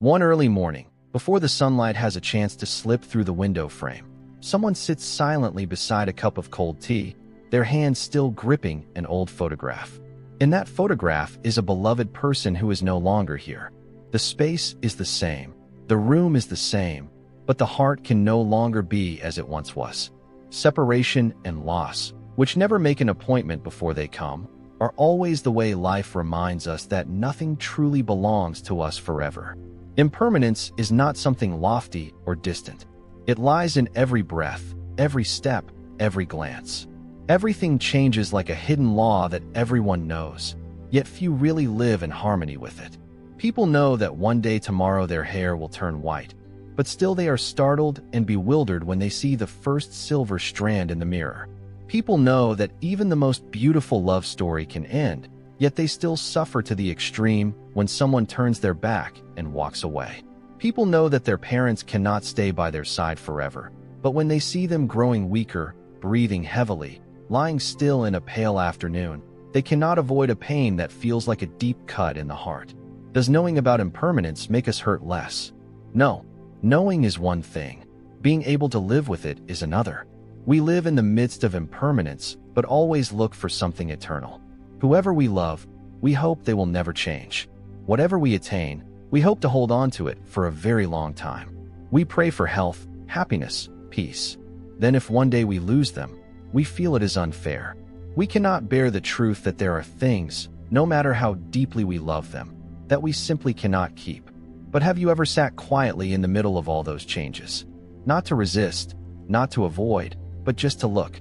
One early morning, before the sunlight has a chance to slip through the window frame, someone sits silently beside a cup of cold tea, their hands still gripping an old photograph. In that photograph is a beloved person who is no longer here. The space is the same, the room is the same, but the heart can no longer be as it once was. Separation and loss, which never make an appointment before they come, are always the way life reminds us that nothing truly belongs to us forever. Impermanence is not something lofty or distant. It lies in every breath, every step, every glance. Everything changes like a hidden law that everyone knows, yet few really live in harmony with it. People know that one day tomorrow their hair will turn white, but still they are startled and bewildered when they see the first silver strand in the mirror. People know that even the most beautiful love story can end, yet they still suffer to the extreme when someone turns their back and walks away. People know that their parents cannot stay by their side forever, but when they see them growing weaker, breathing heavily, lying still in a pale afternoon, they cannot avoid a pain that feels like a deep cut in the heart. Does knowing about impermanence make us hurt less? No. Knowing is one thing. Being able to live with it is another. We live in the midst of impermanence, but always look for something eternal. Whoever we love, we hope they will never change. Whatever we attain, we hope to hold on to it for a very long time. We pray for health, happiness, peace. Then if one day we lose them, we feel it is unfair. We cannot bear the truth that there are things, no matter how deeply we love them, that we simply cannot keep. But have you ever sat quietly in the middle of all those changes? Not to resist, not to avoid, but just to look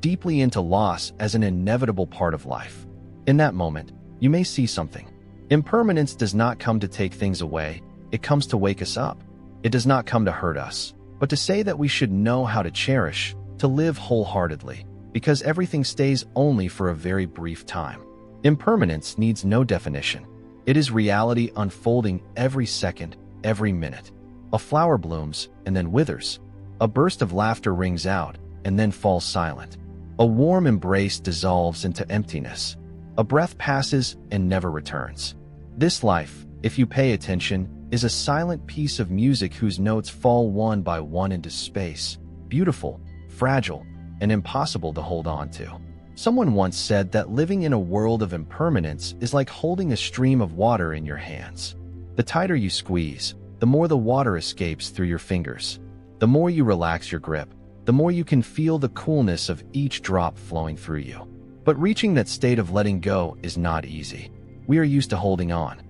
deeply into loss as an inevitable part of life. In that moment, you may see something. Impermanence does not come to take things away, it comes to wake us up. It does not come to hurt us, but to say that we should know how to cherish, to live wholeheartedly, because everything stays only for a very brief time. Impermanence needs no definition. It is reality unfolding every second, every minute. A flower blooms and then withers. A burst of laughter rings out and then falls silent. A warm embrace dissolves into emptiness. A breath passes and never returns. This life, if you pay attention, is a silent piece of music whose notes fall one by one into space, beautiful, fragile, and impossible to hold on to. Someone once said that living in a world of impermanence is like holding a stream of water in your hands. The tighter you squeeze, the more the water escapes through your fingers. The more you relax your grip, the more you can feel the coolness of each drop flowing through you. But reaching that state of letting go is not easy. We are used to holding on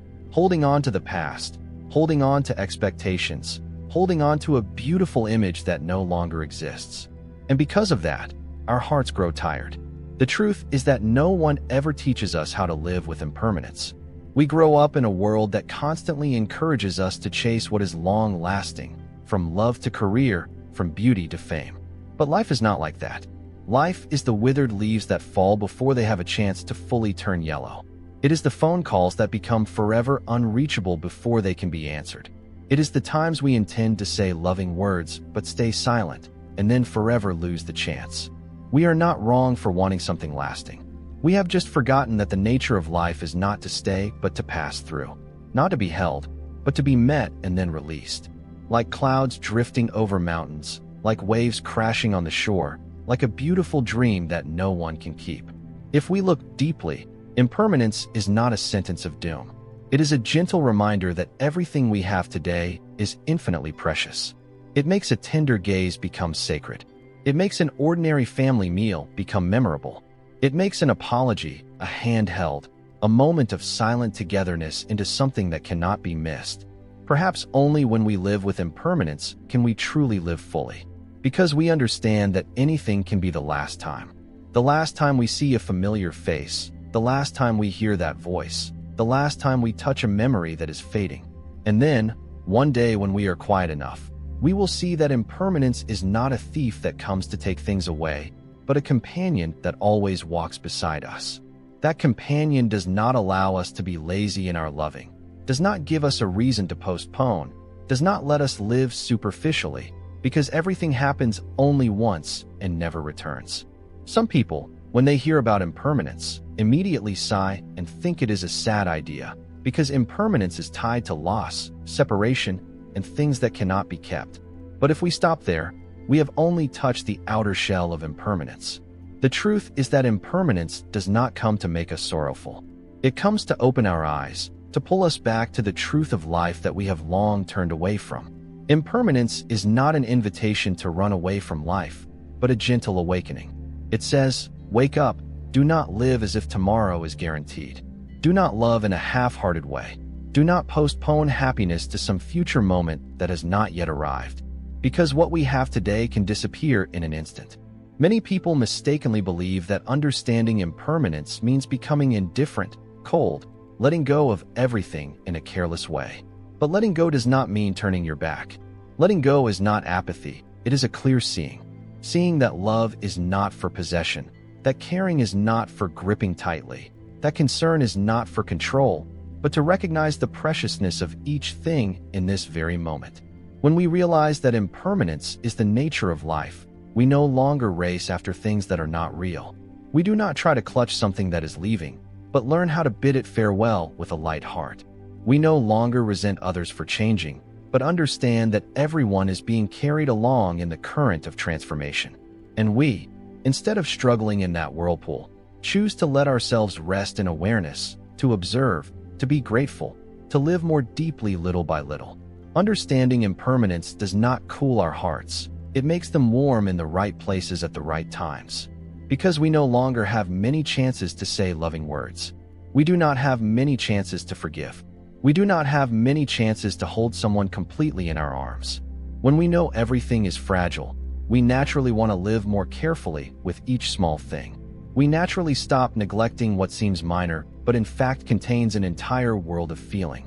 to the past, holding on to expectations, holding on to a beautiful image that no longer exists. And because of that, our hearts grow tired. The truth is that no one ever teaches us how to live with impermanence. We grow up in a world that constantly encourages us to chase what is long-lasting, from love to career, from beauty to fame. But life is not like that. Life is the withered leaves that fall before they have a chance to fully turn yellow. It is the phone calls that become forever unreachable before they can be answered. It is the times we intend to say loving words but stay silent, and then forever lose the chance. We are not wrong for wanting something lasting. We have just forgotten that the nature of life is not to stay but to pass through. Not to be held, but to be met and then released. Like clouds drifting over mountains, like waves crashing on the shore, like a beautiful dream that no one can keep. If we look deeply, impermanence is not a sentence of doom. It is a gentle reminder that everything we have today is infinitely precious. It makes a tender gaze become sacred. It makes an ordinary family meal become memorable. It makes an apology, a hand held, a moment of silent togetherness into something that cannot be missed. Perhaps only when we live with impermanence can we truly live fully. Because we understand that anything can be the last time. The last time we see a familiar face, the last time we hear that voice, the last time we touch a memory that is fading. And then, one day when we are quiet enough, we will see that impermanence is not a thief that comes to take things away, but a companion that always walks beside us. That companion does not allow us to be lazy in our loving, does not give us a reason to postpone, does not let us live superficially, because everything happens only once and never returns. Some people, when they hear about impermanence, immediately sigh and think it is a sad idea, because impermanence is tied to loss, separation, and things that cannot be kept. But if we stop there, we have only touched the outer shell of impermanence. The truth is that impermanence does not come to make us sorrowful. It comes to open our eyes, to pull us back to the truth of life that we have long turned away from. Impermanence is not an invitation to run away from life, but a gentle awakening. It says, wake up, do not live as if tomorrow is guaranteed. Do not love in a half-hearted way. Do not postpone happiness to some future moment that has not yet arrived. Because what we have today can disappear in an instant. Many people mistakenly believe that understanding impermanence means becoming indifferent, cold, letting go of everything in a careless way. But letting go does not mean turning your back. Letting go is not apathy, it is a clear seeing. Seeing that love is not for possession, that caring is not for gripping tightly, that concern is not for control, but to recognize the preciousness of each thing in this very moment. When we realize that impermanence is the nature of life, we no longer race after things that are not real. We do not try to clutch something that is leaving, but learn how to bid it farewell with a light heart. We no longer resent others for changing, but understand that everyone is being carried along in the current of transformation. And we, instead of struggling in that whirlpool, choose to let ourselves rest in awareness, to observe, to be grateful, to live more deeply little by little. Understanding impermanence does not cool our hearts. It makes them warm in the right places at the right times. Because we no longer have many chances to say loving words. We do not have many chances to forgive. We do not have many chances to hold someone completely in our arms. When we know everything is fragile, we naturally want to live more carefully with each small thing. We naturally stop neglecting what seems minor, but in fact contains an entire world of feeling.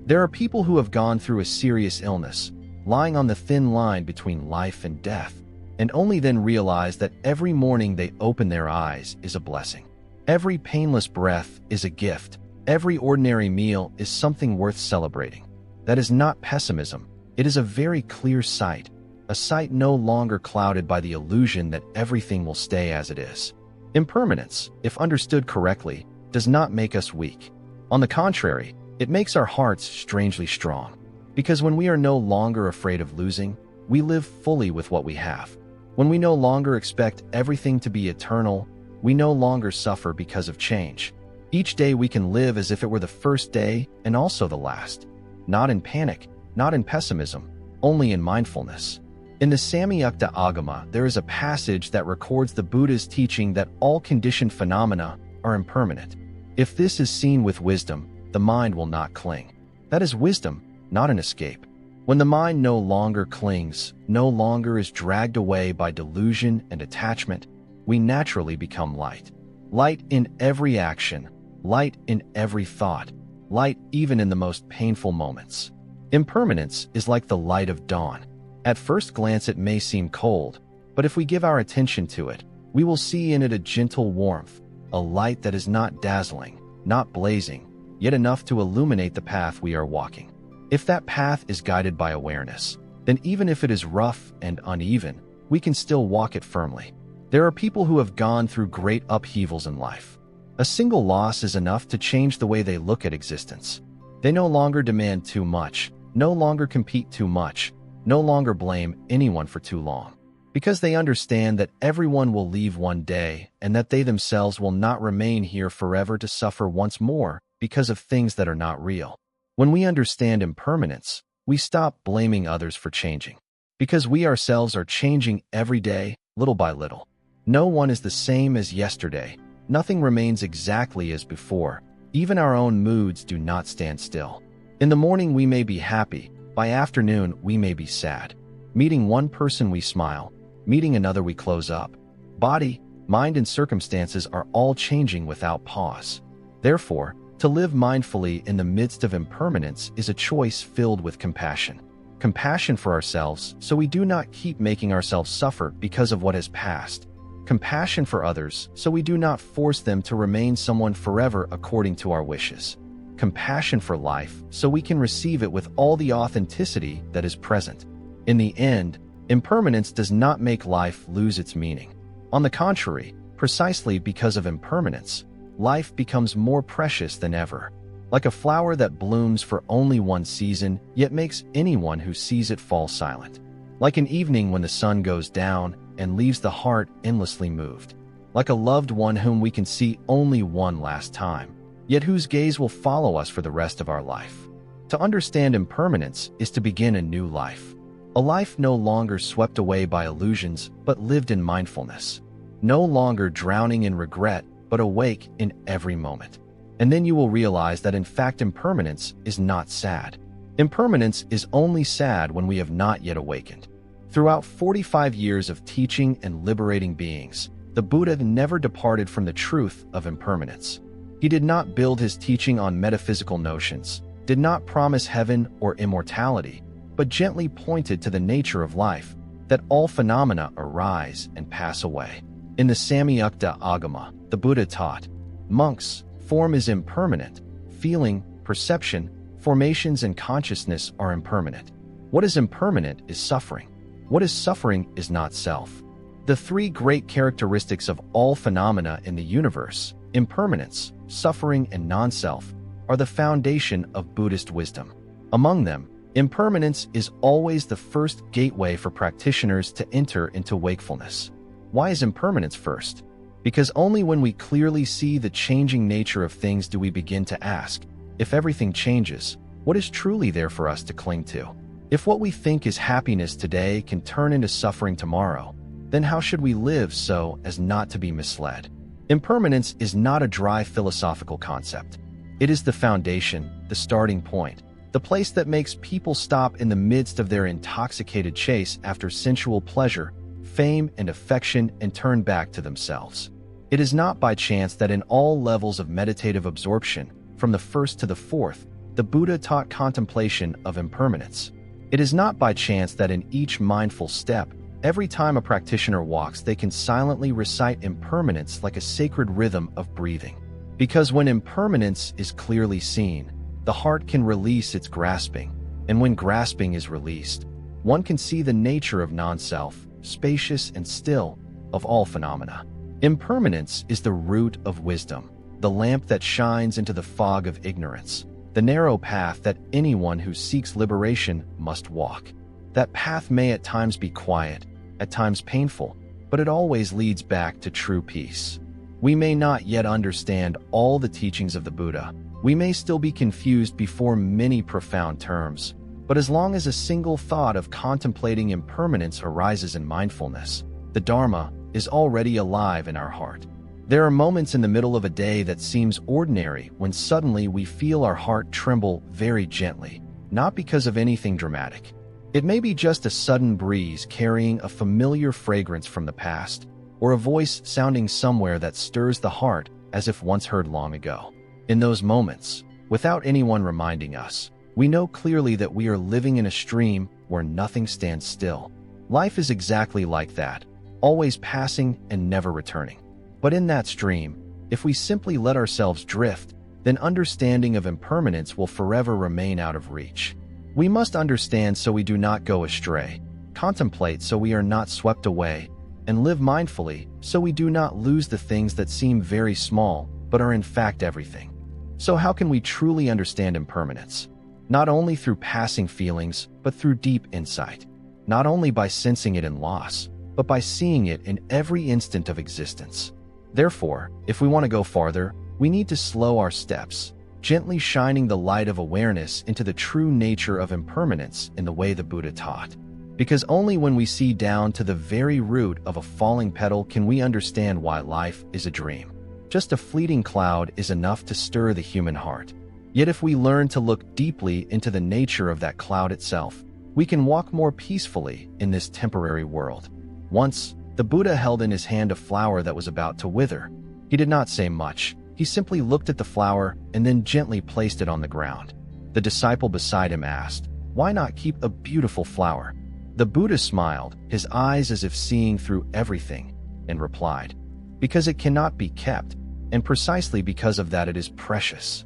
There are people who have gone through a serious illness, lying on the thin line between life and death, and only then realize that every morning they open their eyes is a blessing. Every painless breath is a gift. Every ordinary meal is something worth celebrating. That is not pessimism. It is a very clear sight, a sight no longer clouded by the illusion that everything will stay as it is. Impermanence, if understood correctly, does not make us weak. On the contrary, it makes our hearts strangely strong. Because when we are no longer afraid of losing, we live fully with what we have. When we no longer expect everything to be eternal, we no longer suffer because of change. Each day we can live as if it were the first day and also the last. Not in panic, not in pessimism, only in mindfulness. In the Samyukta Agama, there is a passage that records the Buddha's teaching that all conditioned phenomena are impermanent. If this is seen with wisdom, the mind will not cling. That is wisdom, not an escape. When the mind no longer clings, no longer is dragged away by delusion and attachment, we naturally become light. Light in every action, light in every thought, light even in the most painful moments. Impermanence is like the light of dawn. At first glance it may seem cold, but if we give our attention to it, we will see in it a gentle warmth, a light that is not dazzling, not blazing, yet enough to illuminate the path we are walking. If that path is guided by awareness, then even if it is rough and uneven, we can still walk it firmly. There are people who have gone through great upheavals in life. A single loss is enough to change the way they look at existence. They no longer demand too much, no longer compete too much, no longer blame anyone for too long. Because they understand that everyone will leave one day and that they themselves will not remain here forever to suffer once more because of things that are not real. When we understand impermanence, we stop blaming others for changing. Because we ourselves are changing every day, little by little. No one is the same as yesterday. Nothing remains exactly as before. Even our own moods do not stand still. In the morning we may be happy. By afternoon we may be sad. Meeting one person we smile. Meeting another we close up. Body, mind, and circumstances are all changing without pause. Therefore, to live mindfully in the midst of impermanence is a choice filled with compassion. Compassion for ourselves so we do not keep making ourselves suffer because of what has passed. Compassion for others so we do not force them to remain someone forever according to our wishes. Compassion for life so we can receive it with all the authenticity that is present. In the end, impermanence does not make life lose its meaning. On the contrary, precisely because of impermanence, life becomes more precious than ever. like a flower that blooms for only one season, yet makes anyone who sees it fall silent, like an evening when the sun goes down and leaves the heart endlessly moved, like a loved one whom we can see only one last time, yet whose gaze will follow us for the rest of our life. To understand impermanence is to begin a new life, a life no longer swept away by illusions but lived in mindfulness, no longer drowning in regret but awake in every moment. And then you will realize that in fact impermanence is not sad. Impermanence is only sad when we have not yet awakened. Throughout 45 years of teaching and liberating beings, the Buddha never departed from the truth of impermanence. He did not build his teaching on metaphysical notions, did not promise heaven or immortality, but gently pointed to the nature of life, that all phenomena arise and pass away. In the Samyukta Agama, the Buddha taught, "Monks, form is impermanent, feeling, perception, formations and consciousness are impermanent. What is impermanent is suffering. What is suffering is not self." The three great characteristics of all phenomena in the universe, impermanence, suffering, and non-self, are the foundation of Buddhist wisdom. Among them, impermanence is always the first gateway for practitioners to enter into wakefulness. Why is impermanence first? Because only when we clearly see the changing nature of things do we begin to ask, if everything changes, what is truly there for us to cling to? If what we think is happiness today can turn into suffering tomorrow, then how should we live so as not to be misled? Impermanence is not a dry philosophical concept. It is the foundation, the starting point, the place that makes people stop in the midst of their intoxicated chase after sensual pleasure, fame, and affection and turn back to themselves. It is not by chance that in all levels of meditative absorption, from the first to the fourth, the Buddha taught contemplation of impermanence. It is not by chance that in each mindful step, every time a practitioner walks, they can silently recite impermanence like a sacred rhythm of breathing. Because when impermanence is clearly seen, the heart can release its grasping, and when grasping is released, one can see the nature of non-self, spacious and still, of all phenomena. Impermanence is the root of wisdom, the lamp that shines into the fog of ignorance, the narrow path that anyone who seeks liberation must walk. That path may at times be quiet, at times painful, but it always leads back to true peace. We may not yet understand all the teachings of the Buddha. We may still be confused before many profound terms, but as long as a single thought of contemplating impermanence arises in mindfulness, the Dharma is already alive in our heart. There are moments in the middle of a day that seems ordinary when suddenly we feel our heart tremble very gently, not because of anything dramatic. It may be just a sudden breeze carrying a familiar fragrance from the past, or a voice sounding somewhere that stirs the heart as if once heard long ago. In those moments, without anyone reminding us, we know clearly that we are living in a stream where nothing stands still. Life is exactly like that, always passing and never returning. But in that stream, if we simply let ourselves drift, then understanding of impermanence will forever remain out of reach. We must understand so we do not go astray, contemplate so we are not swept away, and live mindfully so we do not lose the things that seem very small but are in fact everything. So how can we truly understand impermanence? Not only through passing feelings, but through deep insight. Not only by sensing it in loss, but by seeing it in every instant of existence. Therefore, if we want to go farther, we need to slow our steps, gently shining the light of awareness into the true nature of impermanence in the way the Buddha taught. Because only when we see down to the very root of a falling petal can we understand why life is a dream. Just a fleeting cloud is enough to stir the human heart. Yet if we learn to look deeply into the nature of that cloud itself, we can walk more peacefully in this temporary world. Once, the Buddha held in his hand a flower that was about to wither. He did not say much. He simply looked at the flower and then gently placed it on the ground. The disciple beside him asked, "Why not keep a beautiful flower?" The Buddha smiled, his eyes as if seeing through everything, and replied, "Because it cannot be kept, and precisely because of that it is precious."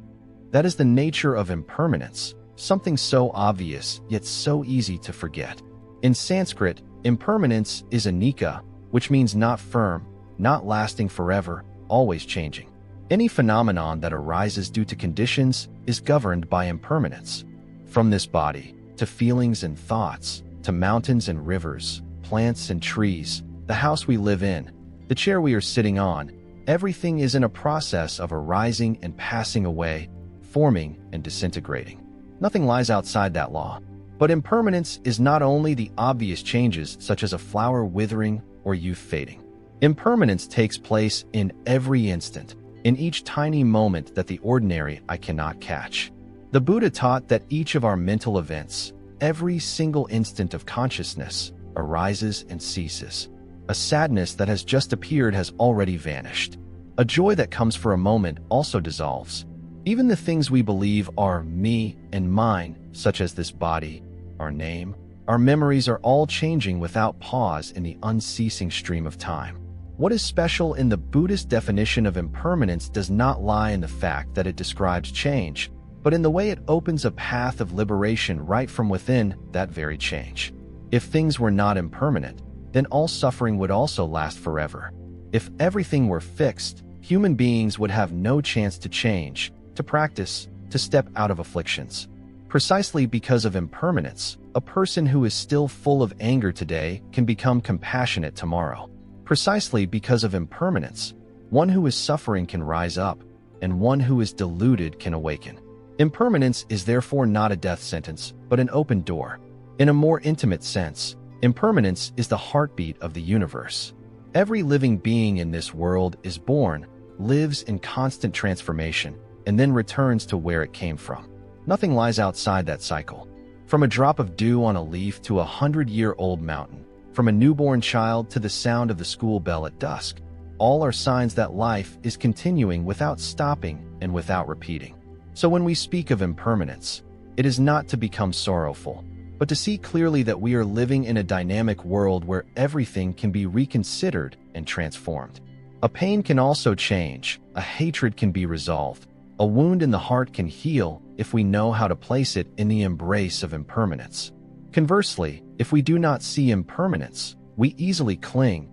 That is the nature of impermanence, something so obvious yet so easy to forget. In Sanskrit, impermanence is anicca, which means not firm, not lasting forever, always changing. Any phenomenon that arises due to conditions is governed by impermanence. From this body, to feelings and thoughts, to mountains and rivers, plants and trees, the house we live in, the chair we are sitting on, everything is in a process of arising and passing away, forming and disintegrating. Nothing lies outside that law. But impermanence is not only the obvious changes such as a flower withering or youth fading. Impermanence takes place in every instant, in each tiny moment that the ordinary eye cannot catch. The Buddha taught that each of our mental events, every single instant of consciousness, arises and ceases. A sadness that has just appeared has already vanished. A joy that comes for a moment also dissolves. Even the things we believe are me and mine, such as this body, our name, our memories, are all changing without pause in the unceasing stream of time. What is special in the Buddhist definition of impermanence does not lie in the fact that it describes change, but in the way it opens a path of liberation right from within that very change. If things were not impermanent, then all suffering would also last forever. If everything were fixed, human beings would have no chance to change, to practice, to step out of afflictions. Precisely because of impermanence, a person who is still full of anger today can become compassionate tomorrow. Precisely because of impermanence, one who is suffering can rise up, and one who is deluded can awaken. Impermanence is therefore not a death sentence, but an open door. In a more intimate sense, impermanence is the heartbeat of the universe. Every living being in this world is born, lives in constant transformation, and then returns to where it came from. Nothing lies outside that cycle. From a drop of dew on a leaf to a 100-year-old mountain, from a newborn child to the sound of the school bell at dusk, all are signs that life is continuing without stopping and without repeating. So when we speak of impermanence, it is not to become sorrowful, but to see clearly that we are living in a dynamic world where everything can be reconsidered and transformed. A pain can also change, a hatred can be resolved, a wound in the heart can heal if we know how to place it in the embrace of impermanence. Conversely, if we do not see impermanence, we easily cling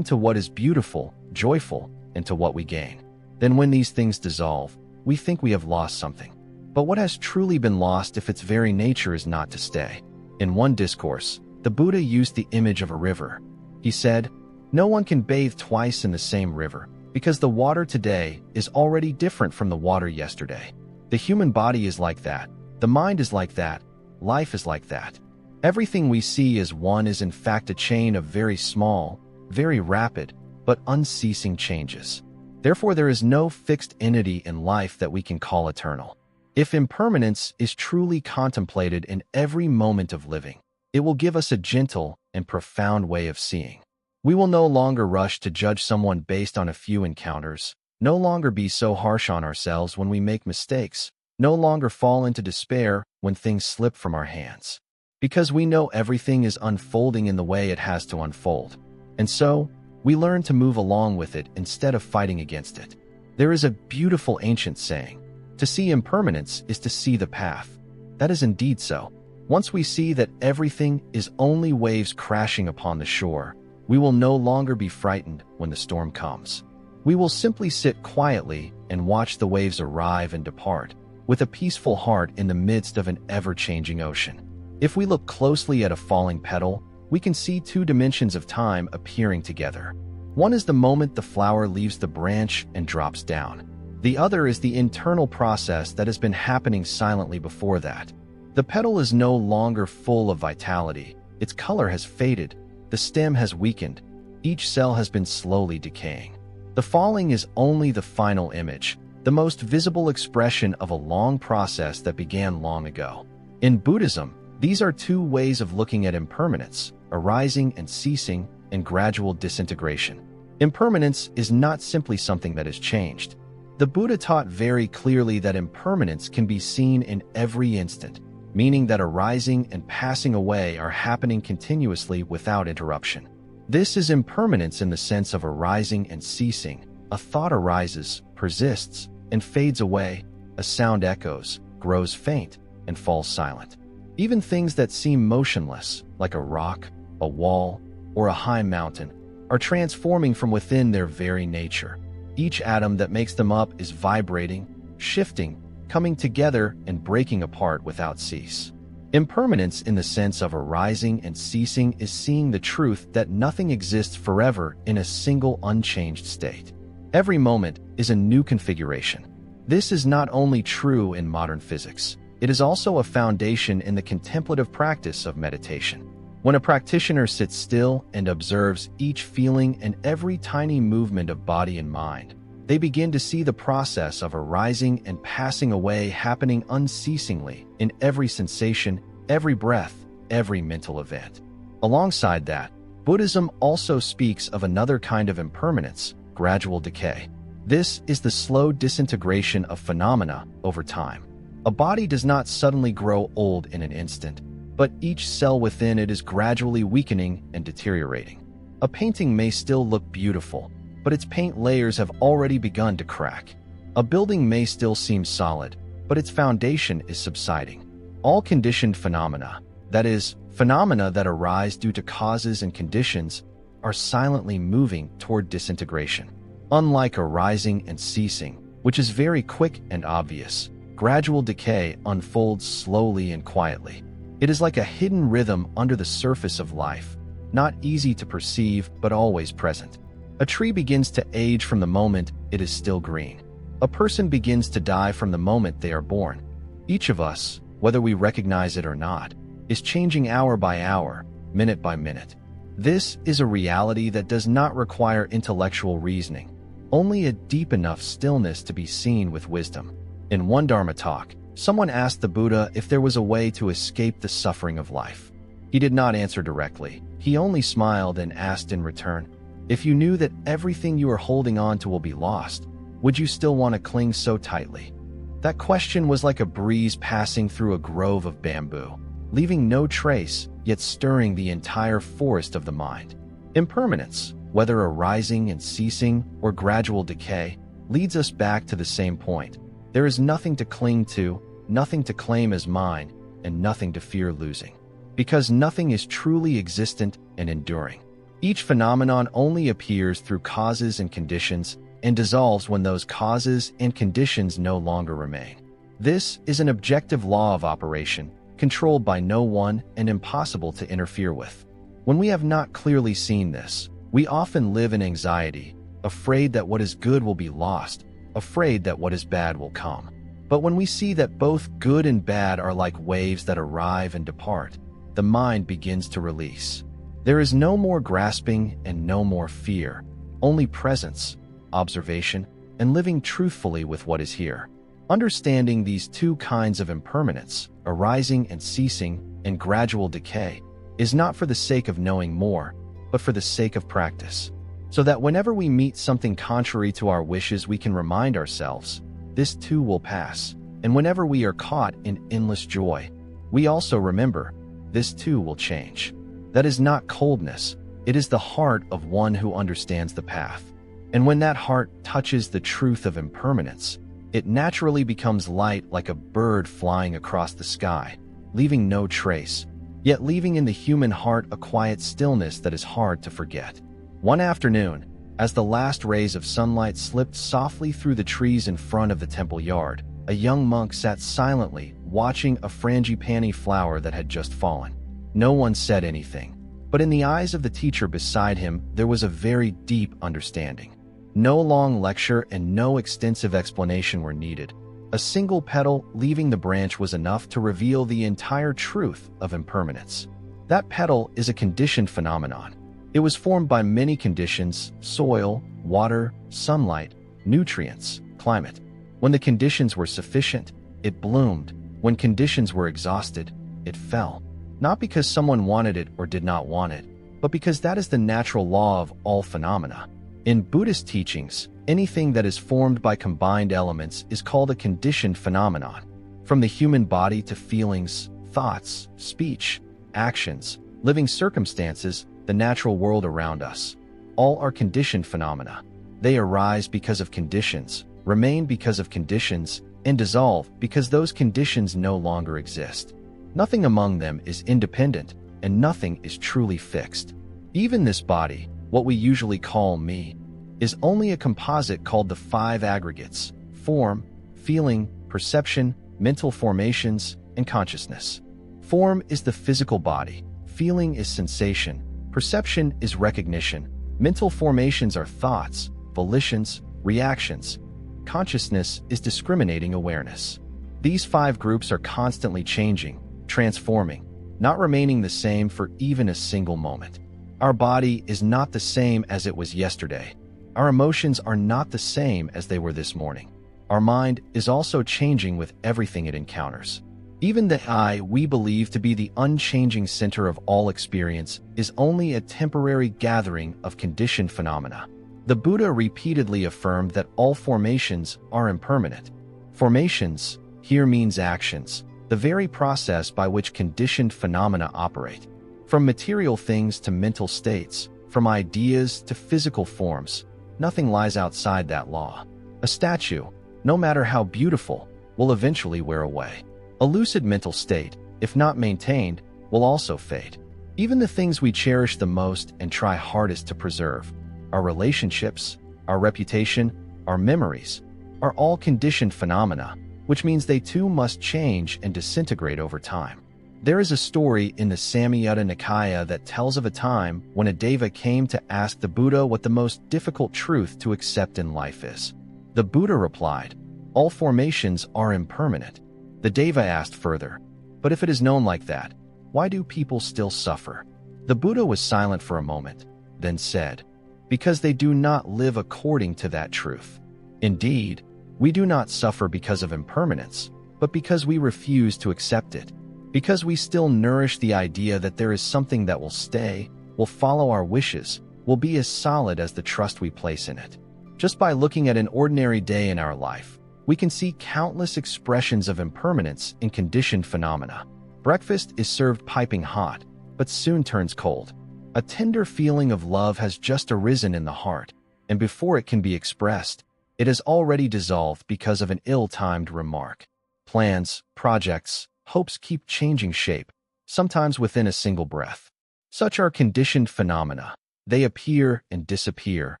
to what is beautiful, joyful, and to what we gain. Then when these things dissolve, we think we have lost something. But what has truly been lost if its very nature is not to stay? In one discourse, the Buddha used the image of a river. He said, "No one can bathe twice in the same river, because the water today is already different from the water yesterday. The human body is like that. The mind is like that. Life is like that. Everything we see as one is in fact a chain of very small, very rapid, but unceasing changes. Therefore, there is no fixed entity in life that we can call eternal. If impermanence is truly contemplated in every moment of living, it will give us a gentle and profound way of seeing. We will no longer rush to judge someone based on a few encounters, no longer be so harsh on ourselves when we make mistakes, no longer fall into despair when things slip from our hands. Because we know everything is unfolding in the way it has to unfold. And so, we learn to move along with it instead of fighting against it. There is a beautiful ancient saying, "To see impermanence is to see the path." That is indeed so. Once we see that everything is only waves crashing upon the shore, we will no longer be frightened when the storm comes. We will simply sit quietly and watch the waves arrive and depart, with a peaceful heart in the midst of an ever-changing ocean. If we look closely at a falling petal, we can see two dimensions of time appearing together. One is the moment the flower leaves the branch and drops down. The other is the internal process that has been happening silently before that. The petal is no longer full of vitality. Its color has faded. The stem has weakened. Each cell has been slowly decaying. The falling is only the final image, the most visible expression of a long process that began long ago. In Buddhism, these are two ways of looking at impermanence: arising and ceasing, and gradual disintegration. Impermanence is not simply something that has changed. The Buddha taught very clearly that impermanence can be seen in every instant, meaning that arising and passing away are happening continuously without interruption. This is impermanence in the sense of arising and ceasing. A thought arises, persists, and fades away. A sound echoes, grows faint, and falls silent. Even things that seem motionless, like a rock, a wall, or a high mountain, are transforming from within their very nature. Each atom that makes them up is vibrating, shifting, coming together and breaking apart without cease. Impermanence in the sense of arising and ceasing is seeing the truth that nothing exists forever in a single unchanged state. Every moment is a new configuration. This is not only true in modern physics, it is also a foundation in the contemplative practice of meditation. When a practitioner sits still and observes each feeling and every tiny movement of body and mind, they begin to see the process of arising and passing away happening unceasingly in every sensation, every breath, every mental event. Alongside that, Buddhism also speaks of another kind of impermanence, gradual decay. This is the slow disintegration of phenomena over time. A body does not suddenly grow old in an instant, but each cell within it is gradually weakening and deteriorating. A painting may still look beautiful, but its paint layers have already begun to crack. A building may still seem solid, but its foundation is subsiding. All conditioned phenomena, that is, phenomena that arise due to causes and conditions, are silently moving toward disintegration. Unlike arising and ceasing, which is very quick and obvious, gradual decay unfolds slowly and quietly. It is like a hidden rhythm under the surface of life, not easy to perceive but always present. A tree begins to age from the moment it is still green. A person begins to die from the moment they are born. Each of us, whether we recognize it or not, is changing hour by hour, minute by minute. This is a reality that does not require intellectual reasoning, only a deep enough stillness to be seen with wisdom. In one Dharma talk, someone asked the Buddha if there was a way to escape the suffering of life. He did not answer directly. He only smiled and asked in return, "If you knew that everything you are holding on to will be lost, would you still want to cling so tightly?" That question was like a breeze passing through a grove of bamboo, leaving no trace, yet stirring the entire forest of the mind. Impermanence, whether arising and ceasing or gradual decay, leads us back to the same point. There is nothing to cling to, nothing to claim as mine, and nothing to fear losing. Because nothing is truly existent and enduring. Each phenomenon only appears through causes and conditions and dissolves when those causes and conditions no longer remain. This is an objective law of operation, controlled by no one and impossible to interfere with. When we have not clearly seen this, we often live in anxiety, afraid that what is good will be lost, afraid that what is bad will come. But when we see that both good and bad are like waves that arrive and depart, the mind begins to release. There is no more grasping and no more fear, only presence, observation, and living truthfully with what is here. Understanding these two kinds of impermanence, arising and ceasing, and gradual decay, is not for the sake of knowing more, but for the sake of practice. So that whenever we meet something contrary to our wishes, we can remind ourselves, this too will pass. And whenever we are caught in endless joy, we also remember, this too will change. That is not coldness, it is the heart of one who understands the path. And when that heart touches the truth of impermanence, it naturally becomes light like a bird flying across the sky, leaving no trace, yet leaving in the human heart a quiet stillness that is hard to forget. One afternoon, as the last rays of sunlight slipped softly through the trees in front of the temple yard, a young monk sat silently, watching a frangipani flower that had just fallen. No one said anything, but in the eyes of the teacher beside him, there was a very deep understanding. No long lecture and no extensive explanation were needed. A single petal leaving the branch was enough to reveal the entire truth of impermanence. That petal is a conditioned phenomenon. It was formed by many conditions: soil, water, sunlight, nutrients, climate. When the conditions were sufficient, it bloomed. When conditions were exhausted, it fell. Not because someone wanted it or did not want it, but because that is the natural law of all phenomena. In Buddhist teachings, anything that is formed by combined elements is called a conditioned phenomenon. From the human body to feelings, thoughts, speech, actions, living circumstances, the natural world around us. All are conditioned phenomena. They arise because of conditions, remain because of conditions, and dissolve because those conditions no longer exist. Nothing among them is independent, and nothing is truly fixed. Even this body, what we usually call me, is only a composite called the five aggregates: form, feeling, perception, mental formations, and consciousness. Form is the physical body, feeling is sensation, perception is recognition, mental formations are thoughts, volitions, reactions. Consciousness is discriminating awareness. These five groups are constantly changing, transforming, not remaining the same for even a single moment. Our body is not the same as it was yesterday. Our emotions are not the same as they were this morning. Our mind is also changing with everything it encounters. Even the I we believe to be the unchanging center of all experience is only a temporary gathering of conditioned phenomena. The Buddha repeatedly affirmed that all formations are impermanent. Formations here means actions, the very process by which conditioned phenomena operate. From material things to mental states, from ideas to physical forms, nothing lies outside that law. A statue, no matter how beautiful, will eventually wear away. A lucid mental state, if not maintained, will also fade. Even the things we cherish the most and try hardest to preserve, our relationships, our reputation, our memories, are all conditioned phenomena, which means they too must change and disintegrate over time. There is a story in the Samyutta Nikaya that tells of a time when a deva came to ask the Buddha what the most difficult truth to accept in life is. The Buddha replied, "All formations are impermanent." The deva asked further, "But if it is known like that, why do people still suffer?" The Buddha was silent for a moment, then said, "Because they do not live according to that truth. Indeed, we do not suffer because of impermanence, but because we refuse to accept it. Because we still nourish the idea that there is something that will stay, will follow our wishes, will be as solid as the trust we place in it." Just by looking at an ordinary day in our life, we can see countless expressions of impermanence in conditioned phenomena. Breakfast is served piping hot, but soon turns cold. A tender feeling of love has just arisen in the heart, and before it can be expressed, it has already dissolved because of an ill-timed remark. Plans, projects, hopes keep changing shape, sometimes within a single breath. Such are conditioned phenomena. They appear and disappear,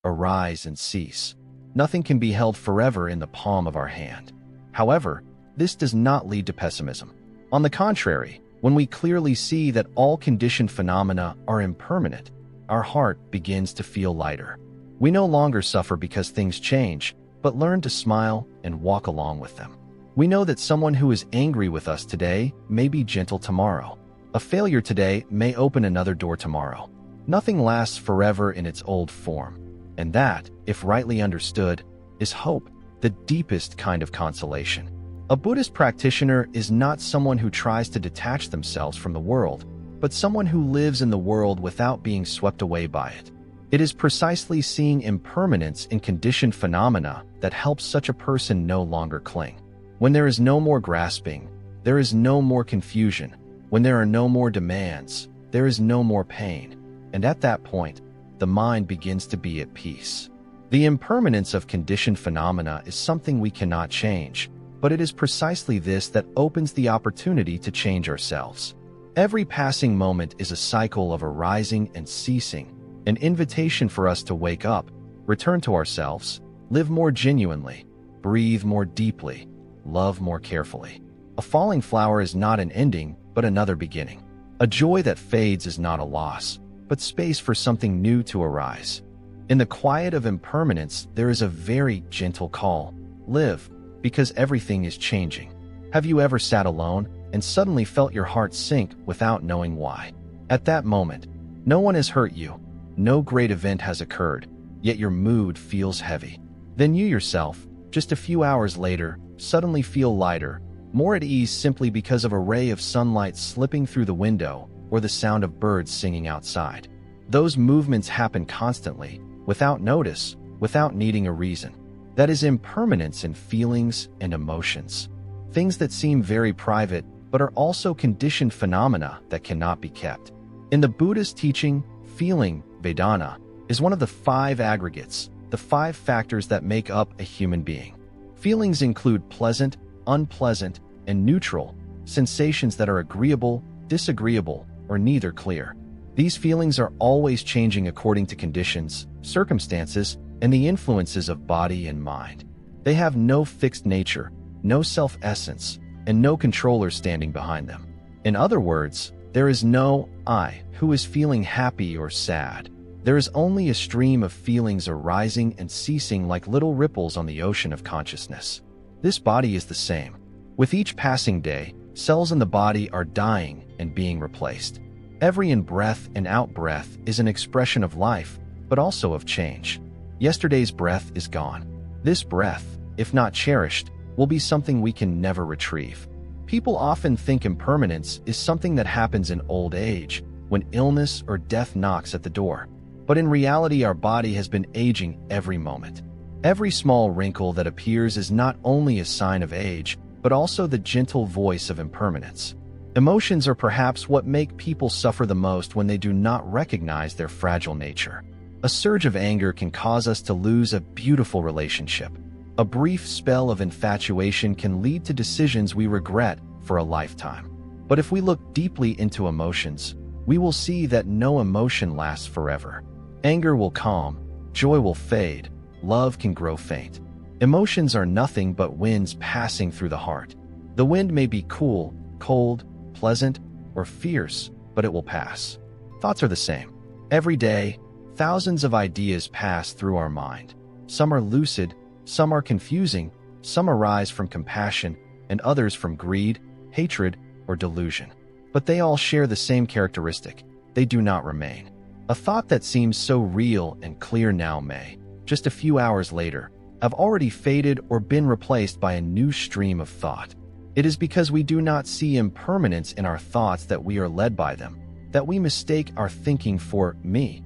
arise and cease. Nothing can be held forever in the palm of our hand. However, this does not lead to pessimism. On the contrary, when we clearly see that all conditioned phenomena are impermanent, our heart begins to feel lighter. We no longer suffer because things change, but learn to smile and walk along with them. We know that someone who is angry with us today may be gentle tomorrow. A failure today may open another door tomorrow. Nothing lasts forever in its old form. And that, if rightly understood, is hope, the deepest kind of consolation. A Buddhist practitioner is not someone who tries to detach themselves from the world, but someone who lives in the world without being swept away by it. It is precisely seeing impermanence in conditioned phenomena that helps such a person no longer cling. When there is no more grasping, there is no more confusion. When there are no more demands, there is no more pain. And at that point, the mind begins to be at peace. The impermanence of conditioned phenomena is something we cannot change, but it is precisely this that opens the opportunity to change ourselves. Every passing moment is a cycle of arising and ceasing, an invitation for us to wake up, return to ourselves, live more genuinely, breathe more deeply, love more carefully. A falling flower is not an ending, but another beginning. A joy that fades is not a loss, but space for something new to arise. In the quiet of impermanence, there is a very gentle call. Live, because everything is changing. Have you ever sat alone and suddenly felt your heart sink without knowing why? At that moment, no one has hurt you, no great event has occurred, yet your mood feels heavy. Then you yourself, just a few hours later, suddenly feel lighter, more at ease simply because of a ray of sunlight slipping through the window or the sound of birds singing outside. Those movements happen constantly, without notice, without needing a reason. That is impermanence in feelings and emotions. Things that seem very private, but are also conditioned phenomena that cannot be kept. In the Buddhist teaching, feeling, Vedana, is one of the five aggregates, the five factors that make up a human being. Feelings include pleasant, unpleasant, and neutral, sensations that are agreeable, disagreeable, or neither clear. These feelings are always changing according to conditions, circumstances, and the influences of body and mind. They have no fixed nature, no self-essence, and no controller standing behind them. In other words, there is no I who is feeling happy or sad. There is only a stream of feelings arising and ceasing like little ripples on the ocean of consciousness. This body is the same. With each passing day, cells in the body are dying and being replaced. Every in-breath and out-breath is an expression of life, but also of change. Yesterday's breath is gone. This breath, if not cherished, will be something we can never retrieve. People often think impermanence is something that happens in old age, when illness or death knocks at the door. But in reality, our body has been aging every moment. Every small wrinkle that appears is not only a sign of age, but also the gentle voice of impermanence. Emotions are perhaps what make people suffer the most when they do not recognize their fragile nature. A surge of anger can cause us to lose a beautiful relationship. A brief spell of infatuation can lead to decisions we regret for a lifetime. But if we look deeply into emotions, we will see that no emotion lasts forever. Anger will calm, joy will fade, love can grow faint. Emotions are nothing but winds passing through the heart. The wind may be cool, cold, pleasant, or fierce, but it will pass. Thoughts are the same. Every day, thousands of ideas pass through our mind. Some are lucid, some are confusing, some arise from compassion, and others from greed, hatred, or delusion. But they all share the same characteristic: they do not remain. A thought that seems so real and clear now may, just a few hours later, have already faded or been replaced by a new stream of thought. It is because we do not see impermanence in our thoughts that we are led by them, that we mistake our thinking for me,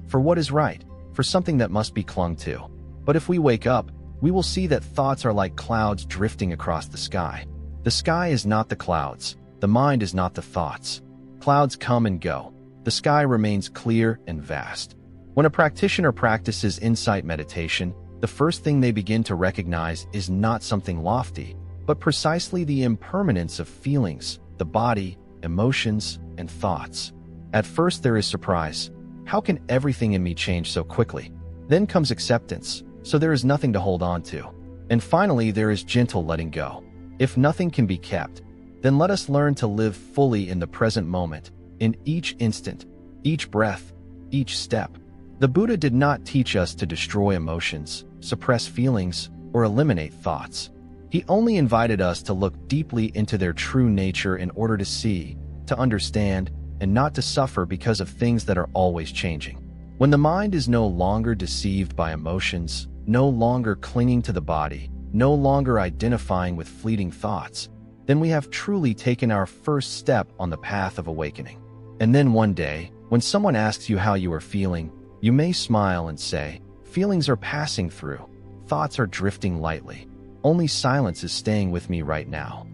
for what is right, for something that must be clung to. But if we wake up, we will see that thoughts are like clouds drifting across the sky. The sky is not the clouds. The mind is not the thoughts. Clouds come and go. The sky remains clear and vast. When a practitioner practices insight meditation, the first thing they begin to recognize is not something lofty, but precisely the impermanence of feelings, the body, emotions, and thoughts. At first there is surprise. How can everything in me change so quickly? Then comes acceptance, so there is nothing to hold on to. And finally, there is gentle letting go. If nothing can be kept, then let us learn to live fully in the present moment, in each instant, each breath, each step. The Buddha did not teach us to destroy emotions, suppress feelings, or eliminate thoughts. He only invited us to look deeply into their true nature in order to see, to understand, and not to suffer because of things that are always changing. When the mind is no longer deceived by emotions, no longer clinging to the body, no longer identifying with fleeting thoughts, then we have truly taken our first step on the path of awakening. And then one day, when someone asks you how you are feeling, you may smile and say, "Feelings are passing through. Thoughts are drifting lightly. Only silence is staying with me right now."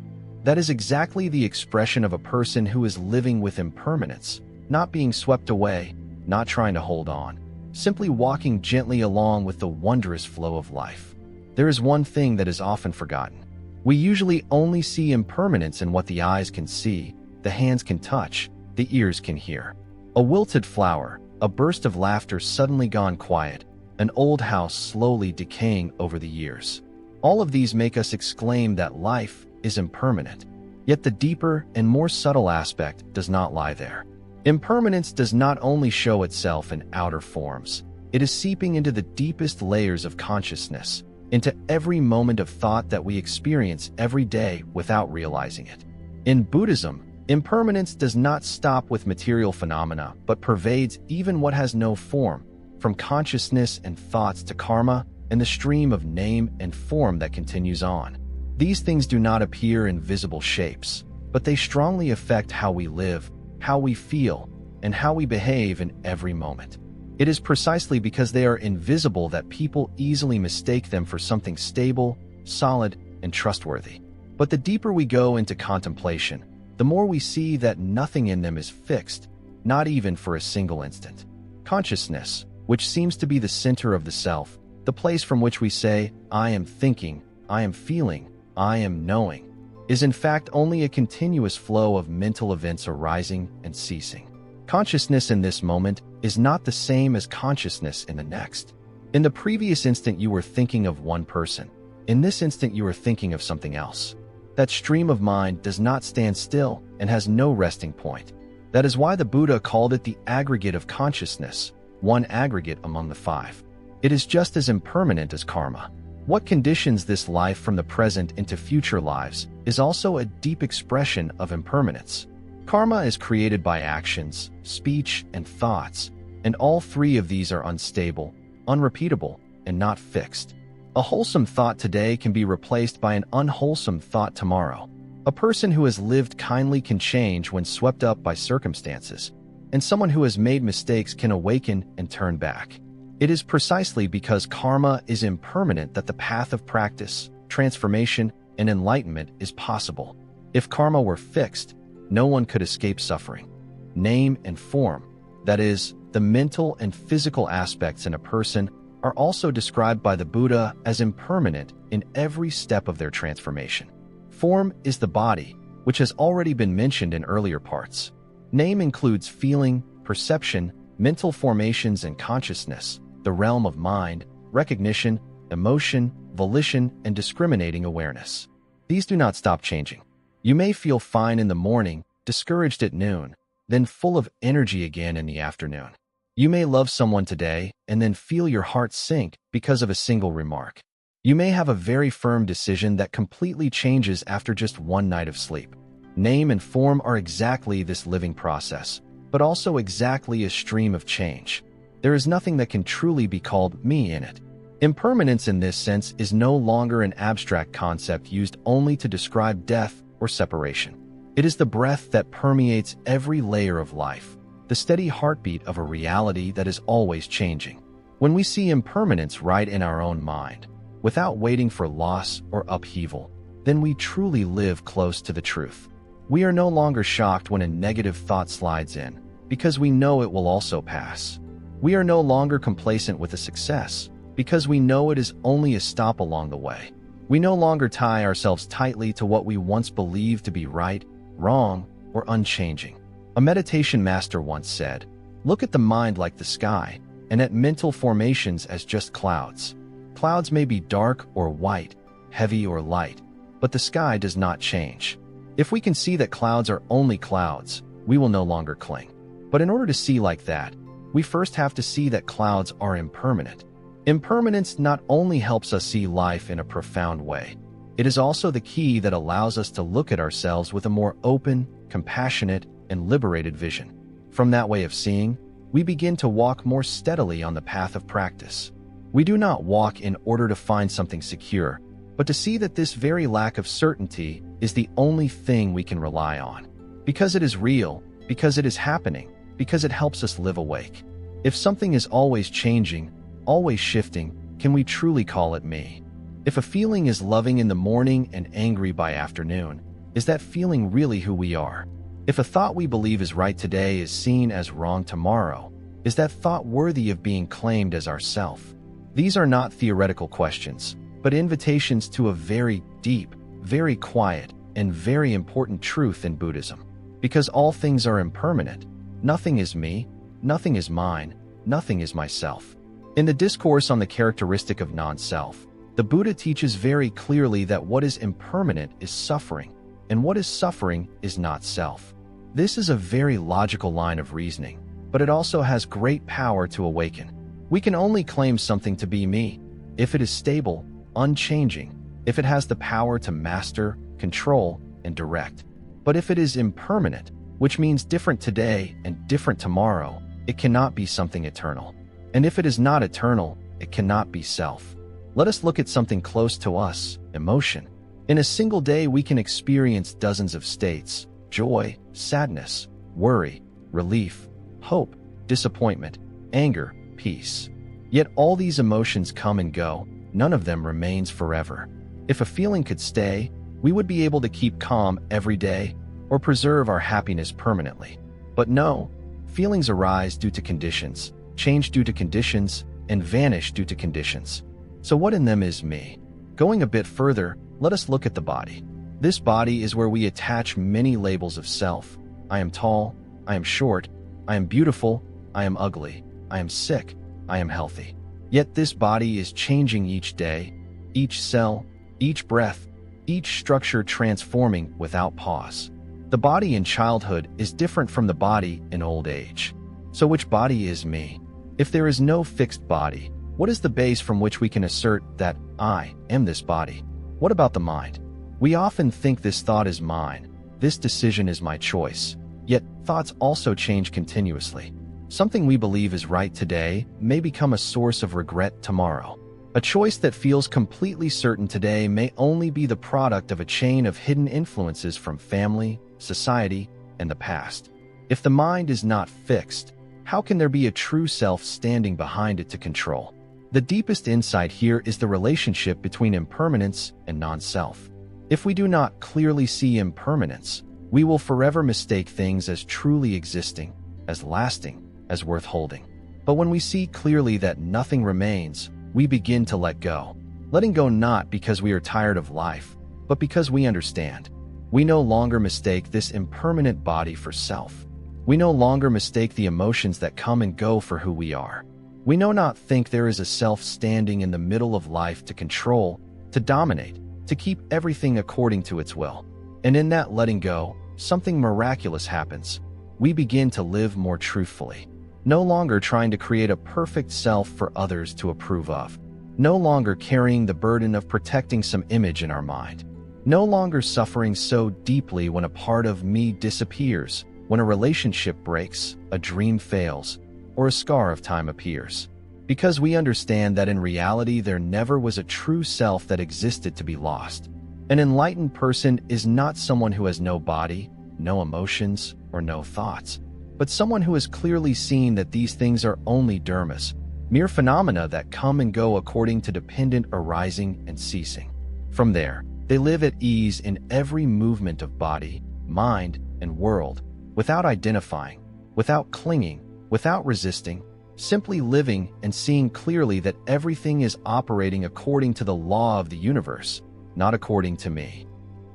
That is exactly the expression of a person who is living with impermanence, not being swept away, not trying to hold on, simply walking gently along with the wondrous flow of life. There is one thing that is often forgotten. We usually only see impermanence in what the eyes can see, the hands can touch, the ears can hear. A wilted flower, a burst of laughter suddenly gone quiet, an old house slowly decaying over the years. All of these make us exclaim that life is impermanent. Yet the deeper and more subtle aspect does not lie there. Impermanence does not only show itself in outer forms, it is seeping into the deepest layers of consciousness, into every moment of thought that we experience every day without realizing it. In Buddhism, impermanence does not stop with material phenomena, but pervades even what has no form, from consciousness and thoughts to karma and the stream of name and form that continues on. These things do not appear in visible shapes, but they strongly affect how we live, how we feel, and how we behave in every moment. It is precisely because they are invisible that people easily mistake them for something stable, solid, and trustworthy. But the deeper we go into contemplation, the more we see that nothing in them is fixed, not even for a single instant. Consciousness, which seems to be the center of the self, the place from which we say, "I am thinking, I am feeling, I am knowing," is in fact only a continuous flow of mental events arising and ceasing. Consciousness in this moment is not the same as consciousness in the next. In the previous instant, you were thinking of one person. In this instant, you are thinking of something else. That stream of mind does not stand still and has no resting point. That is why the Buddha called it the aggregate of consciousness, one aggregate among the five. It is just as impermanent as karma. What conditions this life from the present into future lives is also a deep expression of impermanence. Karma is created by actions, speech, and thoughts, and all three of these are unstable, unrepeatable, and not fixed. A wholesome thought today can be replaced by an unwholesome thought tomorrow. A person who has lived kindly can change when swept up by circumstances, and someone who has made mistakes can awaken and turn back. It is precisely because karma is impermanent that the path of practice, transformation, and enlightenment is possible. If karma were fixed, no one could escape suffering. Name and form, that is, the mental and physical aspects in a person, are also described by the Buddha as impermanent in every step of their transformation. Form is the body, which has already been mentioned in earlier parts. Name includes feeling, perception, mental formations, and consciousness, the realm of mind, recognition, emotion, volition, and discriminating awareness. These do not stop changing. You may feel fine in the morning, discouraged at noon, then full of energy again in the afternoon. You may love someone today and then feel your heart sink because of a single remark. You may have a very firm decision that completely changes after just one night of sleep. Name and form are exactly this living process, but also exactly a stream of change. There is nothing that can truly be called me in it. Impermanence in this sense is no longer an abstract concept used only to describe death or separation. It is the breath that permeates every layer of life, the steady heartbeat of a reality that is always changing. When we see impermanence right in our own mind, without waiting for loss or upheaval, then we truly live close to the truth. We are no longer shocked when a negative thought slides in, because we know it will also pass. We are no longer complacent with a success, because we know it is only a stop along the way. We no longer tie ourselves tightly to what we once believed to be right, wrong, or unchanging. A meditation master once said, "Look at the mind like the sky, and at mental formations as just clouds. Clouds may be dark or white, heavy or light, but the sky does not change." If we can see that clouds are only clouds, we will no longer cling. But in order to see like that, we first have to see that clouds are impermanent. Impermanence not only helps us see life in a profound way, it is also the key that allows us to look at ourselves with a more open, compassionate, and liberated vision. From that way of seeing, we begin to walk more steadily on the path of practice. We do not walk in order to find something secure, but to see that this very lack of certainty is the only thing we can rely on. Because it is real, because it is happening, because it helps us live awake. If something is always changing, always shifting, can we truly call it me? If a feeling is loving in the morning and angry by afternoon, is that feeling really who we are? If a thought we believe is right today is seen as wrong tomorrow, is that thought worthy of being claimed as ourself? These are not theoretical questions, but invitations to a very deep, very quiet, and very important truth in Buddhism. Because all things are impermanent, nothing is me, nothing is mine, nothing is myself. In the discourse on the characteristic of non-self, the Buddha teaches very clearly that what is impermanent is suffering, and what is suffering is not self. This is a very logical line of reasoning, but it also has great power to awaken. We can only claim something to be me if it is stable, unchanging, if it has the power to master, control, and direct. But if it is impermanent, which means different today and different tomorrow, it cannot be something eternal. And if it is not eternal, it cannot be self. Let us look at something close to us, emotion. In a single day, we can experience dozens of states: joy, sadness, worry, relief, hope, disappointment, anger, peace. Yet all these emotions come and go, none of them remains forever. If a feeling could stay, we would be able to keep calm every day or preserve our happiness permanently. But no, feelings arise due to conditions, change due to conditions, and vanish due to conditions. So what in them is me? Going a bit further, let us look at the body. This body is where we attach many labels of self. I am tall, I am short, I am beautiful, I am ugly, I am sick, I am healthy. Yet this body is changing each day, each cell, each breath, each structure transforming without pause. The body in childhood is different from the body in old age. So which body is me? If there is no fixed body, what is the base from which we can assert that I am this body? What about the mind? We often think this thought is mine, this decision is my choice. Yet thoughts also change continuously. Something we believe is right today may become a source of regret tomorrow. A choice that feels completely certain today may only be the product of a chain of hidden influences from family, society, and the past. If the mind is not fixed, how can there be a true self standing behind it to control? The deepest insight here is the relationship between impermanence and non-self. If we do not clearly see impermanence, we will forever mistake things as truly existing, as lasting, as worth holding. But when we see clearly that nothing remains, we begin to let go. Letting go not because we are tired of life, but because we understand. We no longer mistake this impermanent body for self. We no longer mistake the emotions that come and go for who we are. We no not think there is a self standing in the middle of life to control, to dominate, to keep everything according to its will. And in that letting go, something miraculous happens. We begin to live more truthfully. No longer trying to create a perfect self for others to approve of. No longer carrying the burden of protecting some image in our mind. No longer suffering so deeply when a part of me disappears, when a relationship breaks, a dream fails, or a scar of time appears. Because we understand that in reality there never was a true self that existed to be lost. An enlightened person is not someone who has no body, no emotions, or no thoughts, but someone who has clearly seen that these things are only dharmas, mere phenomena that come and go according to dependent arising and ceasing. From there, they live at ease in every movement of body, mind, and world, without identifying, without clinging, without resisting, simply living and seeing clearly that everything is operating according to the law of the universe, not according to me.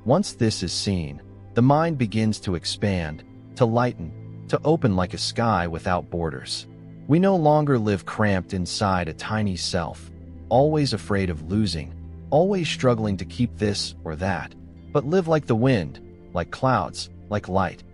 Once this is seen, the mind begins to expand, to lighten, to open like a sky without borders. We no longer live cramped inside a tiny self, always afraid of losing, always struggling to keep this or that, but live like the wind, like clouds, like light.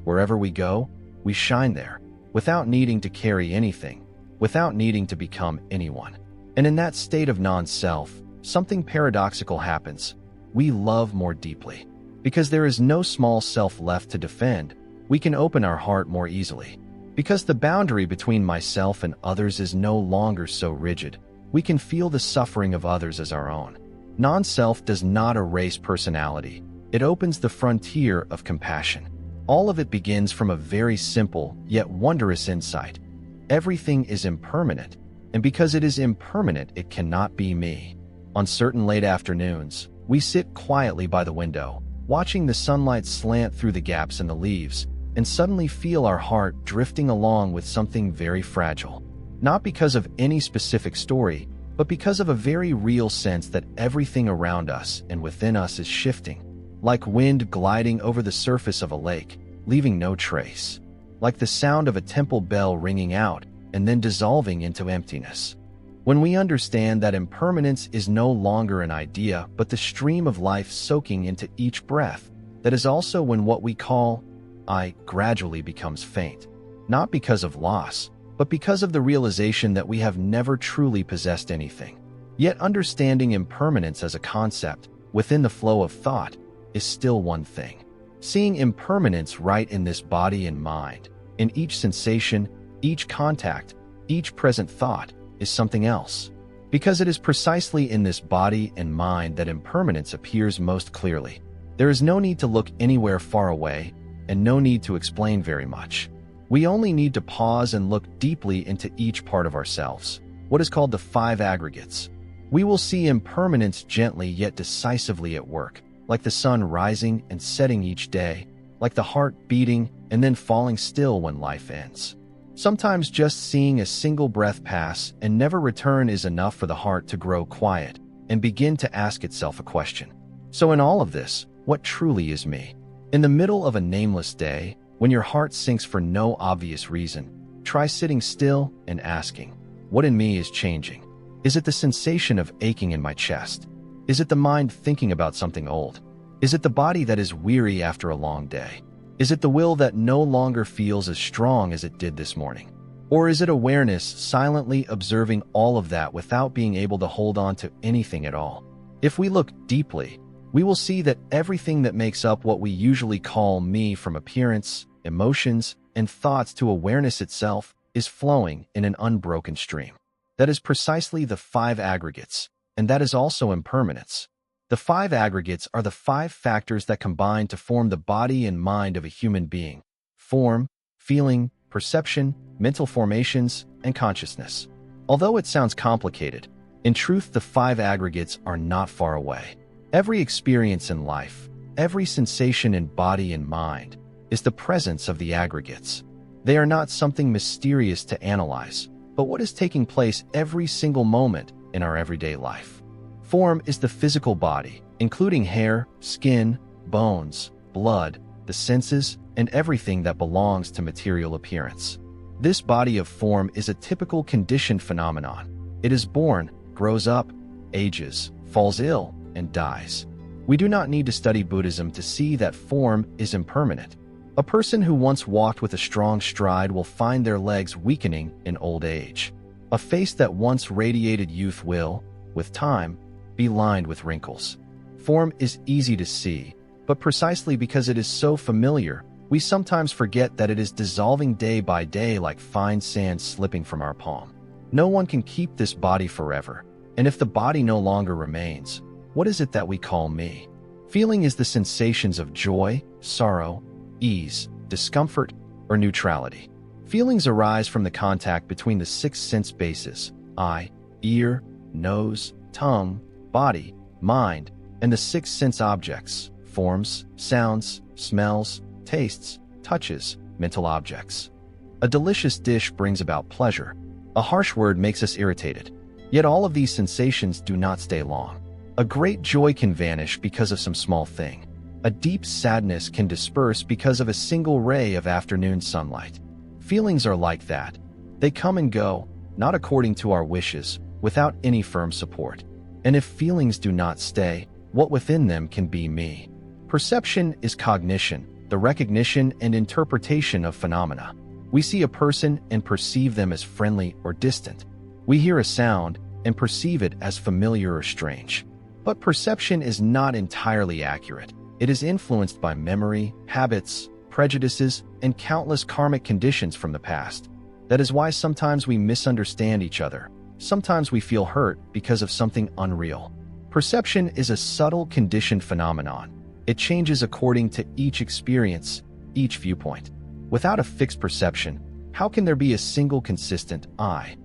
Wherever we go, we shine there, without needing to carry anything, without needing to become anyone. And in that state of non-self, something paradoxical happens. We love more deeply. Because there is no small self left to defend, we can open our heart more easily. Because the boundary between myself and others is no longer so rigid, we can feel the suffering of others as our own. Non-self does not erase personality. It opens the frontier of compassion. All of it begins from a very simple yet wondrous insight. Everything is impermanent, and because it is impermanent, it cannot be me. On certain late afternoons, we sit quietly by the window, watching the sunlight slant through the gaps in the leaves, and suddenly feel our heart drifting along with something very fragile. Not because of any specific story, but because of a very real sense that everything around us and within us is shifting, like wind gliding over the surface of a lake, leaving no trace, like the sound of a temple bell ringing out and then dissolving into emptiness. When we understand that impermanence is no longer an idea, but the stream of life soaking into each breath, that is also when what we call I gradually becomes faint, not because of loss, but because of the realization that we have never truly possessed anything. Yet understanding impermanence as a concept, within the flow of thought, is still one thing. Seeing impermanence right in this body and mind, in each sensation, each contact, each present thought, is something else. Because it is precisely in this body and mind that impermanence appears most clearly. There is no need to look anywhere far away, and no need to explain very much. We only need to pause and look deeply into each part of ourselves, what is called the 5 aggregates. We will see impermanence gently yet decisively at work, like the sun rising and setting each day, like the heart beating and then falling still when life ends. Sometimes just seeing a single breath pass and never return is enough for the heart to grow quiet and begin to ask itself a question. So in all of this, what truly is me? In the middle of a nameless day, when your heart sinks for no obvious reason, try sitting still and asking, what in me is changing? Is it the sensation of aching in my chest? Is it the mind thinking about something old? Is it the body that is weary after a long day? Is it the will that no longer feels as strong as it did this morning? Or is it awareness silently observing all of that without being able to hold on to anything at all? If we look deeply, we will see that everything that makes up what we usually call me, from appearance, emotions, and thoughts to awareness itself, is flowing in an unbroken stream. That is precisely the 5 aggregates, and that is also impermanence. The 5 aggregates are the 5 factors that combine to form the body and mind of a human being: form, feeling, perception, mental formations, and consciousness. Although it sounds complicated, in truth the 5 aggregates are not far away. Every experience in life, every sensation in body and mind, is the presence of the aggregates. They are not something mysterious to analyze, but what is taking place every single moment in our everyday life. Form is the physical body, including hair, skin, bones, blood, the senses, and everything that belongs to material appearance. This body of form is a typical conditioned phenomenon. It is born, grows up, ages, falls ill, and dies. We do not need to study Buddhism to see that form is impermanent. A person who once walked with a strong stride will find their legs weakening in old age. A face that once radiated youth will, with time, be lined with wrinkles. Form is easy to see, but precisely because it is so familiar, we sometimes forget that it is dissolving day by day like fine sand slipping from our palm. No one can keep this body forever, and if the body no longer remains, what is it that we call me? Feeling is the sensations of joy, sorrow, ease, discomfort, or neutrality. Feelings arise from the contact between the 6 sense bases: eye, ear, nose, tongue, body, mind, and the 6 sense objects: forms, sounds, smells, tastes, touches, mental objects. A delicious dish brings about pleasure. A harsh word makes us irritated. Yet all of these sensations do not stay long. A great joy can vanish because of some small thing. A deep sadness can disperse because of a single ray of afternoon sunlight. Feelings are like that. They come and go, not according to our wishes, without any firm support. And if feelings do not stay, what within them can be me? Perception is cognition, the recognition and interpretation of phenomena. We see a person and perceive them as friendly or distant. We hear a sound and perceive it as familiar or strange. But perception is not entirely accurate. It is influenced by memory, habits, prejudices, and countless karmic conditions from the past. That is why sometimes we misunderstand each other. Sometimes we feel hurt because of something unreal. Perception is a subtle conditioned phenomenon. It changes according to each experience, each viewpoint. Without a fixed perception, how can there be a single consistent I?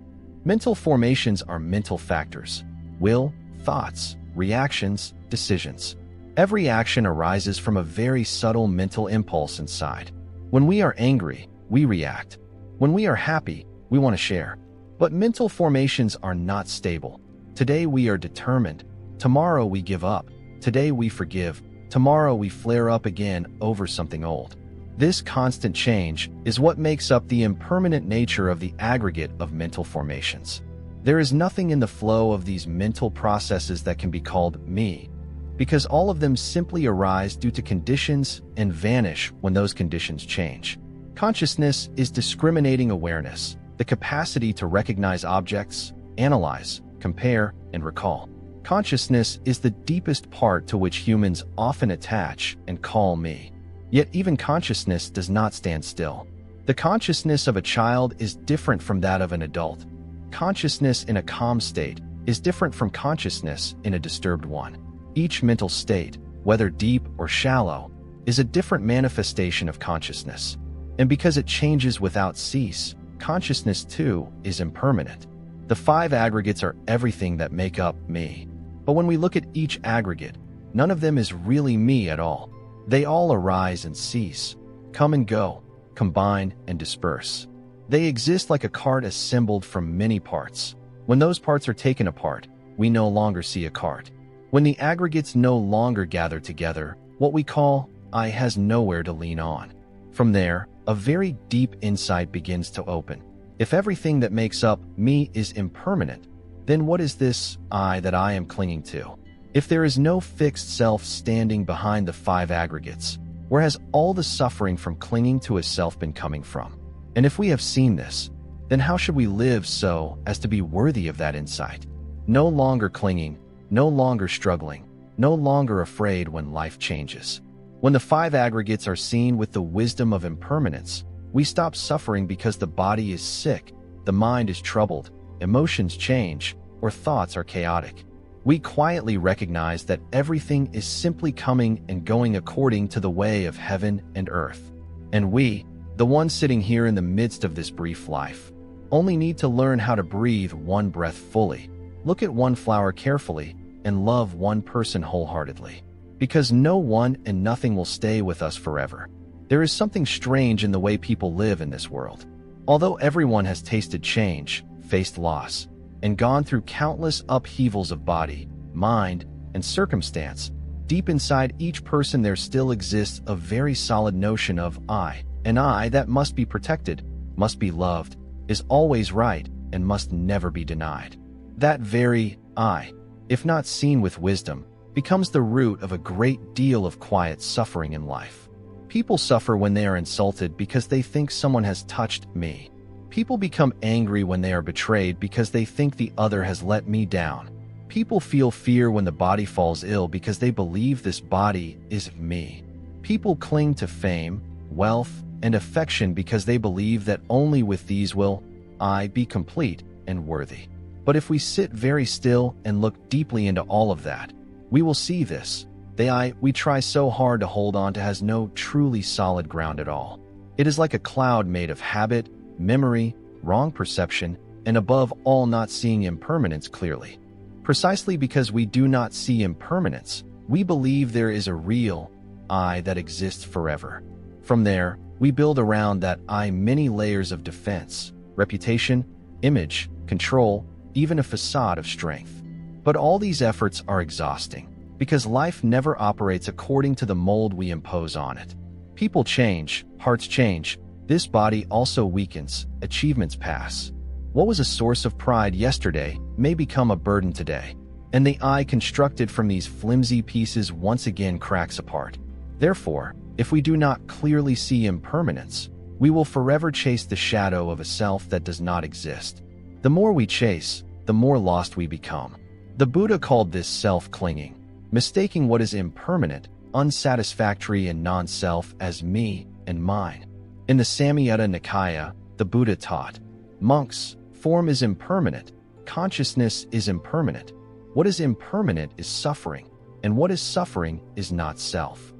Mental formations are mental factors: will, thoughts, reactions, decisions. Every action arises from a very subtle mental impulse inside. When we are angry, we react. When we are happy, we want to share. But mental formations are not stable. Today we are determined. Tomorrow we give up. Today we forgive. Tomorrow we flare up again over something old. This constant change is what makes up the impermanent nature of the aggregate of mental formations. There is nothing in the flow of these mental processes that can be called me, because all of them simply arise due to conditions and vanish when those conditions change. Consciousness is discriminating awareness, the capacity to recognize objects, analyze, compare, and recall. Consciousness is the deepest part to which humans often attach and call me. Yet even consciousness does not stand still. The consciousness of a child is different from that of an adult. Consciousness in a calm state is different from consciousness in a disturbed one. Each mental state, whether deep or shallow, is a different manifestation of consciousness. And because it changes without cease, consciousness too is impermanent. The 5 aggregates are everything that make up me. But when we look at each aggregate, none of them is really me at all. They all arise and cease, come and go, combine and disperse. They exist like a cart assembled from many parts. When those parts are taken apart, we no longer see a cart. When the aggregates no longer gather together, what we call I has nowhere to lean on. From there, a very deep insight begins to open. If everything that makes up me is impermanent, then what is this I that I am clinging to? If there is no fixed self standing behind the five aggregates, where has all the suffering from clinging to a self been coming from? And if we have seen this, then how should we live so as to be worthy of that insight? No longer clinging, no longer struggling, no longer afraid when life changes. When the five aggregates are seen with the wisdom of impermanence, we stop suffering because the body is sick, the mind is troubled, emotions change, or thoughts are chaotic. We quietly recognize that everything is simply coming and going according to the way of heaven and earth. And we, the ones sitting here in the midst of this brief life, only need to learn how to breathe one breath fully, look at one flower carefully, and love one person wholeheartedly. Because no one and nothing will stay with us forever. There is something strange in the way people live in this world. Although everyone has tasted change, faced loss, and gone through countless upheavals of body, mind, and circumstance, deep inside each person there still exists a very solid notion of I, an I that must be protected, must be loved, is always right, and must never be denied. That very I, if not seen with wisdom, becomes the root of a great deal of quiet suffering in life. People suffer when they are insulted because they think someone has touched me. People become angry when they are betrayed because they think the other has let me down. People feel fear when the body falls ill because they believe this body is me. People cling to fame, wealth, and affection because they believe that only with these will I be complete and worthy. But if we sit very still and look deeply into all of that, we will see this. The I we try so hard to hold on to has no truly solid ground at all. It is like a cloud made of habit, memory, wrong perception, and above all not seeing impermanence clearly. Precisely because we do not see impermanence, we believe there is a real I that exists forever. From there, we build around that I many layers of defense, reputation, image, control, even a facade of strength. But all these efforts are exhausting, because life never operates according to the mold we impose on it. People change, hearts change, this body also weakens, achievements pass. What was a source of pride yesterday may become a burden today, and the I constructed from these flimsy pieces once again cracks apart. Therefore, if we do not clearly see impermanence, we will forever chase the shadow of a self that does not exist. The more we chase, the more lost we become. The Buddha called this self-clinging, mistaking what is impermanent, unsatisfactory, and non-self as me and mine. In the Samyutta Nikaya, the Buddha taught, monks, form is impermanent, consciousness is impermanent. What is impermanent is suffering, and what is suffering is not self.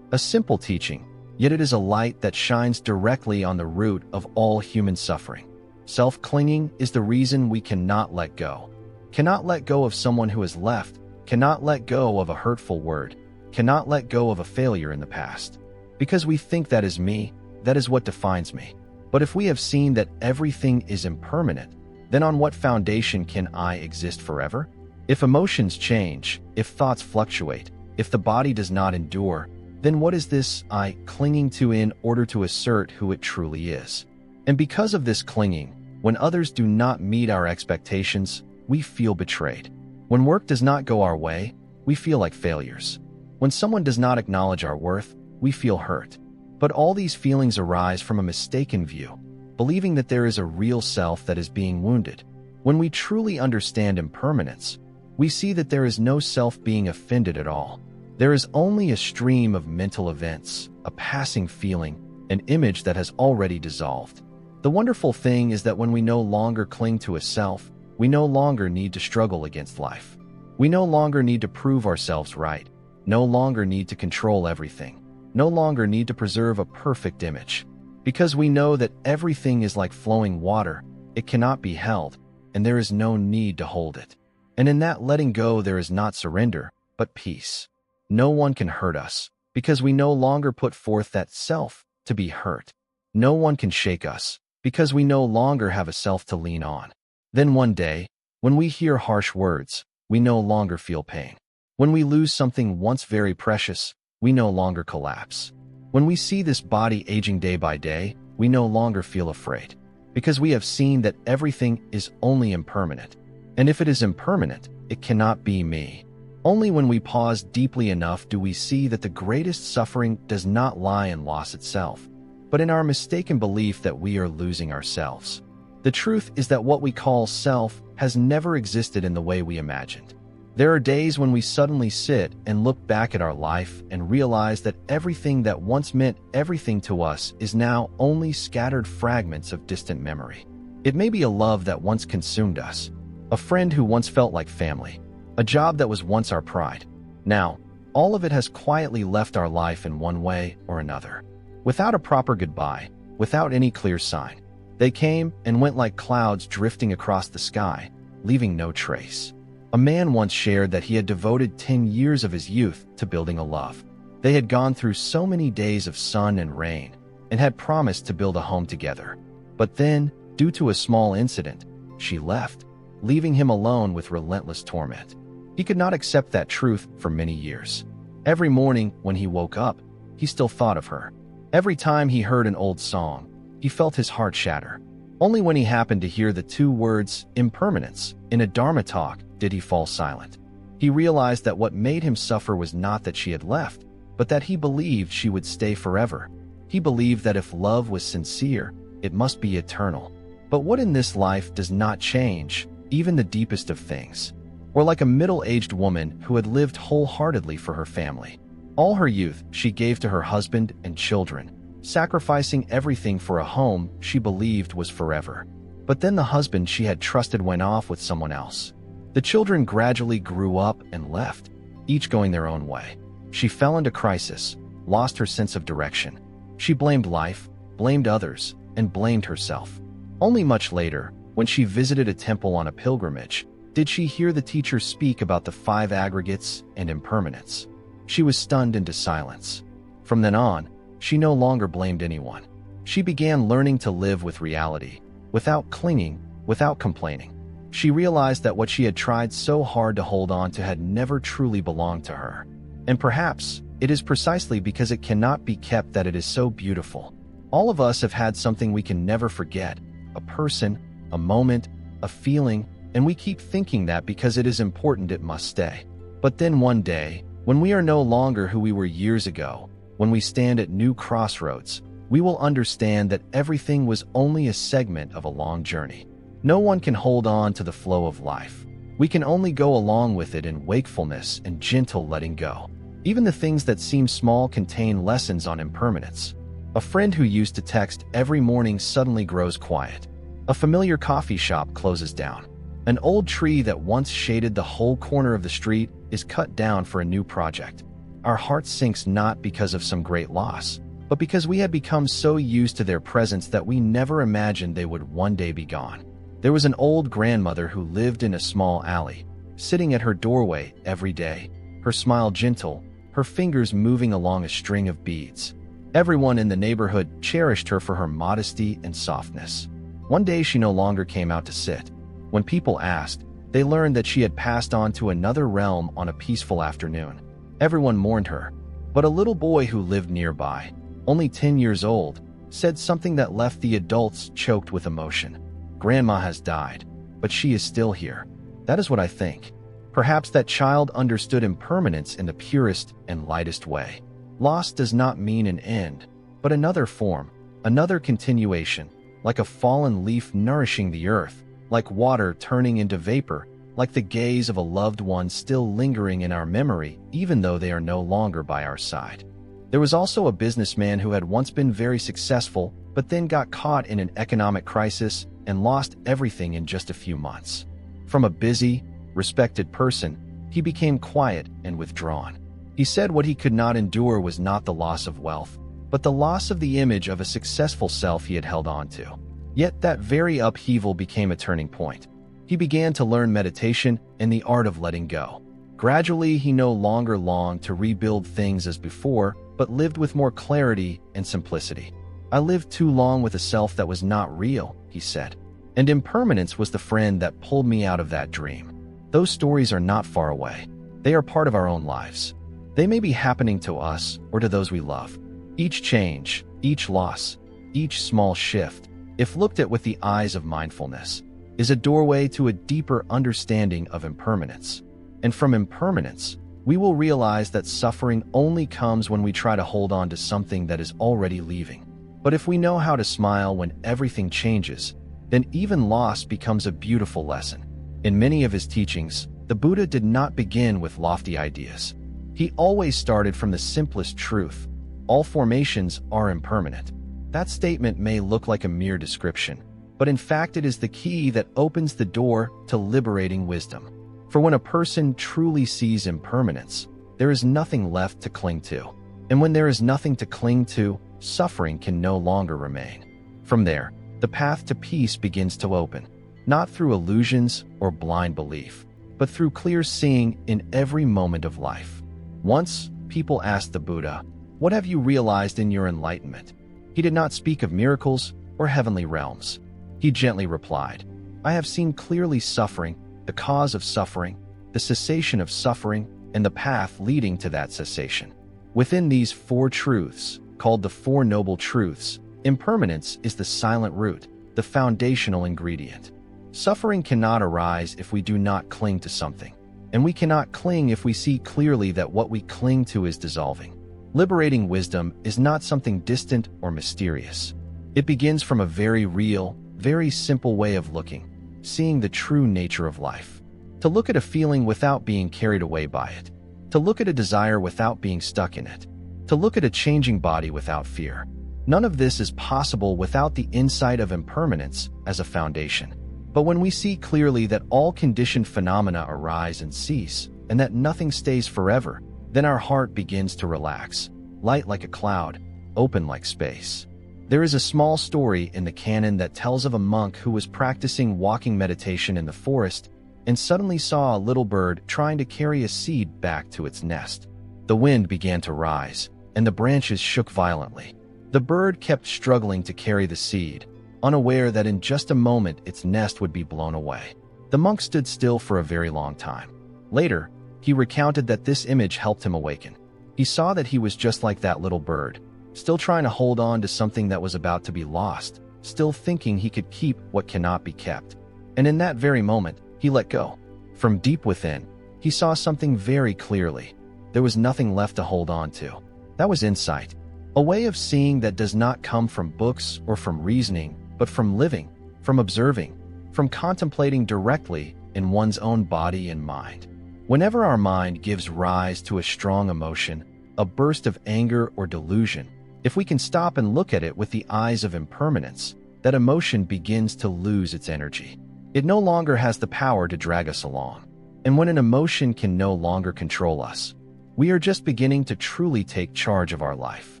A simple teaching, yet it is a light that shines directly on the root of all human suffering. Self-clinging is the reason we cannot let go. Cannot let go of someone who has left, cannot let go of a hurtful word, cannot let go of a failure in the past. Because we think that is me, that is what defines me. But if we have seen that everything is impermanent, then on what foundation can I exist forever? If emotions change, if thoughts fluctuate, if the body does not endure, then what is this I clinging to in order to assert who it truly is? And because of this clinging, when others do not meet our expectations, we feel betrayed. When work does not go our way, we feel like failures. When someone does not acknowledge our worth, we feel hurt. But all these feelings arise from a mistaken view, believing that there is a real self that is being wounded. When we truly understand impermanence, we see that there is no self being offended at all. There is only a stream of mental events, a passing feeling, an image that has already dissolved. The wonderful thing is that when we no longer cling to a self, we no longer need to struggle against life. We no longer need to prove ourselves right, no longer need to control everything, no longer need to preserve a perfect image. Because we know that everything is like flowing water, it cannot be held, and there is no need to hold it. And in that letting go there is not surrender, but peace. No one can hurt us, because we no longer put forth that self to be hurt. No one can shake us, because we no longer have a self to lean on. Then one day, when we hear harsh words, we no longer feel pain. When we lose something once very precious, we no longer collapse. When we see this body aging day by day, we no longer feel afraid, because we have seen that everything is only impermanent. And if it is impermanent, it cannot be me. Only when we pause deeply enough do we see that the greatest suffering does not lie in loss itself, but in our mistaken belief that we are losing ourselves. The truth is that what we call self has never existed in the way we imagined. There are days when we suddenly sit and look back at our life and realize that everything that once meant everything to us is now only scattered fragments of distant memory. It may be a love that once consumed us, a friend who once felt like family, a job that was once our pride. Now, all of it has quietly left our life in one way or another. Without a proper goodbye, without any clear sign, they came and went like clouds drifting across the sky, leaving no trace. A man once shared that he had devoted 10 years of his youth to building a love. They had gone through so many days of sun and rain and had promised to build a home together. But then, due to a small incident, she left, leaving him alone with relentless torment. He could not accept that truth for many years. Every morning when he woke up, he still thought of her. Every time he heard an old song, he felt his heart shatter. Only when he happened to hear the two words, impermanence, in a Dharma talk did he fall silent. He realized that what made him suffer was not that she had left, but that he believed she would stay forever. He believed that if love was sincere, it must be eternal. But what in this life does not change, even the deepest of things? Or like a middle-aged woman who had lived wholeheartedly for her family. All her youth she gave to her husband and children, sacrificing everything for a home she believed was forever. But then the husband she had trusted went off with someone else. The children gradually grew up and left, each going their own way. She fell into crisis, lost her sense of direction. She blamed life, blamed others, and blamed herself. Only much later, when she visited a temple on a pilgrimage, did she hear the teacher speak about the 5 aggregates and impermanence. She was stunned into silence. From then on, she no longer blamed anyone. She began learning to live with reality, without clinging, without complaining. She realized that what she had tried so hard to hold on to had never truly belonged to her. And perhaps it is precisely because it cannot be kept that it is so beautiful. All of us have had something we can never forget, a person, a moment, a feeling, and we keep thinking that because it is important it must stay. But then one day, when we are no longer who we were years ago, when we stand at new crossroads, we will understand that everything was only a segment of a long journey. No one can hold on to the flow of life. We can only go along with it in wakefulness and gentle letting go. Even the things that seem small contain lessons on impermanence. A friend who used to text every morning suddenly grows quiet. A familiar coffee shop closes down. An old tree that once shaded the whole corner of the street is cut down for a new project. Our heart sinks not because of some great loss, but because we had become so used to their presence that we never imagined they would one day be gone. There was an old grandmother who lived in a small alley, sitting at her doorway every day, her smile gentle, her fingers moving along a string of beads. Everyone in the neighborhood cherished her for her modesty and softness. One day she no longer came out to sit. When people asked, they learned that she had passed on to another realm on a peaceful afternoon. Everyone mourned her, but a little boy who lived nearby, only 10 years old, said something that left the adults choked with emotion. Grandma has died, but she is still here. That is what I think. Perhaps that child understood impermanence in the purest and lightest way. Loss does not mean an end, but another form, another continuation, like a fallen leaf nourishing the earth, like water turning into vapor, like the gaze of a loved one still lingering in our memory even though they are no longer by our side. There was also a businessman who had once been very successful, but then got caught in an economic crisis and lost everything in just a few months. From a busy, respected person, he became quiet and withdrawn. He said what he could not endure was not the loss of wealth, but the loss of the image of a successful self he had held on to. Yet that very upheaval became a turning point. He began to learn meditation and the art of letting go. Gradually, he no longer longed to rebuild things as before, but lived with more clarity and simplicity. I lived too long with a self that was not real, he said. And impermanence was the friend that pulled me out of that dream. Those stories are not far away. They are part of our own lives. They may be happening to us or to those we love. Each change, each loss, each small shift, if looked at with the eyes of mindfulness, is a doorway to a deeper understanding of impermanence. And from impermanence, we will realize that suffering only comes when we try to hold on to something that is already leaving. But if we know how to smile when everything changes, then even loss becomes a beautiful lesson. In many of his teachings, the Buddha did not begin with lofty ideas. He always started from the simplest truth: all formations are impermanent. That statement may look like a mere description, but in fact it is the key that opens the door to liberating wisdom. For when a person truly sees impermanence, there is nothing left to cling to. And when there is nothing to cling to, suffering can no longer remain. From there, the path to peace begins to open, not through illusions or blind belief, but through clear seeing in every moment of life. Once, people asked the Buddha, "What have you realized in your enlightenment?" He did not speak of miracles or heavenly realms. He gently replied, "I have seen clearly suffering, the cause of suffering, the cessation of suffering, and the path leading to that cessation." Within these four truths, called the Four Noble Truths, impermanence is the silent root, the foundational ingredient. Suffering cannot arise if we do not cling to something, and we cannot cling if we see clearly that what we cling to is dissolving. Liberating wisdom is not something distant or mysterious. It begins from a very real, very simple way of looking, seeing the true nature of life. To look at a feeling without being carried away by it. To look at a desire without being stuck in it. To look at a changing body without fear. None of this is possible without the insight of impermanence as a foundation. But when we see clearly that all conditioned phenomena arise and cease, and that nothing stays forever, then our heart begins to relax, light like a cloud, open like space. There is a small story in the canon that tells of a monk who was practicing walking meditation in the forest and suddenly saw a little bird trying to carry a seed back to its nest. The wind began to rise, and the branches shook violently. The bird kept struggling to carry the seed, unaware that in just a moment its nest would be blown away. The monk stood still for a very long time. Later, he recounted that this image helped him awaken. He saw that he was just like that little bird, still trying to hold on to something that was about to be lost, still thinking he could keep what cannot be kept. And in that very moment, he let go. From deep within, he saw something very clearly. There was nothing left to hold on to. That was insight, a way of seeing that does not come from books or from reasoning, but from living, from observing, from contemplating directly in one's own body and mind. Whenever our mind gives rise to a strong emotion, a burst of anger or delusion, if we can stop and look at it with the eyes of impermanence, that emotion begins to lose its energy. It no longer has the power to drag us along. And when an emotion can no longer control us, we are just beginning to truly take charge of our life.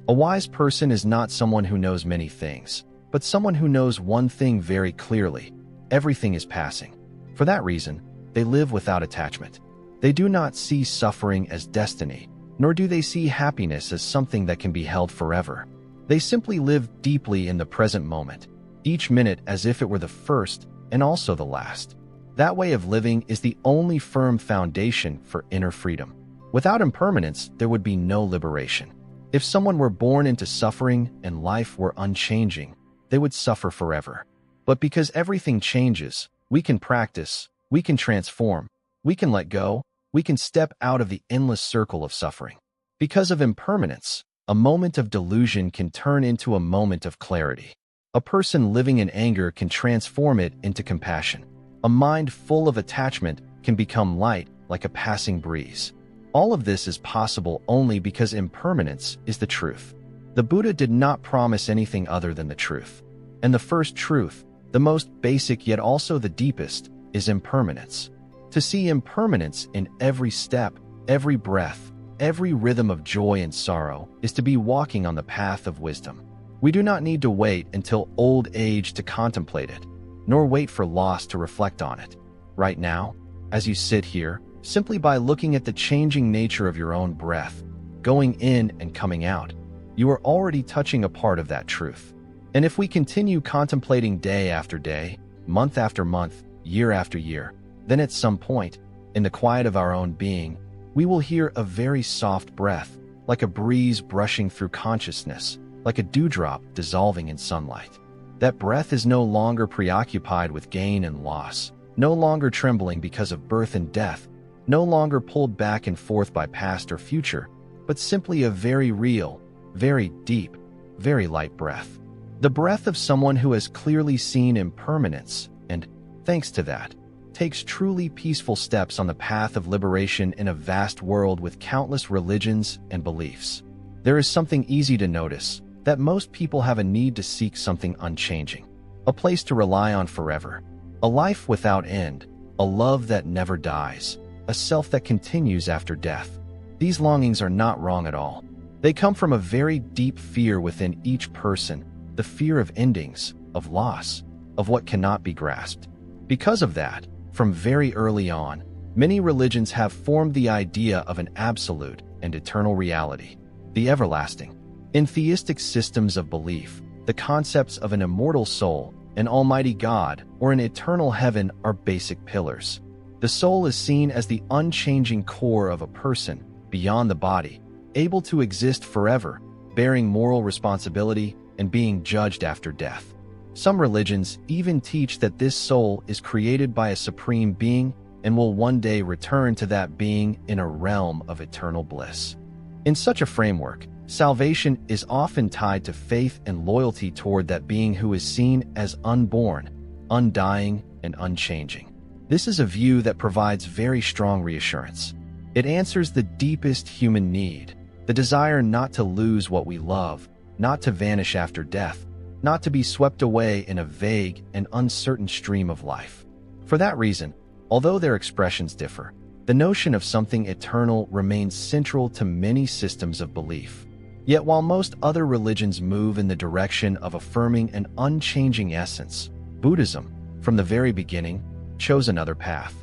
A wise person is not someone who knows many things, but someone who knows one thing very clearly: everything is passing. For that reason, they live without attachment. They do not see suffering as destiny, nor do they see happiness as something that can be held forever. They simply live deeply in the present moment, each minute as if it were the first and also the last. That way of living is the only firm foundation for inner freedom. Without impermanence, there would be no liberation. If someone were born into suffering and life were unchanging, they would suffer forever. But because everything changes, we can practice, we can transform, we can let go, we can step out of the endless circle of suffering. Because of impermanence, a moment of delusion can turn into a moment of clarity. A person living in anger can transform it into compassion. A mind full of attachment can become light like a passing breeze. All of this is possible only because impermanence is the truth. The Buddha did not promise anything other than the truth. And the first truth, the most basic yet also the deepest, is impermanence. To see impermanence in every step, every breath, every rhythm of joy and sorrow is to be walking on the path of wisdom. We do not need to wait until old age to contemplate it, nor wait for loss to reflect on it. Right now, as you sit here, simply by looking at the changing nature of your own breath, going in and coming out, you are already touching a part of that truth. And if we continue contemplating day after day, month after month, year after year, then at some point, in the quiet of our own being, we will hear a very soft breath, like a breeze brushing through consciousness, like a dewdrop dissolving in sunlight. That breath is no longer preoccupied with gain and loss, no longer trembling because of birth and death, no longer pulled back and forth by past or future, but simply a very real, very deep, very light breath. The breath of someone who has clearly seen impermanence and, thanks to that, takes truly peaceful steps on the path of liberation in a vast world with countless religions and beliefs. There is something easy to notice, that most people have a need to seek something unchanging, a place to rely on forever, a life without end, a love that never dies, a self that continues after death. These longings are not wrong at all. They come from a very deep fear within each person, the fear of endings, of loss, of what cannot be grasped. Because of that, from very early on, many religions have formed the idea of an absolute and eternal reality, the everlasting. In theistic systems of belief, the concepts of an immortal soul, an almighty God, or an eternal heaven are basic pillars. The soul is seen as the unchanging core of a person, beyond the body, able to exist forever, bearing moral responsibility and being judged after death. Some religions even teach that this soul is created by a supreme being and will one day return to that being in a realm of eternal bliss. In such a framework, salvation is often tied to faith and loyalty toward that being who is seen as unborn, undying, and unchanging. This is a view that provides very strong reassurance. It answers the deepest human need, the desire not to lose what we love, not to vanish after death, not to be swept away in a vague and uncertain stream of life. For that reason, although their expressions differ, the notion of something eternal remains central to many systems of belief. Yet while most other religions move in the direction of affirming an unchanging essence, Buddhism, from the very beginning, chose another path.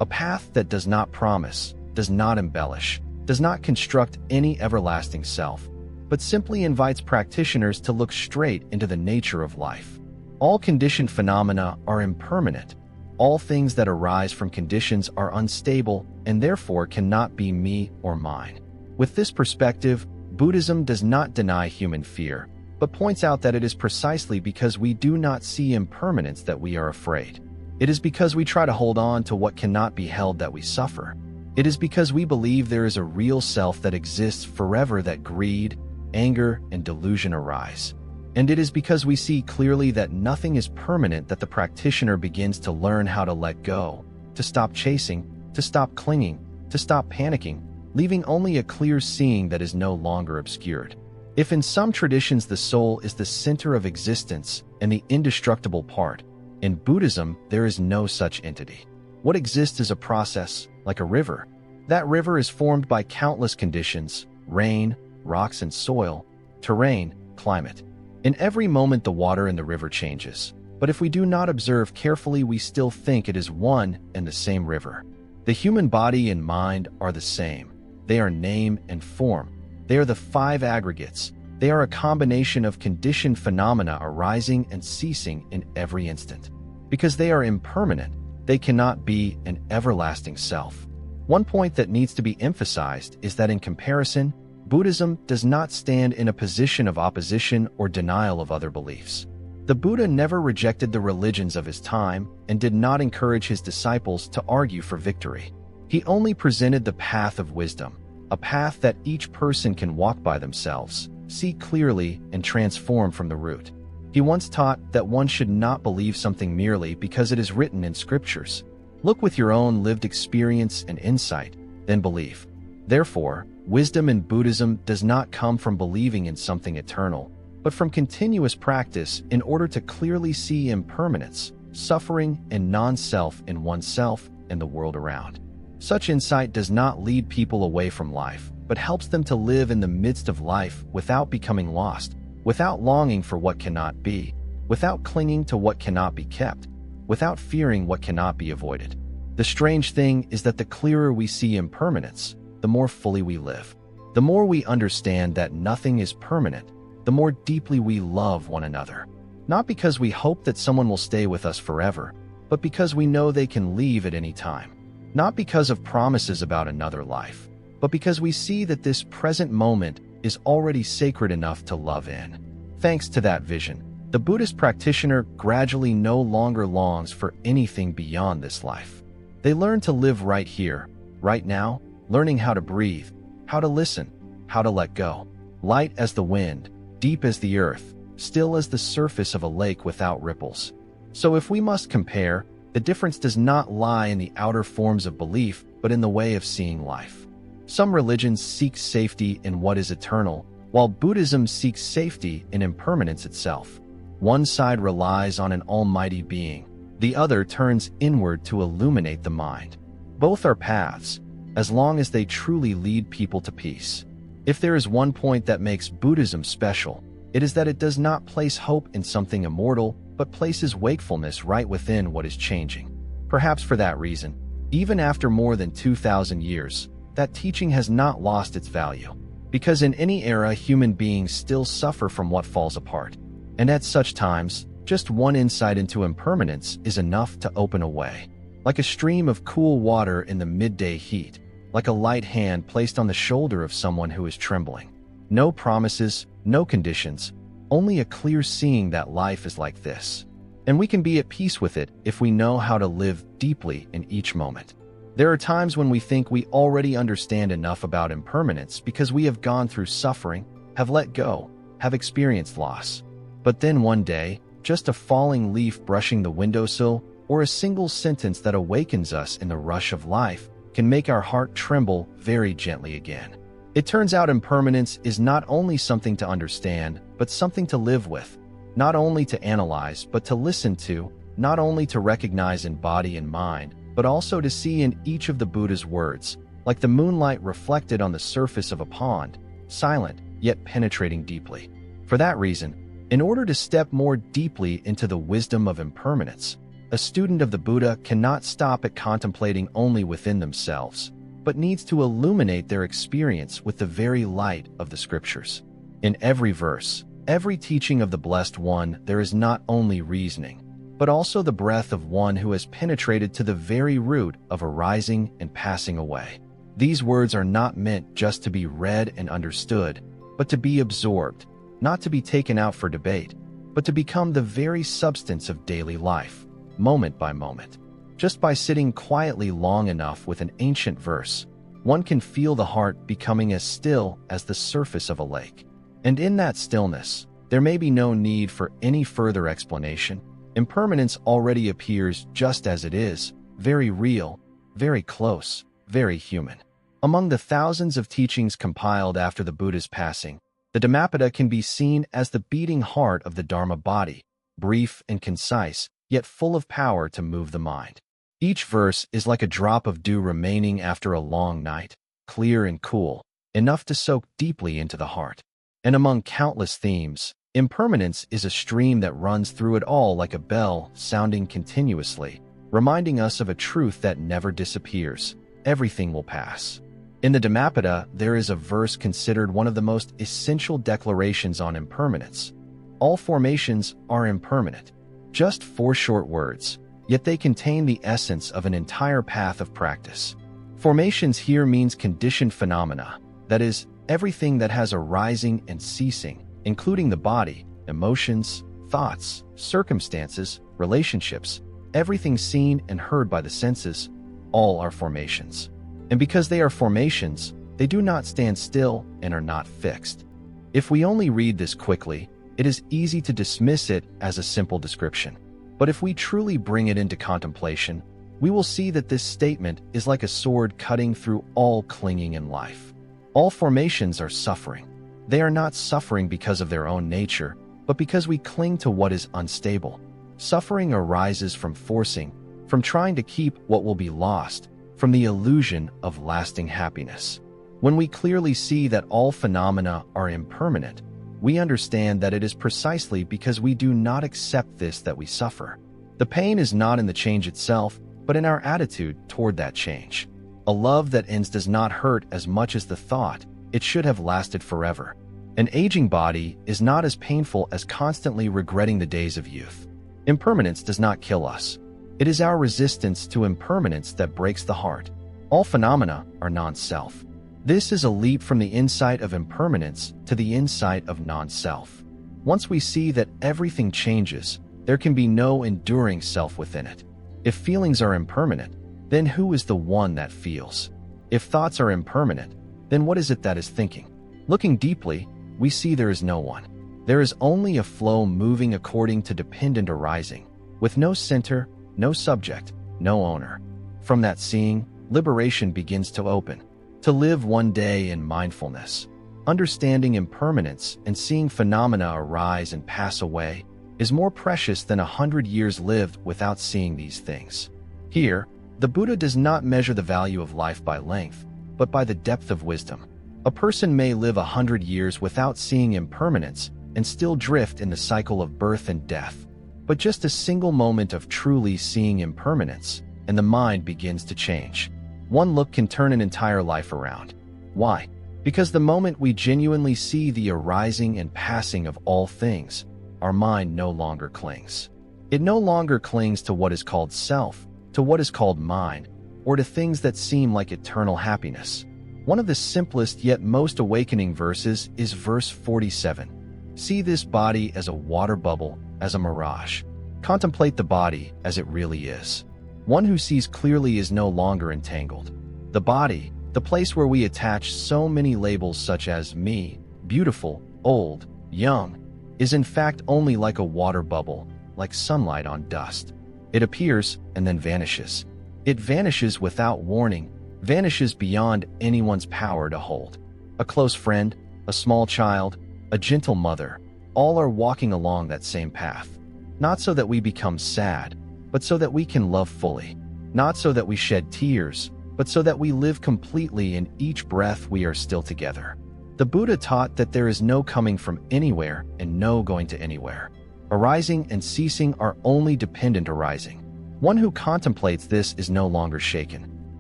A path that does not promise, does not embellish, does not construct any everlasting self, but simply invites practitioners to look straight into the nature of life. All conditioned phenomena are impermanent. All things that arise from conditions are unstable and therefore cannot be me or mine. With this perspective, Buddhism does not deny human fear, but points out that it is precisely because we do not see impermanence that we are afraid. It is because we try to hold on to what cannot be held that we suffer. It is because we believe there is a real self that exists forever that greed, anger, and delusion arise. And it is because we see clearly that nothing is permanent that the practitioner begins to learn how to let go, to stop chasing, to stop clinging, to stop panicking, leaving only a clear seeing that is no longer obscured. If in some traditions the soul is the center of existence and the indestructible part, in Buddhism there is no such entity. What exists is a process, like a river. That river is formed by countless conditions: rain, rocks and soil, terrain, climate. In every moment the water in the river changes, but if we do not observe carefully we still think it is one and the same river. The human body and mind are the same. They are name and form. They are the five aggregates. They are a combination of conditioned phenomena arising and ceasing in every instant. Because they are impermanent, they cannot be an everlasting self. One point that needs to be emphasized is that in comparison, Buddhism does not stand in a position of opposition or denial of other beliefs. The Buddha never rejected the religions of his time and did not encourage his disciples to argue for victory. He only presented the path of wisdom, a path that each person can walk by themselves, see clearly, and transform from the root. He once taught that one should not believe something merely because it is written in scriptures. Look with your own lived experience and insight, then believe. Therefore, wisdom in Buddhism does not come from believing in something eternal, but from continuous practice in order to clearly see impermanence, suffering, and non-self in oneself and the world around. Such insight does not lead people away from life, but helps them to live in the midst of life without becoming lost, without longing for what cannot be, without clinging to what cannot be kept, without fearing what cannot be avoided. The strange thing is that the clearer we see impermanence, the more fully we live. The more we understand that nothing is permanent, the more deeply we love one another. Not because we hope that someone will stay with us forever, but because we know they can leave at any time. Not because of promises about another life, but because we see that this present moment is already sacred enough to love in. Thanks to that vision, The Buddhist practitioner gradually no longer longs for anything beyond this life. They learn to live right here, right now, learning how to breathe, how to listen, how to let go. Light as the wind, deep as the earth, still as the surface of a lake without ripples. So if we must compare, the difference does not lie in the outer forms of belief, but in the way of seeing life. Some religions seek safety in what is eternal, while Buddhism seeks safety in impermanence itself. One side relies on an almighty being, the other turns inward to illuminate the mind. Both are paths, as long as they truly lead people to peace. If there is one point that makes Buddhism special, it is that it does not place hope in something immortal, but places wakefulness right within what is changing. Perhaps for that reason, even after more than 2,000 years, that teaching has not lost its value. Because in any era, human beings still suffer from what falls apart. And at such times, just one insight into impermanence is enough to open a way. Like a stream of cool water in the midday heat, like a light hand placed on the shoulder of someone who is trembling. No promises, no conditions, only a clear seeing that life is like this. And we can be at peace with it if we know how to live deeply in each moment. There are times when we think we already understand enough about impermanence because we have gone through suffering, have let go, have experienced loss. But then one day, just a falling leaf brushing the windowsill, or a single sentence that awakens us in the rush of life, can make our heart tremble very gently again. It turns out impermanence is not only something to understand, but something to live with. Not only to analyze, but to listen to, not only to recognize in body and mind, but also to see in each of the Buddha's words, like the moonlight reflected on the surface of a pond, silent, yet penetrating deeply. For that reason, in order to step more deeply into the wisdom of impermanence, a student of the Buddha cannot stop at contemplating only within themselves, but needs to illuminate their experience with the very light of the scriptures. In every verse, every teaching of the Blessed One, there is not only reasoning, but also the breath of one who has penetrated to the very root of arising and passing away. These words are not meant just to be read and understood, but to be absorbed, not to be taken out for debate, but to become the very substance of daily life, moment by moment. Just by sitting quietly long enough with an ancient verse, one can feel the heart becoming as still as the surface of a lake. And in that stillness, there may be no need for any further explanation. Impermanence already appears just as it is, very real, very close, very human. Among the thousands of teachings compiled after the Buddha's passing, the Dhammapada can be seen as the beating heart of the Dharma body, brief and concise, yet full of power to move the mind. Each verse is like a drop of dew remaining after a long night, clear and cool, enough to soak deeply into the heart. And among countless themes, impermanence is a stream that runs through it all like a bell sounding continuously, reminding us of a truth that never disappears. Everything will pass. In the Dhammapada, there is a verse considered one of the most essential declarations on impermanence. All formations are impermanent. Just 4 short words, yet they contain the essence of an entire path of practice. Formations here means conditioned phenomena, that is, everything that has a rising and ceasing, including the body, emotions, thoughts, circumstances, relationships, everything seen and heard by the senses, all are formations. And because they are formations, they do not stand still and are not fixed. If we only read this quickly, it is easy to dismiss it as a simple description. But if we truly bring it into contemplation, we will see that this statement is like a sword cutting through all clinging in life. All formations are suffering. They are not suffering because of their own nature, but because we cling to what is unstable. Suffering arises from forcing, from trying to keep what will be lost, from the illusion of lasting happiness. When we clearly see that all phenomena are impermanent, we understand that it is precisely because we do not accept this that we suffer. The pain is not in the change itself, but in our attitude toward that change. A love that ends does not hurt as much as the thought it should have lasted forever. An aging body is not as painful as constantly regretting the days of youth. Impermanence does not kill us. It is our resistance to impermanence that breaks the heart. All phenomena are non-self. This is a leap from the insight of impermanence to the insight of non-self. Once we see that everything changes, there can be no enduring self within it. If feelings are impermanent, then who is the one that feels? If thoughts are impermanent, then what is it that is thinking? Looking deeply, we see there is no one. There is only a flow moving according to dependent arising, with no center, no subject, no owner. From that seeing, liberation begins to open. To live one day in mindfulness, understanding impermanence and seeing phenomena arise and pass away, is more precious than 100 years lived without seeing these things. Here, the Buddha does not measure the value of life by length, but by the depth of wisdom. A person may live 100 years without seeing impermanence and still drift in the cycle of birth and death. But just a single moment of truly seeing impermanence, and the mind begins to change. One look can turn an entire life around. Why? Because the moment we genuinely see the arising and passing of all things, our mind no longer clings. It no longer clings to what is called self, to what is called mind, or to things that seem like eternal happiness. One of the simplest yet most awakening verses is verse 47. See this body as a water bubble, as a mirage. Contemplate the body as it really is. One who sees clearly is no longer entangled. The body, the place where we attach so many labels such as me, beautiful, old, young, is in fact only like a water bubble, like sunlight on dust. It appears and then vanishes. It vanishes without warning, vanishes beyond anyone's power to hold. A close friend, a small child, a gentle mother, all are walking along that same path. Not so that we become sad, but so that we can love fully. Not so that we shed tears, but so that we live completely in each breath we are still together. The Buddha taught that there is no coming from anywhere and no going to anywhere. Arising and ceasing are only dependent arising. One who contemplates this is no longer shaken.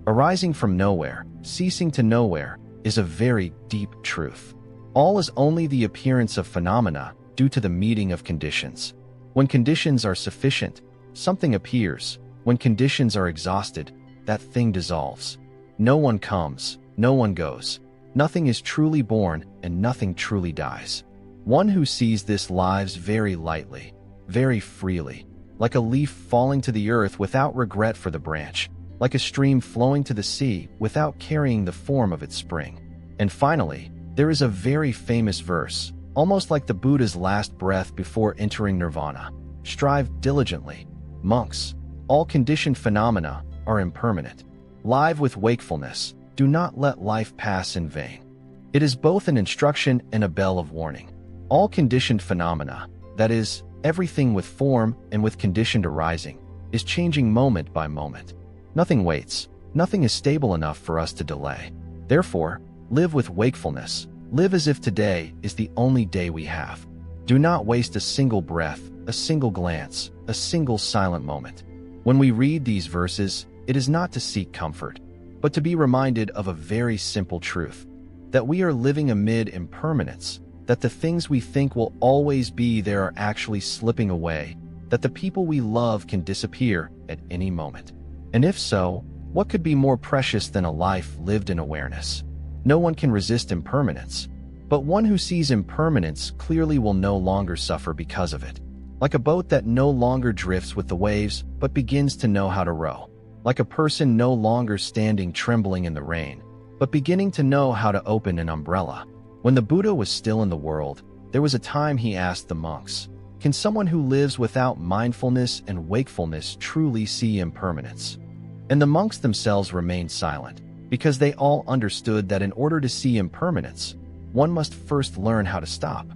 Arising from nowhere, ceasing to nowhere, is a very deep truth. All is only the appearance of phenomena due to the meeting of conditions. When conditions are sufficient, something appears. When conditions are exhausted, that thing dissolves. No one comes, no one goes. Nothing is truly born and nothing truly dies. One who sees this lives very lightly, very freely, like a leaf falling to the earth without regret for the branch, like a stream flowing to the sea without carrying the form of its spring. And finally, there is a very famous verse, almost like the Buddha's last breath before entering nirvana. Strive diligently, monks. All conditioned phenomena are impermanent. Live with wakefulness. Do not let life pass in vain. It is both an instruction and a bell of warning. All conditioned phenomena, that is, everything with form and with conditioned arising, is changing moment by moment. Nothing waits. Nothing is stable enough for us to delay. Therefore, live with wakefulness. Live as if today is the only day we have. Do not waste a single breath, a single glance, a single silent moment. When we read these verses, it is not to seek comfort, but to be reminded of a very simple truth, that we are living amid impermanence, that the things we think will always be there are actually slipping away, that the people we love can disappear at any moment. And if so, what could be more precious than a life lived in awareness? No one can resist impermanence, but one who sees impermanence clearly will no longer suffer because of it. Like a boat that no longer drifts with the waves, but begins to know how to row. Like a person no longer standing trembling in the rain, but beginning to know how to open an umbrella. When the Buddha was still in the world, there was a time he asked the monks, "Can someone who lives without mindfulness and wakefulness truly see impermanence?" And the monks themselves remained silent, because they all understood that in order to see impermanence, one must first learn how to stop.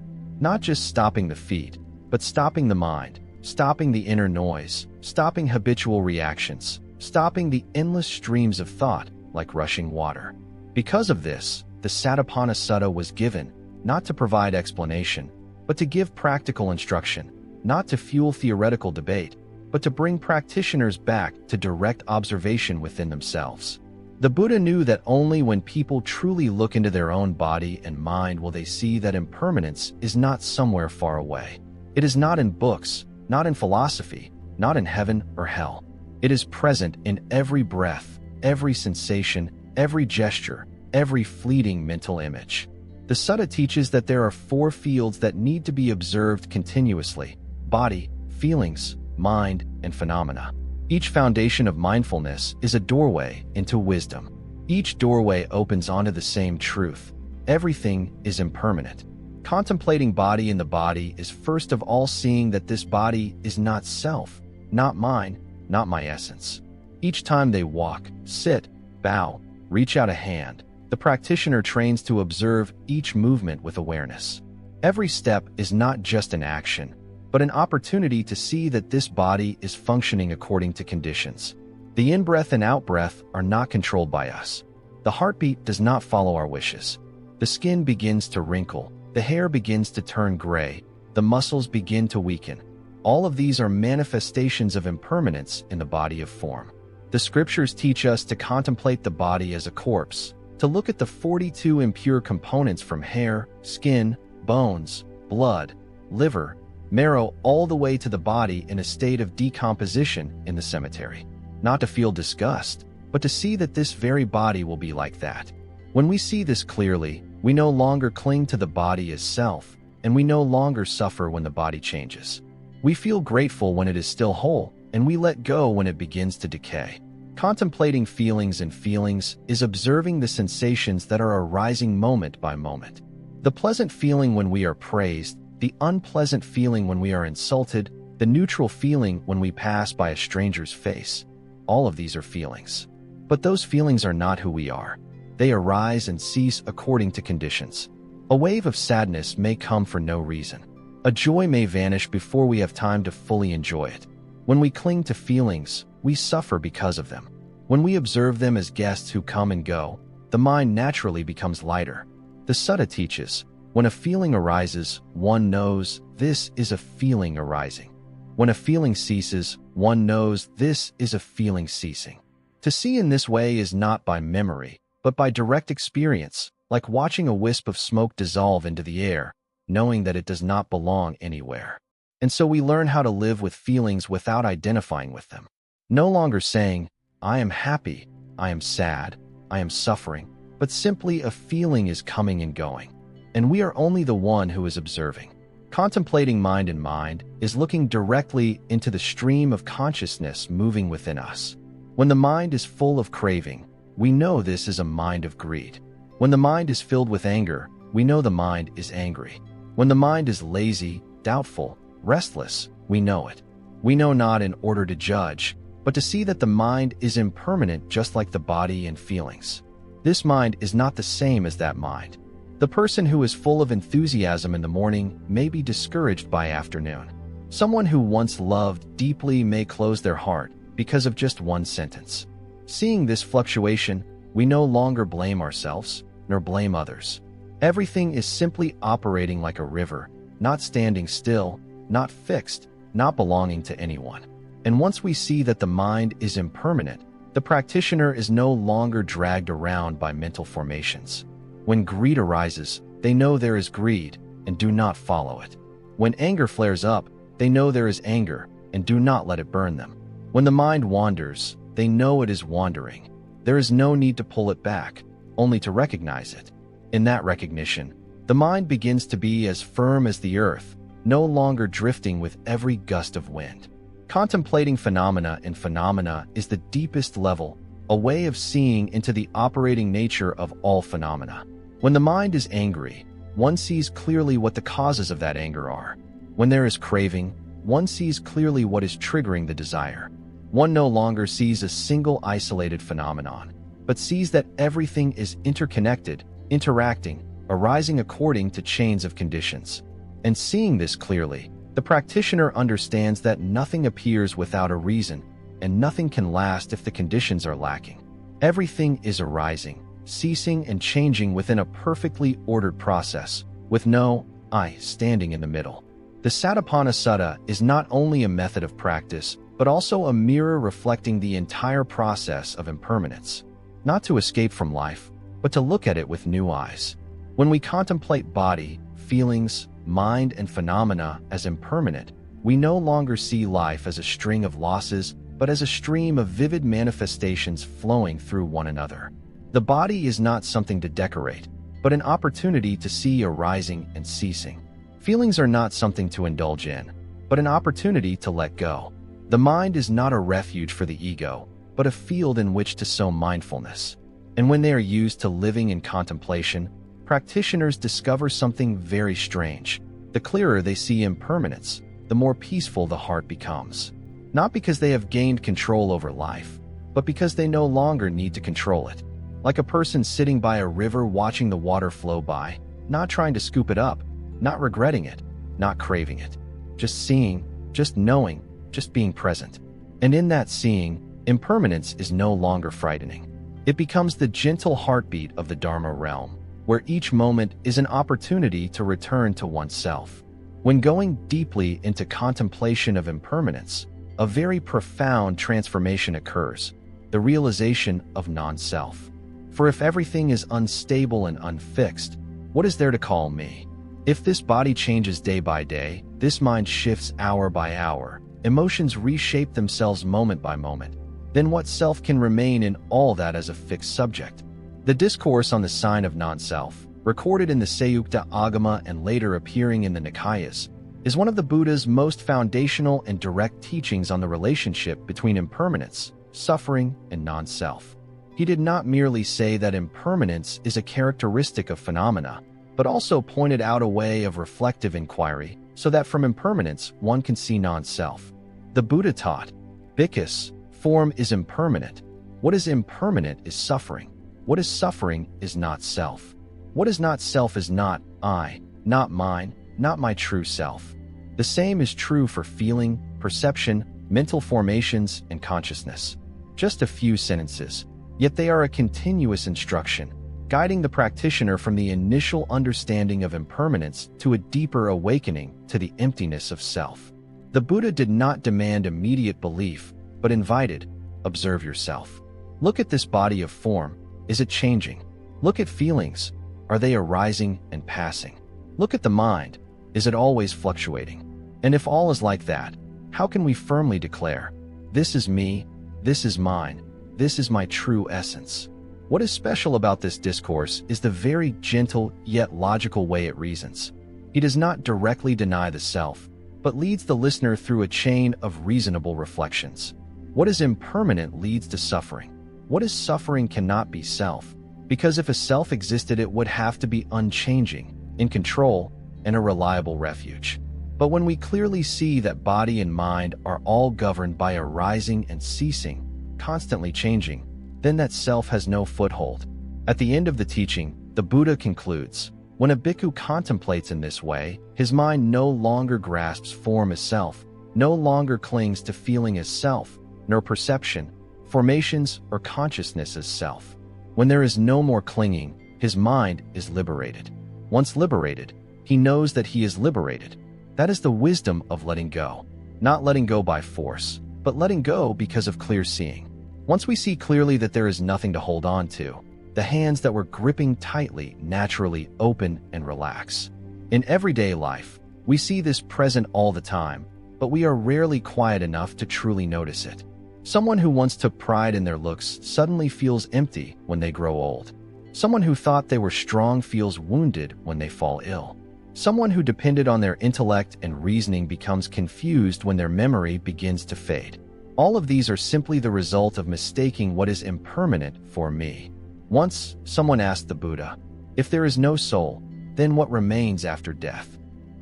Not just stopping the feet, but stopping the mind, stopping the inner noise, stopping habitual reactions, stopping the endless streams of thought like rushing water. Because of this, the Satipatthana Sutta was given, not to provide explanation, but to give practical instruction, not to fuel theoretical debate, but to bring practitioners back to direct observation within themselves. The Buddha knew that only when people truly look into their own body and mind will they see that impermanence is not somewhere far away. It is not in books, not in philosophy, not in heaven or hell. It is present in every breath, every sensation, every gesture, every fleeting mental image. The sutta teaches that there are 4 fields that need to be observed continuously: body, feelings, mind, and phenomena. Each foundation of mindfulness is a doorway into wisdom. Each doorway opens onto the same truth: everything is impermanent. Contemplating body in the body is first of all seeing that this body is not self, not mine, not my essence. Each time they walk, sit, bow, reach out a hand, the practitioner trains to observe each movement with awareness. Every step is not just an action, but an opportunity to see that this body is functioning according to conditions. The in-breath and out-breath are not controlled by us. The heartbeat does not follow our wishes. The skin begins to wrinkle, the hair begins to turn gray, the muscles begin to weaken. All of these are manifestations of impermanence in the body of form. The scriptures teach us to contemplate the body as a corpse, to look at the 42 impure components from hair, skin, bones, blood, liver, marrow, all the way to the body in a state of decomposition in the cemetery. Not to feel disgust, but to see that this very body will be like that. When we see this clearly, we no longer cling to the body as self, and we no longer suffer when the body changes. We feel grateful when it is still whole, and we let go when it begins to decay. Contemplating feelings and feelings is observing the sensations that are arising moment by moment. The pleasant feeling when we are praised, the unpleasant feeling when we are insulted, the neutral feeling when we pass by a stranger's face. All of these are feelings. But those feelings are not who we are. They arise and cease according to conditions. A wave of sadness may come for no reason. A joy may vanish before we have time to fully enjoy it. When we cling to feelings, we suffer because of them. When we observe them as guests who come and go, the mind naturally becomes lighter. The sutta teaches, when a feeling arises, one knows this is a feeling arising. When a feeling ceases, one knows this is a feeling ceasing. To see in this way is not by memory, but by direct experience, like watching a wisp of smoke dissolve into the air, knowing that it does not belong anywhere. And so we learn how to live with feelings without identifying with them. No longer saying, I am happy, I am sad, I am suffering, but simply a feeling is coming and going. And we are only the one who is observing. Contemplating mind in mind is looking directly into the stream of consciousness moving within us. When the mind is full of craving, we know this is a mind of greed. When the mind is filled with anger, we know the mind is angry. When the mind is lazy, doubtful, restless, we know it. We know not in order to judge, but to see that the mind is impermanent just like the body and feelings. This mind is not the same as that mind. The person who is full of enthusiasm in the morning may be discouraged by afternoon. Someone who once loved deeply may close their heart because of just one sentence. Seeing this fluctuation, we no longer blame ourselves, nor blame others. Everything is simply operating like a river, not standing still, not fixed, not belonging to anyone. And once we see that the mind is impermanent, the practitioner is no longer dragged around by mental formations. When greed arises, they know there is greed and do not follow it. When anger flares up, they know there is anger and do not let it burn them. When the mind wanders, they know it is wandering. There is no need to pull it back, only to recognize it. In that recognition, the mind begins to be as firm as the earth, no longer drifting with every gust of wind. Contemplating phenomena in phenomena is the deepest level, a way of seeing into the operating nature of all phenomena. When the mind is angry, one sees clearly what the causes of that anger are. When there is craving, one sees clearly what is triggering the desire. One no longer sees a single isolated phenomenon, but sees that everything is interconnected, interacting, arising according to chains of conditions. And seeing this clearly, the practitioner understands that nothing appears without a reason, and nothing can last if the conditions are lacking. Everything is arising, ceasing, and changing within a perfectly ordered process, with no I standing in the middle. The Satipatthana Sutta is not only a method of practice, but also a mirror reflecting the entire process of impermanence. Not to escape from life, but to look at it with new eyes. When we contemplate body, feelings, mind, and phenomena as impermanent, we no longer see life as a string of losses, but as a stream of vivid manifestations flowing through one another. The body is not something to decorate. but an opportunity to see arising and ceasing. Feelings are not something to indulge in, but an opportunity to let go. The mind is not a refuge for the ego, but a field in which to sow mindfulness. And when they are used to living in contemplation, practitioners discover something very strange. The clearer they see impermanence, the more peaceful the heart becomes. Not because they have gained control over life, but because they no longer need to control it. Like a person sitting by a river watching the water flow by, not trying to scoop it up, not regretting it, not craving it. Just seeing, just knowing, just being present. And in that seeing, impermanence is no longer frightening. It becomes the gentle heartbeat of the Dharma realm, where each moment is an opportunity to return to oneself. When going deeply into contemplation of impermanence, a very profound transformation occurs, the realization of non-self. For if everything is unstable and unfixed, what is there to call me? If this body changes day by day, this mind shifts hour by hour, emotions reshape themselves moment by moment, then what self can remain in all that as a fixed subject? The discourse on the sign of non-self, recorded in the Sayukta Agama and later appearing in the Nikayas, is one of the Buddha's most foundational and direct teachings on the relationship between impermanence, suffering, and non-self. He did not merely say that impermanence is a characteristic of phenomena, but also pointed out a way of reflective inquiry so that from impermanence one can see non-self. The Buddha taught, Bhikkhus, form is impermanent. What is impermanent is suffering. What is suffering is not self. What is not self is not I, not mine, not my true self. The same is true for feeling, perception, mental formations, and consciousness. Just a few sentences, yet they are a continuous instruction, guiding the practitioner from the initial understanding of impermanence to a deeper awakening to the emptiness of self. The Buddha did not demand immediate belief, but invited, observe yourself. Look at this body of form. Is it changing? Look at feelings. Are they arising and passing? Look at the mind. Is it always fluctuating? And if all is like that, how can we firmly declare, this is me, this is mine, this is my true essence? What is special about this discourse is the very gentle yet logical way it reasons. He does not directly deny the self, but leads the listener through a chain of reasonable reflections. What is impermanent leads to suffering. What is suffering cannot be self, because if a self existed it would have to be unchanging, in control, and a reliable refuge. But when we clearly see that body and mind are all governed by arising and ceasing, constantly changing, then that self has no foothold. At the end of the teaching, the Buddha concludes, when a bhikkhu contemplates in this way, his mind no longer grasps form as self, no longer clings to feeling as self, nor perception, formations, or consciousness as self. When there is no more clinging, his mind is liberated. Once liberated, he knows that he is liberated. That is the wisdom of letting go. Not letting go by force, but letting go because of clear seeing. Once we see clearly that there is nothing to hold on to, the hands that were gripping tightly naturally open and relax. In everyday life, we see this present all the time, but we are rarely quiet enough to truly notice it. Someone who once took pride in their looks suddenly feels empty when they grow old. Someone who thought they were strong feels wounded when they fall ill. Someone who depended on their intellect and reasoning becomes confused when their memory begins to fade. All of these are simply the result of mistaking what is impermanent for me. Once, someone asked the Buddha, if there is no soul, then what remains after death?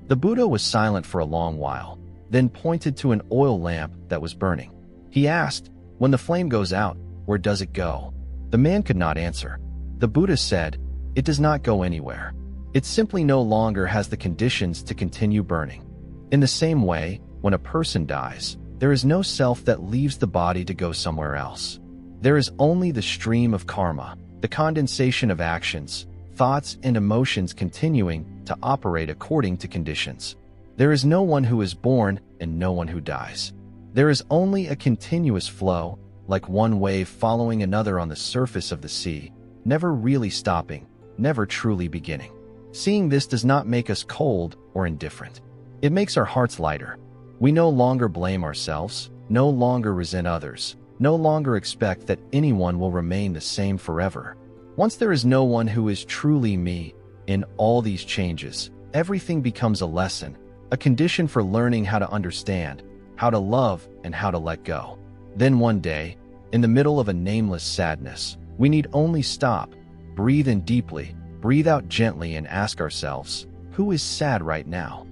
The Buddha was silent for a long while, then pointed to an oil lamp that was burning. He asked, when the flame goes out, where does it go? The man could not answer. The Buddha said, it does not go anywhere. It simply no longer has the conditions to continue burning. In the same way, when a person dies, there is no self that leaves the body to go somewhere else. There is only the stream of karma, the condensation of actions, thoughts, and emotions continuing to operate according to conditions. There is no one who is born and no one who dies. There is only a continuous flow, like one wave following another on the surface of the sea, never really stopping, never truly beginning. Seeing this does not make us cold or indifferent. It makes our hearts lighter. We no longer blame ourselves, no longer resent others, no longer expect that anyone will remain the same forever. Once there is no one who is truly me, in all these changes, everything becomes a lesson, a condition for learning how to understand, how to love, and how to let go. Then one day, in the middle of a nameless sadness, we need only stop, breathe in deeply, breathe out gently, and ask ourselves, who is sad right now?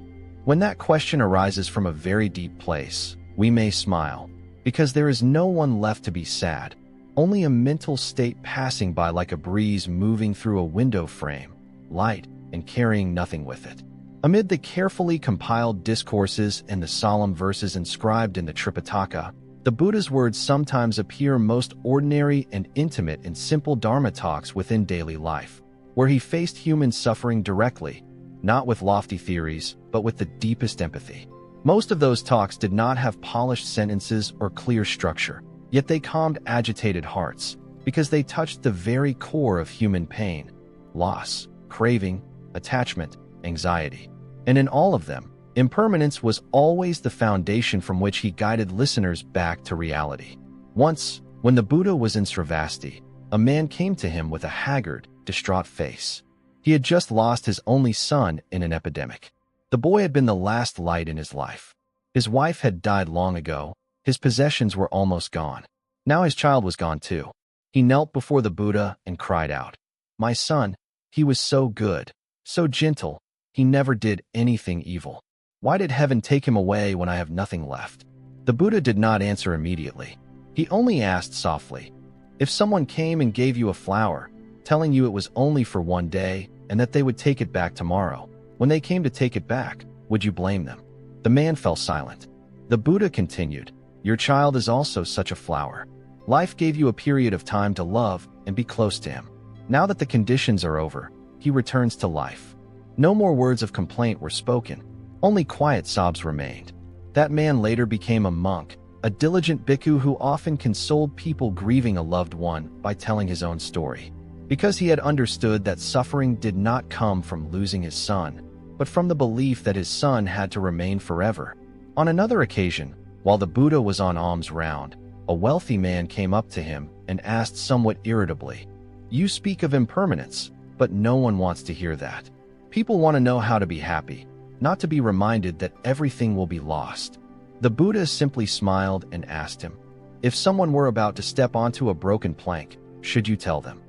When that question arises from a very deep place, we may smile, because there is no one left to be sad, only a mental state passing by like a breeze moving through a window frame, light and carrying nothing with it. Amid the carefully compiled discourses and the solemn verses inscribed in the Tripitaka, the Buddha's words sometimes appear most ordinary and intimate in simple Dharma talks within daily life, where he faced human suffering directly, not with lofty theories, but with the deepest empathy. Most of those talks did not have polished sentences or clear structure, yet they calmed agitated hearts, because they touched the very core of human pain, loss, craving, attachment, anxiety. And in all of them, impermanence was always the foundation from which he guided listeners back to reality. Once, when the Buddha was in Sravasti, a man came to him with a haggard, distraught face. He had just lost his only son in an epidemic. The boy had been the last light in his life. His wife had died long ago. His possessions were almost gone. Now his child was gone too. He knelt before the Buddha and cried out, "My son, he was so good, so gentle. He never did anything evil. Why did heaven take him away when I have nothing left?" The Buddha did not answer immediately. He only asked softly, "If someone came and gave you a flower, telling you it was only for one day and that they would take it back tomorrow, when they came to take it back, would you blame them?" The man fell silent. The Buddha continued, "Your child is also such a flower. Life gave you a period of time to love and be close to him. Now that the conditions are over, he returns to life." No more words of complaint were spoken. Only quiet sobs remained. That man later became a monk, a diligent bhikkhu who often consoled people grieving a loved one by telling his own story, because he had understood that suffering did not come from losing his son, but from the belief that his son had to remain forever. On another occasion, while the Buddha was on alms round, a wealthy man came up to him and asked somewhat irritably, "You speak of impermanence, but no one wants to hear that. People want to know how to be happy, not to be reminded that everything will be lost." The Buddha simply smiled and asked him, "If someone were about to step onto a broken plank, should you tell them?"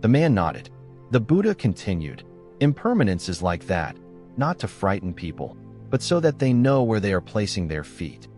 The man nodded. The Buddha continued, "Impermanence is like that, not to frighten people, but so that they know where they are placing their feet."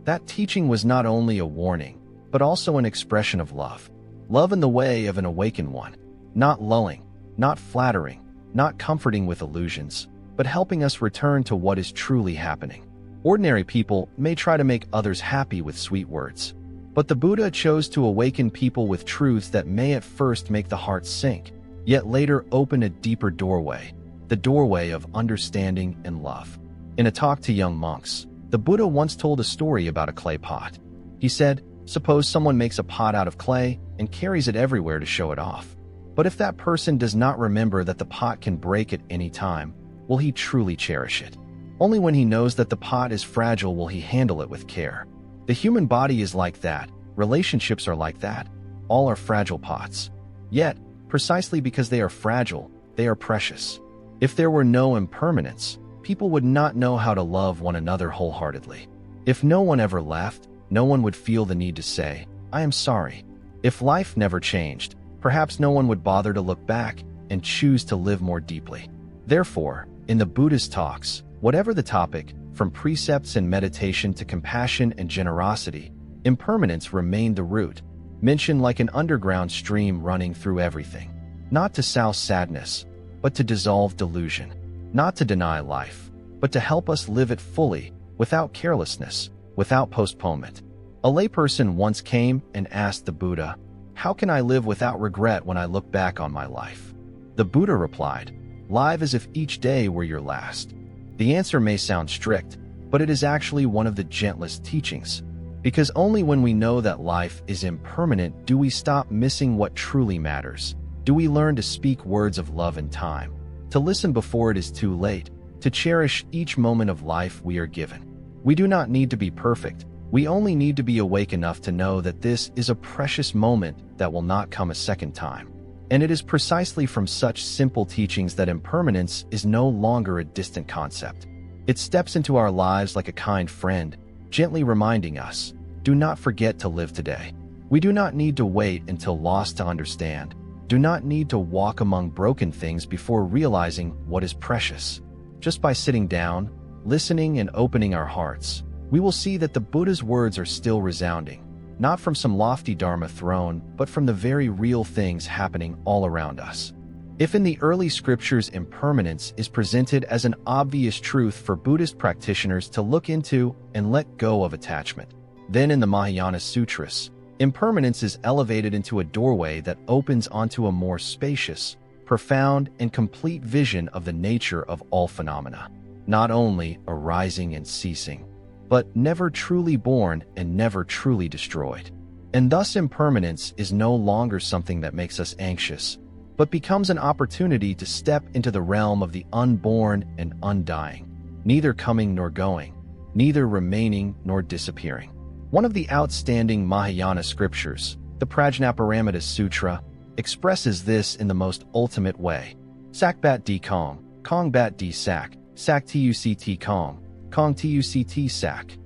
That teaching was not only a warning, but also an expression of love. Love in the way of an awakened one, not lulling, not flattering, not comforting with illusions, but helping us return to what is truly happening. Ordinary people may try to make others happy with sweet words, but the Buddha chose to awaken people with truths that may at first make the heart sink, yet later open a deeper doorway, the doorway of understanding and love. In a talk to young monks, the Buddha once told a story about a clay pot. He said, "Suppose someone makes a pot out of clay and carries it everywhere to show it off. But if that person does not remember that the pot can break at any time, will he truly cherish it? Only when he knows that the pot is fragile will he handle it with care. The human body is like that. Relationships are like that. All are fragile pots. Yet, precisely because they are fragile, they are precious. If there were no impermanence, people would not know how to love one another wholeheartedly. If no one ever left, no one would feel the need to say, 'I am sorry.' If life never changed, perhaps no one would bother to look back and choose to live more deeply." Therefore, in the Buddha's talks, whatever the topic, from precepts and meditation to compassion and generosity, impermanence remained the root, mentioned like an underground stream running through everything. Not to souse sadness, but to dissolve delusion. Not to deny life, but to help us live it fully, without carelessness, without postponement. A layperson once came and asked the Buddha, "How can I live without regret when I look back on my life?" The Buddha replied, "Live as if each day were your last." The answer may sound strict, but it is actually one of the gentlest teachings. Because only when we know that life is impermanent do we stop missing what truly matters. Do we learn to speak words of love in time, to listen before it is too late, to cherish each moment of life we are given. We do not need to be perfect. We only need to be awake enough to know that this is a precious moment that will not come a second time. And it is precisely from such simple teachings that impermanence is no longer a distant concept. It steps into our lives like a kind friend, gently reminding us, do not forget to live today. We do not need to wait until lost to understand. Do not need to walk among broken things before realizing what is precious. Just by sitting down, listening, and opening our hearts, we will see that the Buddha's words are still resounding, not from some lofty Dharma throne, but from the very real things happening all around us. If in the early scriptures impermanence is presented as an obvious truth for Buddhist practitioners to look into and let go of attachment, then in the Mahayana Sutras, impermanence is elevated into a doorway that opens onto a more spacious, profound, and complete vision of the nature of all phenomena, not only arising and ceasing, but never truly born and never truly destroyed. And thus impermanence is no longer something that makes us anxious, but becomes an opportunity to step into the realm of the unborn and undying, neither coming nor going, neither remaining nor disappearing. One of the outstanding Mahayana scriptures, the Prajnaparamita Sutra, expresses this in the most ultimate way. Sak bat di kong, kong bat di sak, sak tuct kong, kong tuct sak.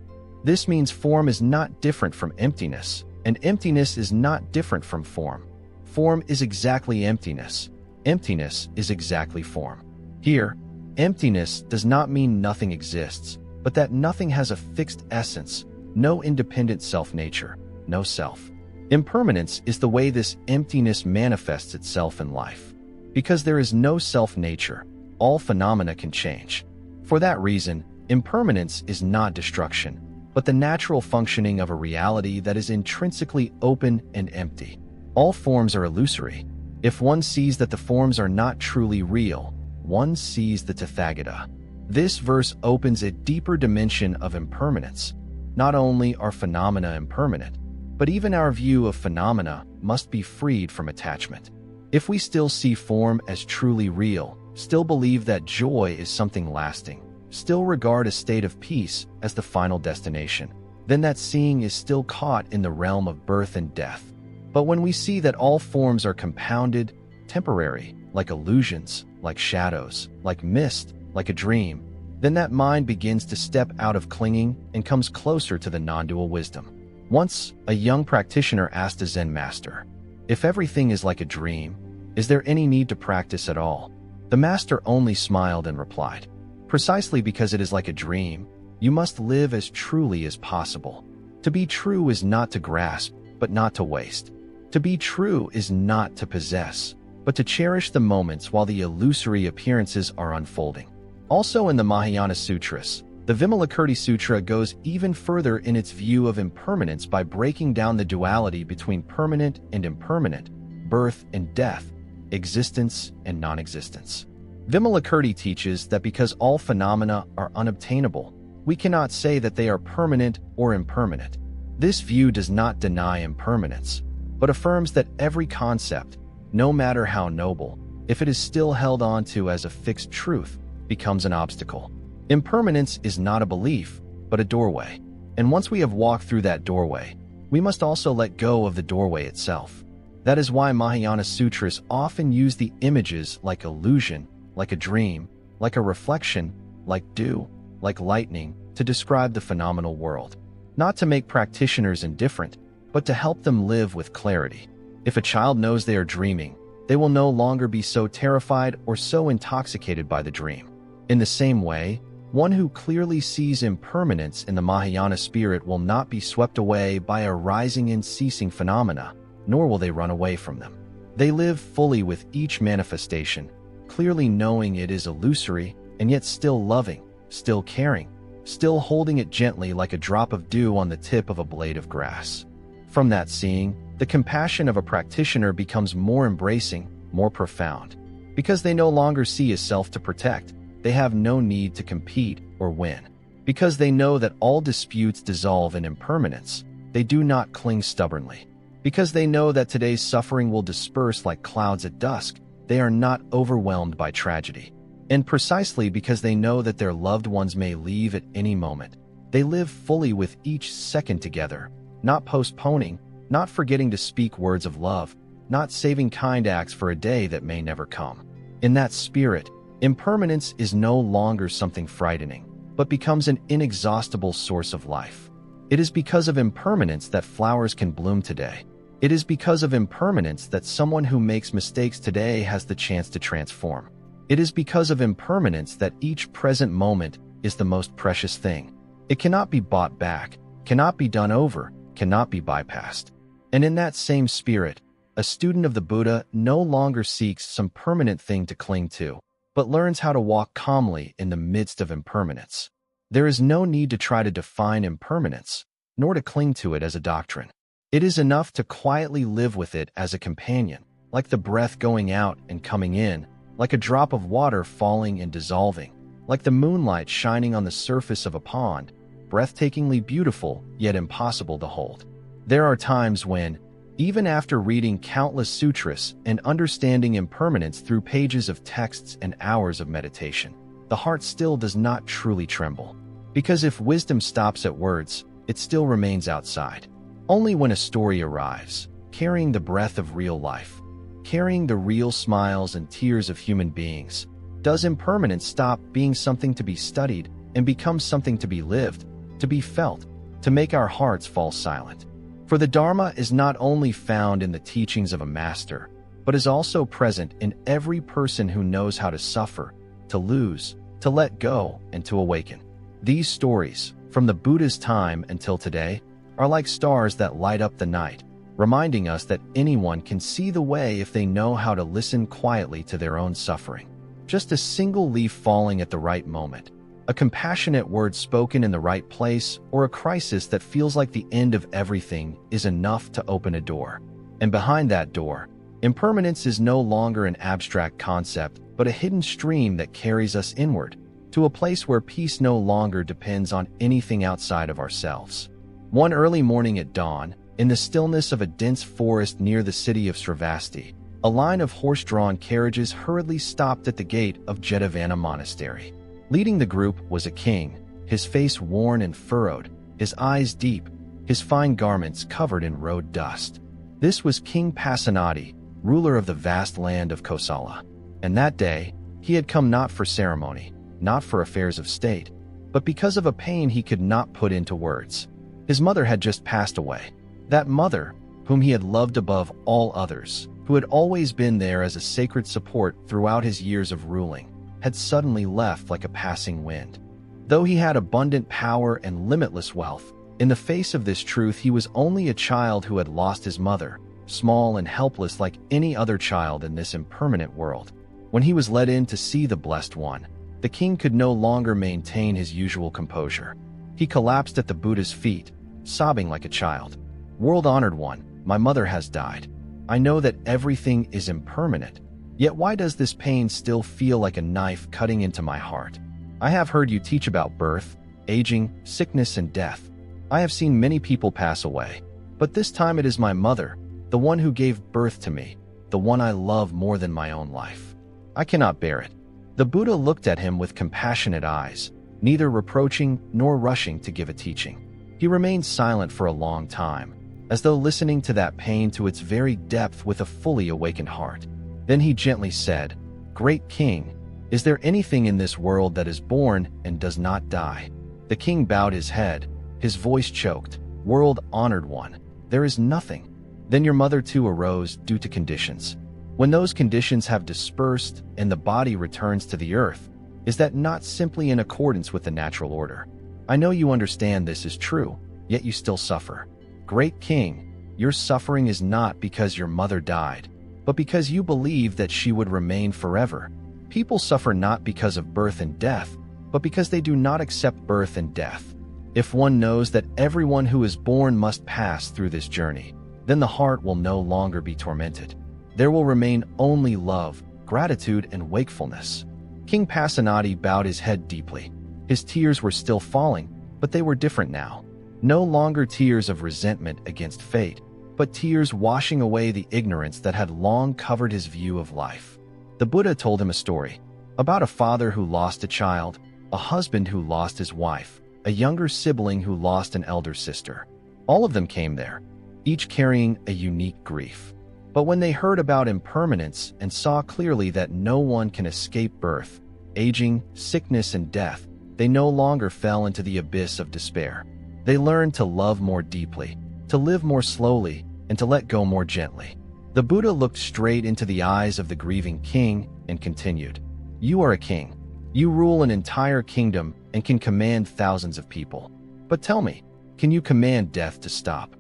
This means form is not different from emptiness, and emptiness is not different from form. Form is exactly emptiness. Emptiness is exactly form. Here, emptiness does not mean nothing exists, but that nothing has a fixed essence, no independent self-nature, no self. Impermanence is the way this emptiness manifests itself in life. Because there is no self-nature, all phenomena can change. For that reason, impermanence is not destruction, but the natural functioning of a reality that is intrinsically open and empty. All forms are illusory. If one sees that the forms are not truly real, one sees the Tathagata. This verse opens a deeper dimension of impermanence. Not only are phenomena impermanent, but even our view of phenomena must be freed from attachment. If we still see form as truly real, still believe that joy is something lasting, still regard a state of peace as the final destination, then that seeing is still caught in the realm of birth and death. But when we see that all forms are compounded, temporary, like illusions, like shadows, like mist, like a dream, then that mind begins to step out of clinging and comes closer to the non-dual wisdom. Once, a young practitioner asked a Zen master, "If everything is like a dream, is there any need to practice at all?" The master only smiled and replied, "Precisely because it is like a dream, you must live as truly as possible. To be true is not to grasp, but not to waste. To be true is not to possess, but to cherish the moments while the illusory appearances are unfolding." Also in the Mahayana Sutras, the Vimalakirti Sutra goes even further in its view of impermanence by breaking down the duality between permanent and impermanent, birth and death, existence and non-existence. Vimalakirti teaches that because all phenomena are unobtainable, we cannot say that they are permanent or impermanent. This view does not deny impermanence, but affirms that every concept, no matter how noble, if it is still held onto as a fixed truth, becomes an obstacle. Impermanence is not a belief, but a doorway. And once we have walked through that doorway, we must also let go of the doorway itself. That is why Mahayana Sutras often use the images like illusion, like a dream, like a reflection, like dew, like lightning, to describe the phenomenal world. Not to make practitioners indifferent, but to help them live with clarity. If a child knows they are dreaming, they will no longer be so terrified or so intoxicated by the dream. In the same way, one who clearly sees impermanence in the Mahayana spirit will not be swept away by arising and ceasing phenomena, nor will they run away from them. They live fully with each manifestation, clearly knowing it is illusory, and yet still loving, still caring, still holding it gently like a drop of dew on the tip of a blade of grass. From that seeing, the compassion of a practitioner becomes more embracing, more profound. Because they no longer see a self to protect, they have no need to compete or win. Because they know that all disputes dissolve in impermanence, they do not cling stubbornly. Because they know that today's suffering will disperse like clouds at dusk, they are not overwhelmed by tragedy. And precisely because they know that their loved ones may leave at any moment, they live fully with each second together, not postponing, not forgetting to speak words of love, not saving kind acts for a day that may never come. In that spirit, impermanence is no longer something frightening, but becomes an inexhaustible source of life. It is because of impermanence that flowers can bloom today. It is because of impermanence that someone who makes mistakes today has the chance to transform. It is because of impermanence that each present moment is the most precious thing. It cannot be bought back, cannot be done over, cannot be bypassed. And in that same spirit, a student of the Buddha no longer seeks some permanent thing to cling to, but learns how to walk calmly in the midst of impermanence. There is no need to try to define impermanence, nor to cling to it as a doctrine. It is enough to quietly live with it as a companion, like the breath going out and coming in, like a drop of water falling and dissolving, like the moonlight shining on the surface of a pond, breathtakingly beautiful yet impossible to hold. There are times when, even after reading countless sutras and understanding impermanence through pages of texts and hours of meditation, the heart still does not truly tremble. Because if wisdom stops at words, it still remains outside. Only when a story arrives, carrying the breath of real life, carrying the real smiles and tears of human beings, does impermanence stop being something to be studied and become something to be lived, to be felt, to make our hearts fall silent. For the Dharma is not only found in the teachings of a master, but is also present in every person who knows how to suffer, to lose, to let go, and to awaken. These stories, from the Buddha's time until today, are like stars that light up the night, reminding us that anyone can see the way if they know how to listen quietly to their own suffering. Just a single leaf falling at the right moment, a compassionate word spoken in the right place, or a crisis that feels like the end of everything is enough to open a door. And behind that door, impermanence is no longer an abstract concept, but a hidden stream that carries us inward, to a place where peace no longer depends on anything outside of ourselves. One early morning at dawn, in the stillness of a dense forest near the city of Sravasti, a line of horse-drawn carriages hurriedly stopped at the gate of Jetavana Monastery. Leading the group was a king, his face worn and furrowed, his eyes deep, his fine garments covered in road dust. This was King Pasenadi, ruler of the vast land of Kosala. And that day, he had come not for ceremony, not for affairs of state, but because of a pain he could not put into words. His mother had just passed away. That mother, whom he had loved above all others, who had always been there as a sacred support throughout his years of ruling, had suddenly left like a passing wind. Though he had abundant power and limitless wealth, in the face of this truth he was only a child who had lost his mother, small and helpless like any other child in this impermanent world. When he was led in to see the Blessed One, the king could no longer maintain his usual composure. He collapsed at the Buddha's feet, sobbing like a child. "World-honored one, my mother has died. I know that everything is impermanent. Yet why does this pain still feel like a knife cutting into my heart? I have heard you teach about birth, aging, sickness, and death. I have seen many people pass away. But this time it is my mother, the one who gave birth to me, the one I love more than my own life. I cannot bear it." The Buddha looked at him with compassionate eyes, neither reproaching nor rushing to give a teaching. He remained silent for a long time, as though listening to that pain to its very depth with a fully awakened heart. Then he gently said, "Great King, is there anything in this world that is born and does not die?" The king bowed his head, his voice choked. "World-honored one, there is nothing." Then your mother too arose due to conditions. When those conditions have dispersed and the body returns to the earth, is that not simply in accordance with the natural order? I know you understand this is true, yet you still suffer. Great King, your suffering is not because your mother died, but because you believe that she would remain forever. People suffer not because of birth and death, but because they do not accept birth and death. If one knows that everyone who is born must pass through this journey, then the heart will no longer be tormented. There will remain only love, gratitude, and wakefulness. King Pasenadi bowed his head deeply. His tears were still falling, but they were different now. No longer tears of resentment against fate, but tears washing away the ignorance that had long covered his view of life. The Buddha told him a story about a father who lost a child, a husband who lost his wife, a younger sibling who lost an elder sister. All of them came there, each carrying a unique grief. But when they heard about impermanence and saw clearly that no one can escape birth, aging, sickness, and death, they no longer fell into the abyss of despair. They learned to love more deeply, to live more slowly, and to let go more gently. The Buddha looked straight into the eyes of the grieving king and continued, "You are a king. You rule an entire kingdom and can command thousands of people. But tell me, can you command death to stop?"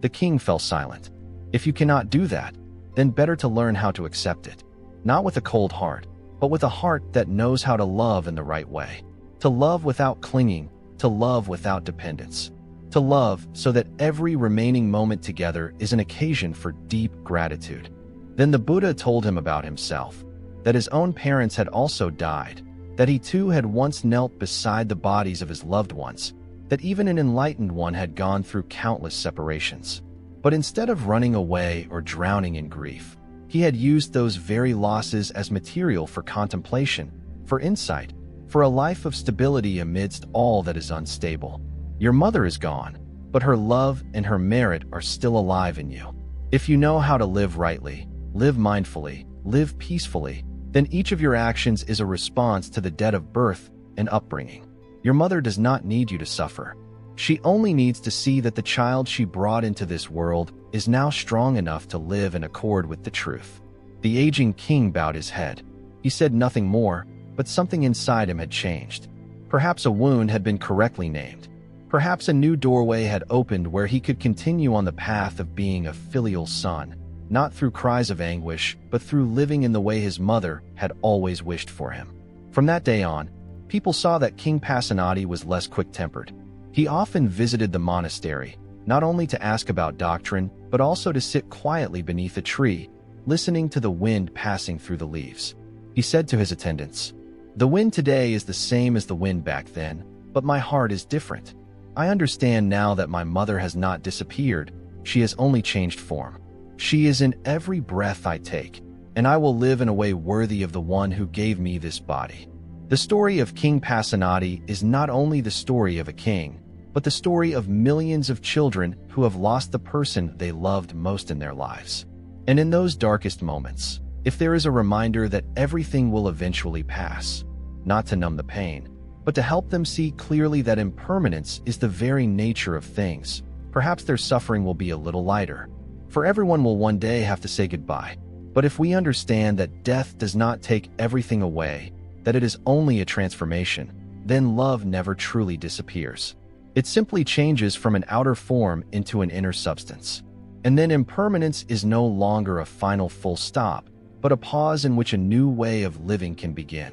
The king fell silent. "If you cannot do that, then better to learn how to accept it. Not with a cold heart, but with a heart that knows how to love in the right way. To love without clinging, to love without dependence. To love so that every remaining moment together is an occasion for deep gratitude." Then the Buddha told him about himself, that his own parents had also died, that he too had once knelt beside the bodies of his loved ones, that even an enlightened one had gone through countless separations. But instead of running away or drowning in grief, he had used those very losses as material for contemplation, for insight, for a life of stability amidst all that is unstable. Your mother is gone, but her love and her merit are still alive in you. If you know how to live rightly, live mindfully, live peacefully, then each of your actions is a response to the debt of birth and upbringing. Your mother does not need you to suffer. She only needs to see that the child she brought into this world is now strong enough to live in accord with the truth. The aging king bowed his head. He said nothing more, but something inside him had changed. Perhaps a wound had been correctly named. Perhaps a new doorway had opened where he could continue on the path of being a filial son, not through cries of anguish, but through living in the way his mother had always wished for him. From that day on, people saw that King Pasenadi was less quick-tempered. He often visited the monastery, not only to ask about doctrine, but also to sit quietly beneath a tree, listening to the wind passing through the leaves. He said to his attendants, "The wind today is the same as the wind back then, but my heart is different. I understand now that my mother has not disappeared, she has only changed form. She is in every breath I take, and I will live in a way worthy of the one who gave me this body." The story of King Pasenadi is not only the story of a king, but the story of millions of children who have lost the person they loved most in their lives. And in those darkest moments, if there is a reminder that everything will eventually pass, not to numb the pain, but to help them see clearly that impermanence is the very nature of things, perhaps their suffering will be a little lighter. For everyone will one day have to say goodbye. But if we understand that death does not take everything away, that it is only a transformation, then love never truly disappears. It simply changes from an outer form into an inner substance. And then impermanence is no longer a final full stop, but a pause in which a new way of living can begin.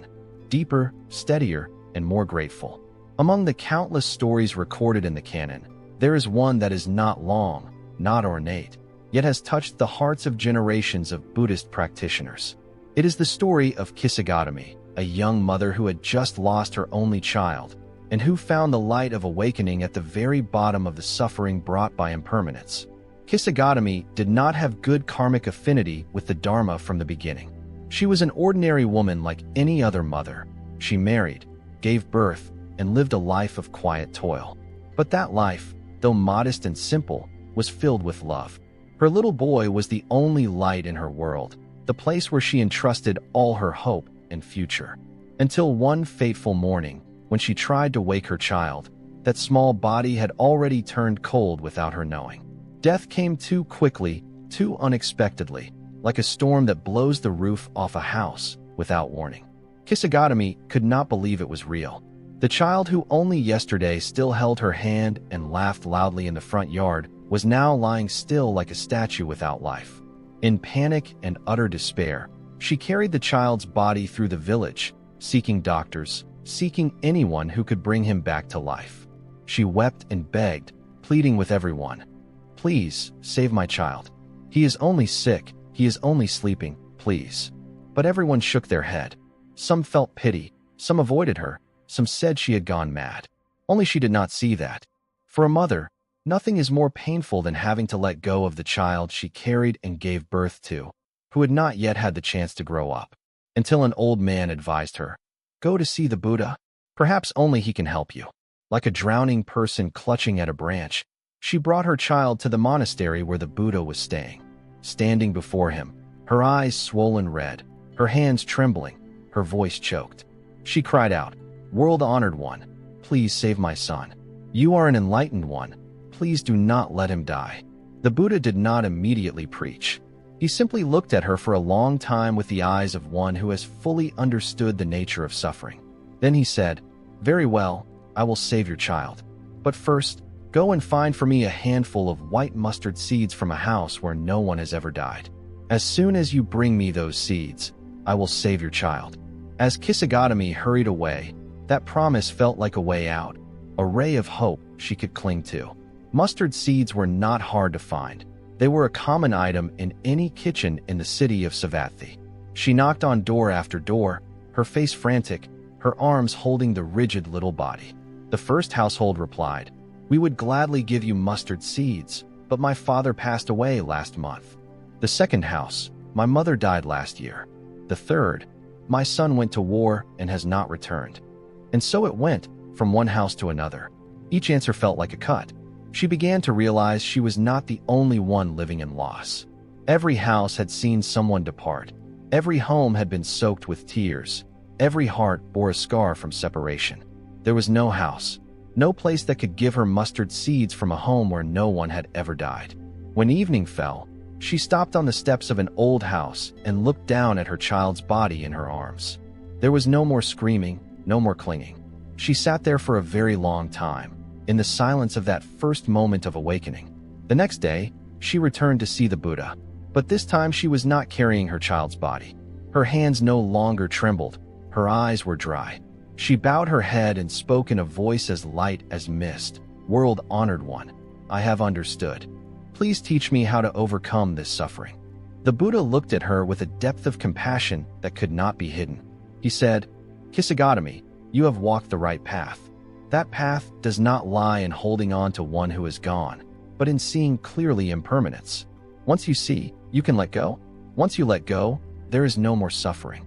Deeper, steadier, and more grateful. Among the countless stories recorded in the canon, there is one that is not long, not ornate, yet has touched the hearts of generations of Buddhist practitioners. It is the story of Kisagatami, a young mother who had just lost her only child, and who found the light of awakening at the very bottom of the suffering brought by impermanence. Kisagatami did not have good karmic affinity with the Dharma from the beginning. She was an ordinary woman like any other mother. She married, gave birth, and lived a life of quiet toil. But that life, though modest and simple, was filled with love. Her little boy was the only light in her world, the place where she entrusted all her hope and future. Until one fateful morning, when she tried to wake her child, that small body had already turned cold without her knowing. Death came too quickly, too unexpectedly, like a storm that blows the roof off a house without warning. Kisagatami could not believe it was real. The child who only yesterday still held her hand and laughed loudly in the front yard was now lying still like a statue without life. In panic and utter despair, she carried the child's body through the village, seeking doctors, seeking anyone who could bring him back to life. She wept and begged, pleading with everyone, "Please, save my child. He is only sick, he is only sleeping, please." But everyone shook their head. Some felt pity, some avoided her, some said she had gone mad. Only she did not see that. For a mother, nothing is more painful than having to let go of the child she carried and gave birth to, who had not yet had the chance to grow up, until an old man advised her, "Go to see the Buddha. Perhaps only he can help you." Like a drowning person clutching at a branch, she brought her child to the monastery where the Buddha was staying. standing before him, her eyes swollen red, her hands trembling, her voice choked. She cried out, "World-honored one, please save my son. You are an enlightened one. Please do not let him die." The Buddha did not immediately preach. He simply looked at her for a long time with the eyes of one who has fully understood the nature of suffering. Then he said, "Very well, I will save your child. But first, go and find for me a handful of white mustard seeds from a house where no one has ever died. As soon as you bring me those seeds, I will save your child." As Kisagami hurried away, that promise felt like a way out, a ray of hope she could cling to. Mustard seeds were not hard to find. They were a common item in any kitchen in the city of Savatthi. She knocked on door after door, her face frantic, her arms holding the rigid little body. The first household replied, "We would gladly give you mustard seeds, but my father passed away last month." The second house, "My mother died last year." The third, "My son went to war and has not returned." And so it went, from one house to another. Each answer felt like a cut. She began to realize she was not the only one living in loss. Every house had seen someone depart. Every home had been soaked with tears. Every heart bore a scar from separation. There was no house, no place that could give her mustard seeds from a home where no one had ever died. When evening fell, she stopped on the steps of an old house and looked down at her child's body in her arms. There was no more screaming, no more clinging. She sat there for a very long time, in the silence of that first moment of awakening. The next day, she returned to see the Buddha, but this time she was not carrying her child's body. Her hands no longer trembled, her eyes were dry. She bowed her head and spoke in a voice as light as mist, "World-honored one, I have understood. Please teach me how to overcome this suffering." The Buddha looked at her with a depth of compassion that could not be hidden. He said, "Kisagami, you have walked the right path. That path does not lie in holding on to one who is gone, but in seeing clearly impermanence. Once you see, you can let go. Once you let go, there is no more suffering."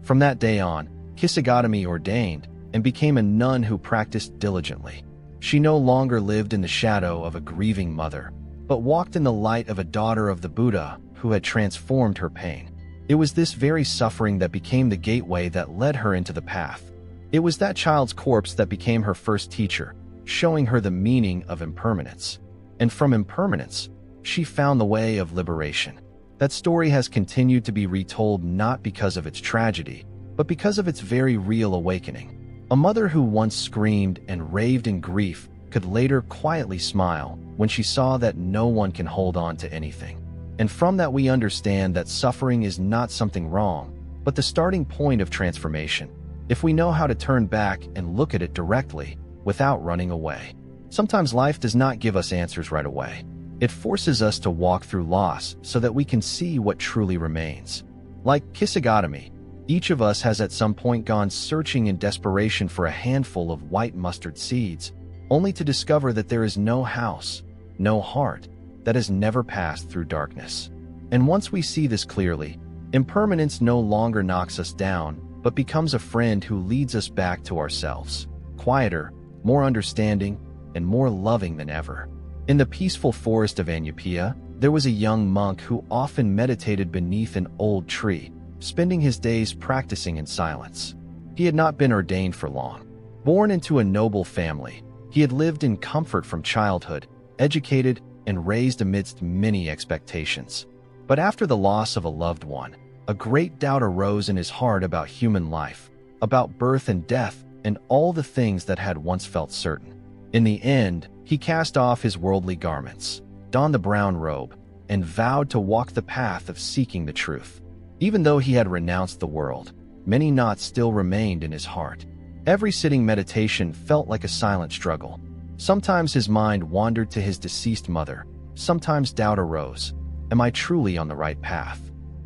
From that day on, Kisagami ordained and became a nun who practiced diligently. She no longer lived in the shadow of a grieving mother, but walked in the light of a daughter of the Buddha who had transformed her pain. It was this very suffering that became the gateway that led her into the path. It was that child's corpse that became her first teacher, showing her the meaning of impermanence. And from impermanence, she found the way of liberation. That story has continued to be retold not because of its tragedy, but because of its very real awakening. A mother who once screamed and raved in grief could later quietly smile when she saw that no one can hold on to anything. And from that we understand that suffering is not something wrong, but the starting point of transformation, if we know how to turn back and look at it directly, without running away. Sometimes life does not give us answers right away. It forces us to walk through loss so that we can see what truly remains. Like Kisagami, each of us has at some point gone searching in desperation for a handful of white mustard seeds, only to discover that there is no house, no heart, that has never passed through darkness. And once we see this clearly, impermanence no longer knocks us down, but becomes a friend who leads us back to ourselves, quieter, more understanding, and more loving than ever. In the peaceful forest of Anyapia, there was a young monk who often meditated beneath an old tree, spending his days practicing in silence. He had not been ordained for long. Born into a noble family, he had lived in comfort from childhood, educated and raised amidst many expectations. But after the loss of a loved one, a great doubt arose in his heart about human life, about birth and death, and all the things that had once felt certain. In the end, he cast off his worldly garments, donned the brown robe, and vowed to walk the path of seeking the truth. Even though he had renounced the world, many knots still remained in his heart. Every sitting meditation felt like a silent struggle. Sometimes his mind wandered to his deceased mother. Sometimes doubt arose. Am I truly on the right path?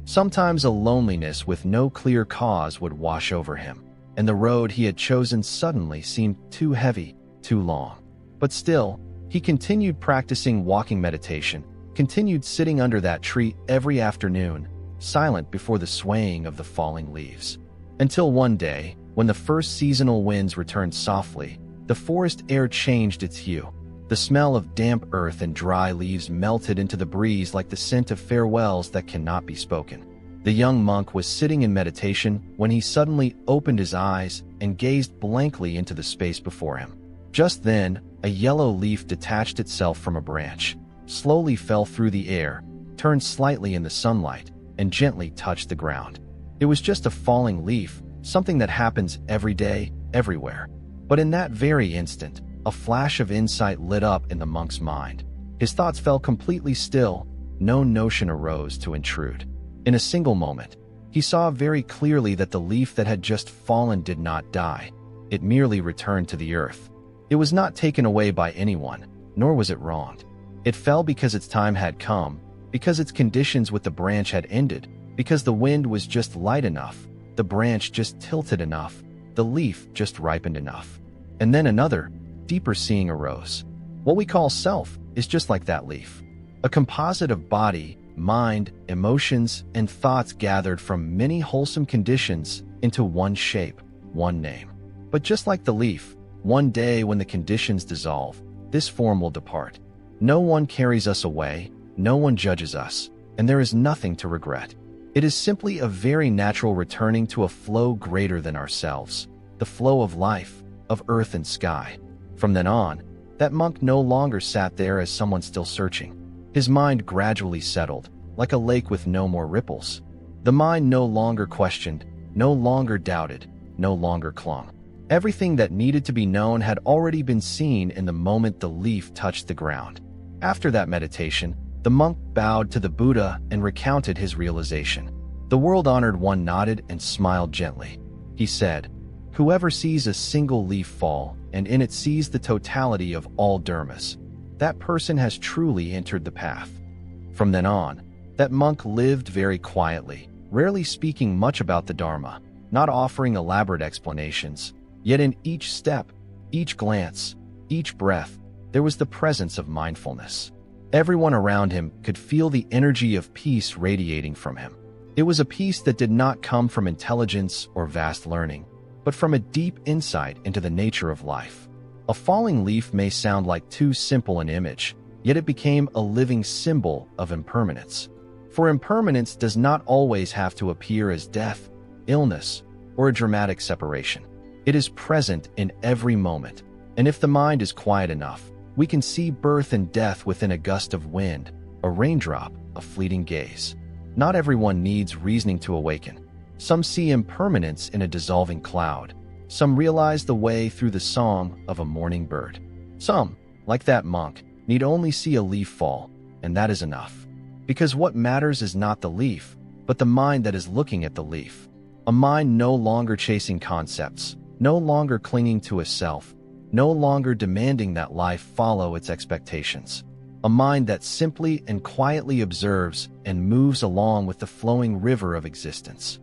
Sometimes a loneliness with no clear cause would wash over him, and the road he had chosen suddenly seemed too heavy, too long. But still, he continued practicing walking meditation, continued sitting under that tree every afternoon, silent before the swaying of the falling leaves. Until one day, when the first seasonal winds returned softly, the forest air changed its hue. The smell of damp earth and dry leaves melted into the breeze like the scent of farewells that cannot be spoken. The young monk was sitting in meditation when he suddenly opened his eyes and gazed blankly into the space before him. Just then, a yellow leaf detached itself from a branch, slowly fell through the air, turned slightly in the sunlight, and gently touched the ground. It was just a falling leaf, something that happens every day, everywhere. But in that very instant, a flash of insight lit up in the monk's mind. His thoughts fell completely still. No notion arose to intrude. In a single moment, he saw very clearly that the leaf that had just fallen did not die. It merely returned to the earth. It was not taken away by anyone, nor was it wronged. It fell because its time had come, because its conditions with the branch had ended, because the wind was just light enough, the branch just tilted enough, the leaf just ripened enough. And then another, deeper seeing arose. What we call self is just like that leaf. A composite of body, mind, emotions, and thoughts gathered from many wholesome conditions into one shape, one name. But just like the leaf, one day when the conditions dissolve, this form will depart. No one carries us away, no one judges us, and there is nothing to regret. It is simply a very natural returning to a flow greater than ourselves, the flow of life, of earth and sky. From then on, that monk no longer sat there as someone still searching. His mind gradually settled, like a lake with no more ripples. The mind no longer questioned, no longer doubted, no longer clung. Everything that needed to be known had already been seen in the moment the leaf touched the ground. After that meditation, the monk bowed to the Buddha and recounted his realization. The world-honored one nodded and smiled gently. He said, "Whoever sees a single leaf fall, and in it sees the totality of all dharmas, that person has truly entered the path." From then on, that monk lived very quietly, rarely speaking much about the Dharma, not offering elaborate explanations. Yet in each step, each glance, each breath, there was the presence of mindfulness. Everyone around him could feel the energy of peace radiating from him. It was a peace that did not come from intelligence or vast learning, but from a deep insight into the nature of life. A falling leaf may sound like too simple an image, yet it became a living symbol of impermanence. For impermanence does not always have to appear as death, illness, or a dramatic separation. It is present in every moment, and if the mind is quiet enough, we can see birth and death within a gust of wind, a raindrop, a fleeting gaze. Not everyone needs reasoning to awaken. Some see impermanence in a dissolving cloud. Some realize the way through the song of a morning bird. Some, like that monk, need only see a leaf fall, and that is enough. Because what matters is not the leaf, but the mind that is looking at the leaf. A mind no longer chasing concepts, no longer clinging to a self, no longer demanding that life follow its expectations. A mind that simply and quietly observes and moves along with the flowing river of existence.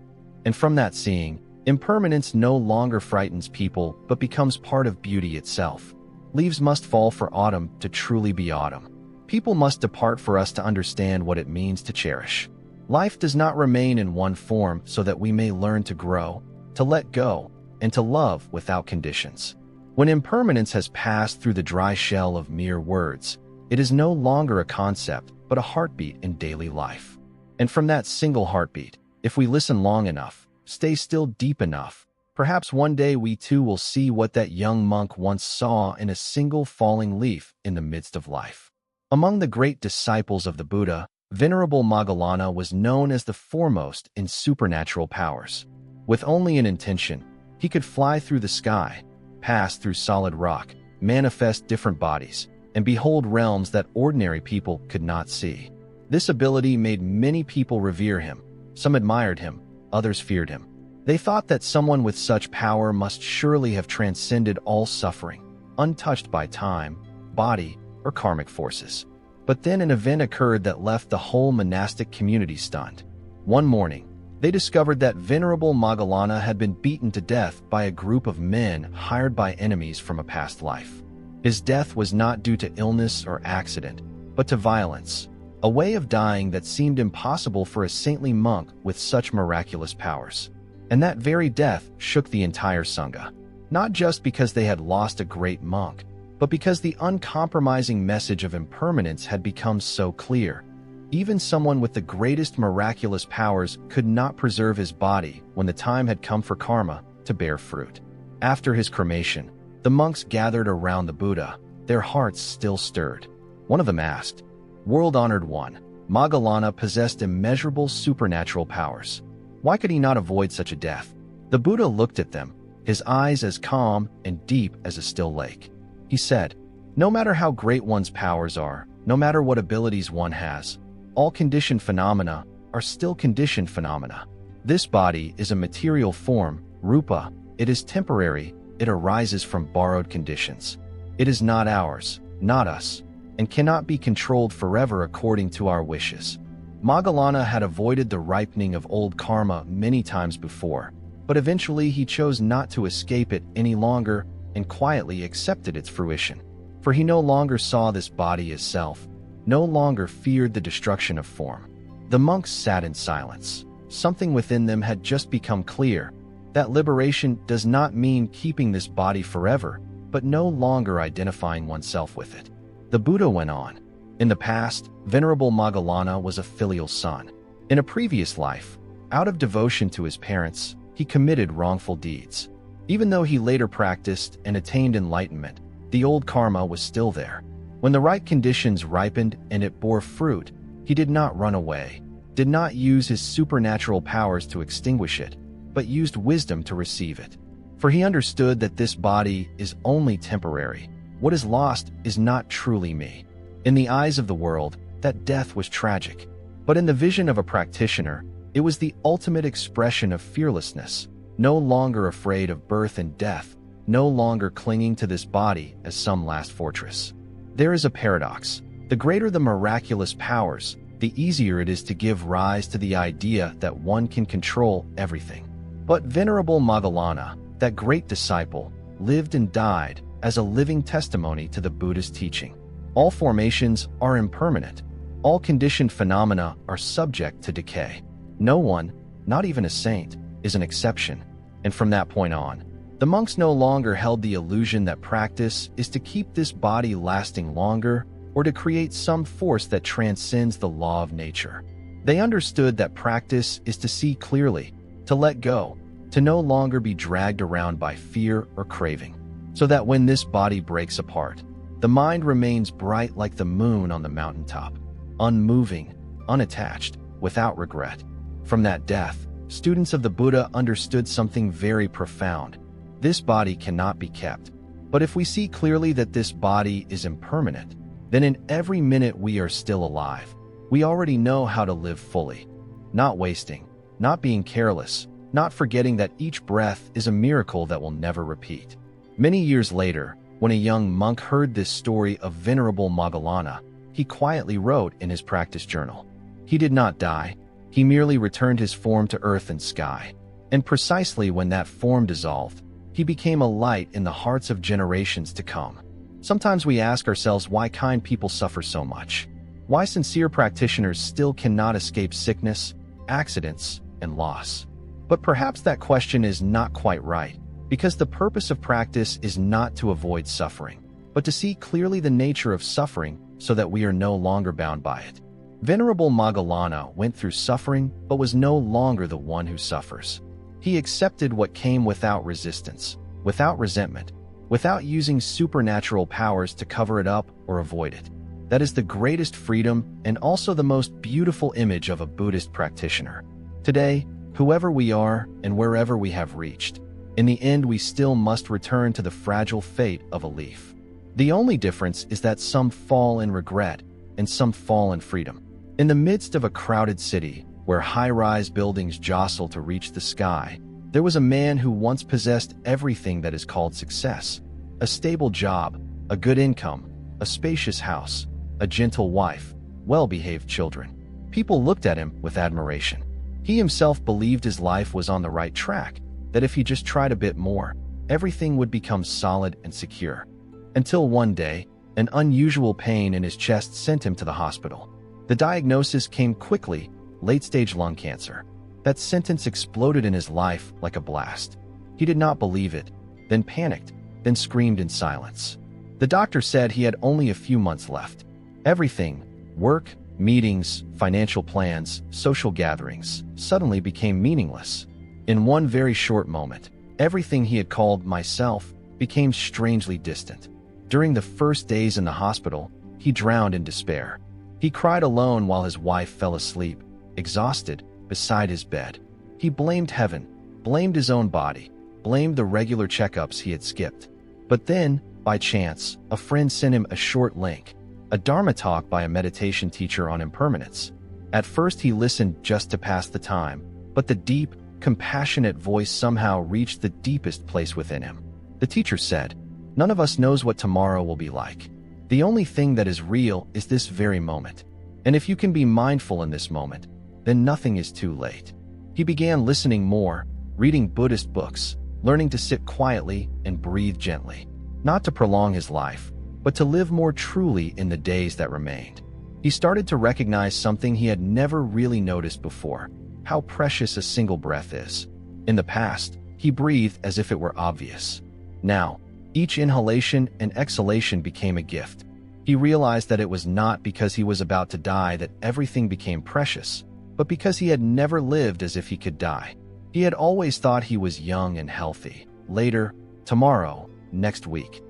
And from that seeing, impermanence no longer frightens people but becomes part of beauty itself. Leaves must fall for autumn to truly be autumn. People must depart for us to understand what it means to cherish. Life does not remain in one form so that we may learn to grow, to let go, and to love without conditions. When impermanence has passed through the dry shell of mere words, it is no longer a concept, but a heartbeat in daily life. And from that single heartbeat, if we listen long enough, stay still deep enough, perhaps one day we too will see what that young monk once saw in a single falling leaf in the midst of life. Among the great disciples of the Buddha, Venerable Moggallana was known as the foremost in supernatural powers. With only an intention, he could fly through the sky, pass through solid rock, manifest different bodies, and behold realms that ordinary people could not see. This ability made many people revere him. Some admired him, others feared him. They thought that someone with such power must surely have transcended all suffering, untouched by time, body, or karmic forces. But then an event occurred that left the whole monastic community stunned. One morning, they discovered that Venerable Moggallana had been beaten to death by a group of men hired by enemies from a past life. His death was not due to illness or accident, but to violence, a way of dying that seemed impossible for a saintly monk with such miraculous powers. And that very death shook the entire Sangha, not just because they had lost a great monk, but because the uncompromising message of impermanence had become so clear. Even someone with the greatest miraculous powers could not preserve his body when the time had come for karma to bear fruit. After his cremation, the monks gathered around the Buddha, their hearts still stirred. One of them asked, "World-honored one, Moggallana possessed immeasurable supernatural powers. Why could he not avoid such a death?" The Buddha looked at them, his eyes as calm and deep as a still lake. He said, "No matter how great one's powers are, no matter what abilities one has, all conditioned phenomena are still conditioned phenomena. This body is a material form, rupa. It is temporary, it arises from borrowed conditions. It is not ours, not us, and cannot be controlled forever according to our wishes." Moggallana had avoided the ripening of old karma many times before, but eventually he chose not to escape it any longer and quietly accepted its fruition. For he no longer saw this body as self, no longer feared the destruction of form. The monks sat in silence. Something within them had just become clear, that liberation does not mean keeping this body forever, but no longer identifying oneself with it. The Buddha went on. In the past, Venerable Moggallana was a filial son. In a previous life, out of devotion to his parents, he committed wrongful deeds. Even though he later practiced and attained enlightenment, the old karma was still there. When the right conditions ripened and it bore fruit, he did not run away, did not use his supernatural powers to extinguish it, but used wisdom to receive it. For he understood that this body is only temporary. What is lost is not truly me. In the eyes of the world, that death was tragic. But in the vision of a practitioner, it was the ultimate expression of fearlessness, no longer afraid of birth and death, no longer clinging to this body as some last fortress. There is a paradox. The greater the miraculous powers, the easier it is to give rise to the idea that one can control everything. But Venerable Moggallana, that great disciple, lived and died as a living testimony to the Buddhist teaching. All formations are impermanent. All conditioned phenomena are subject to decay. No one, not even a saint, is an exception. And from that point on, the monks no longer held the illusion that practice is to keep this body lasting longer or to create some force that transcends the law of nature. They understood that practice is to see clearly, to let go, to no longer be dragged around by fear or craving, so that when this body breaks apart, the mind remains bright like the moon on the mountaintop, unmoving, unattached, without regret. From that death, students of the Buddha understood something very profound. This body cannot be kept. But if we see clearly that this body is impermanent, then in every minute we are still alive. We already know how to live fully, not wasting, not being careless, not forgetting that each breath is a miracle that will never repeat. Many years later, when a young monk heard this story of Venerable Moggallana, he quietly wrote in his practice journal. He did not die. He merely returned his form to earth and sky. And precisely when that form dissolved, he became a light in the hearts of generations to come. Sometimes we ask ourselves why kind people suffer so much. Why sincere practitioners still cannot escape sickness, accidents, and loss. But perhaps that question is not quite right, because the purpose of practice is not to avoid suffering, but to see clearly the nature of suffering so that we are no longer bound by it. Venerable Moggallana went through suffering but was no longer the one who suffers. He accepted what came without resistance, without resentment, without using supernatural powers to cover it up or avoid it. That is the greatest freedom and also the most beautiful image of a Buddhist practitioner. Today, whoever we are and wherever we have reached, in the end we still must return to the fragile fate of a leaf. The only difference is that some fall in regret and some fall in freedom. In the midst of a crowded city, where high-rise buildings jostle to reach the sky, there was a man who once possessed everything that is called success: a stable job, a good income, a spacious house, a gentle wife, well-behaved children. People looked at him with admiration. He himself believed his life was on the right track, that if he just tried a bit more, everything would become solid and secure. Until one day, an unusual pain in his chest sent him to the hospital. The diagnosis came quickly: late-stage lung cancer. That sentence exploded in his life like a blast. He did not believe it, then panicked, then screamed in silence. The doctor said he had only a few months left. Everything, work, meetings, financial plans, social gatherings, suddenly became meaningless. In one very short moment, everything he had called myself became strangely distant. During the first days in the hospital, he drowned in despair. He cried alone while his wife fell asleep, exhausted, beside his bed. He blamed heaven, blamed his own body, blamed the regular checkups he had skipped. But then, by chance, a friend sent him a short link, a Dharma talk by a meditation teacher on impermanence. At first he listened just to pass the time, but the deep, compassionate voice somehow reached the deepest place within him. The teacher said, "None of us knows what tomorrow will be like. The only thing that is real is this very moment. And if you can be mindful in this moment, then nothing is too late." He began listening more, reading Buddhist books, learning to sit quietly and breathe gently, not to prolong his life, but to live more truly in the days that remained. He started to recognize something he had never really noticed before: how precious a single breath is. In the past, he breathed as if it were obvious. Now, each inhalation and exhalation became a gift. He realized that it was not because he was about to die that everything became precious, but because he had never lived as if he could die. He had always thought he was young and healthy. Later, tomorrow, next week.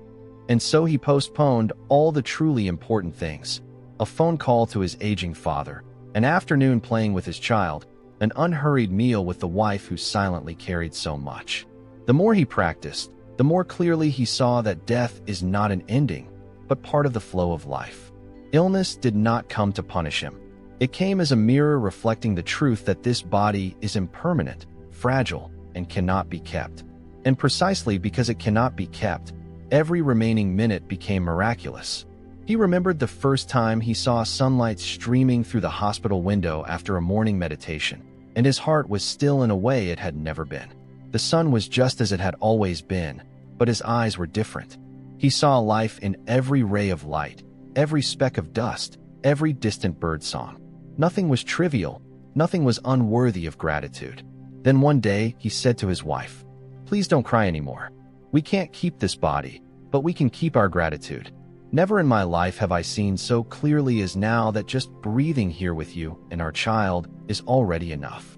And so he postponed all the truly important things: a phone call to his aging father, an afternoon playing with his child, an unhurried meal with the wife who silently carried so much. The more he practiced, the more clearly he saw that death is not an ending, but part of the flow of life. Illness did not come to punish him. It came as a mirror reflecting the truth that this body is impermanent, fragile, and cannot be kept. And precisely because it cannot be kept, every remaining minute became miraculous. He remembered the first time he saw sunlight streaming through the hospital window after a morning meditation, and his heart was still in a way it had never been. The sun was just as it had always been, but his eyes were different. He saw life in every ray of light, every speck of dust, every distant bird song. Nothing was trivial, nothing was unworthy of gratitude. Then one day he said to his wife, "Please don't cry anymore. We can't keep this body, but we can keep our gratitude. Never in my life have I seen so clearly as now that just breathing here with you and our child is already enough."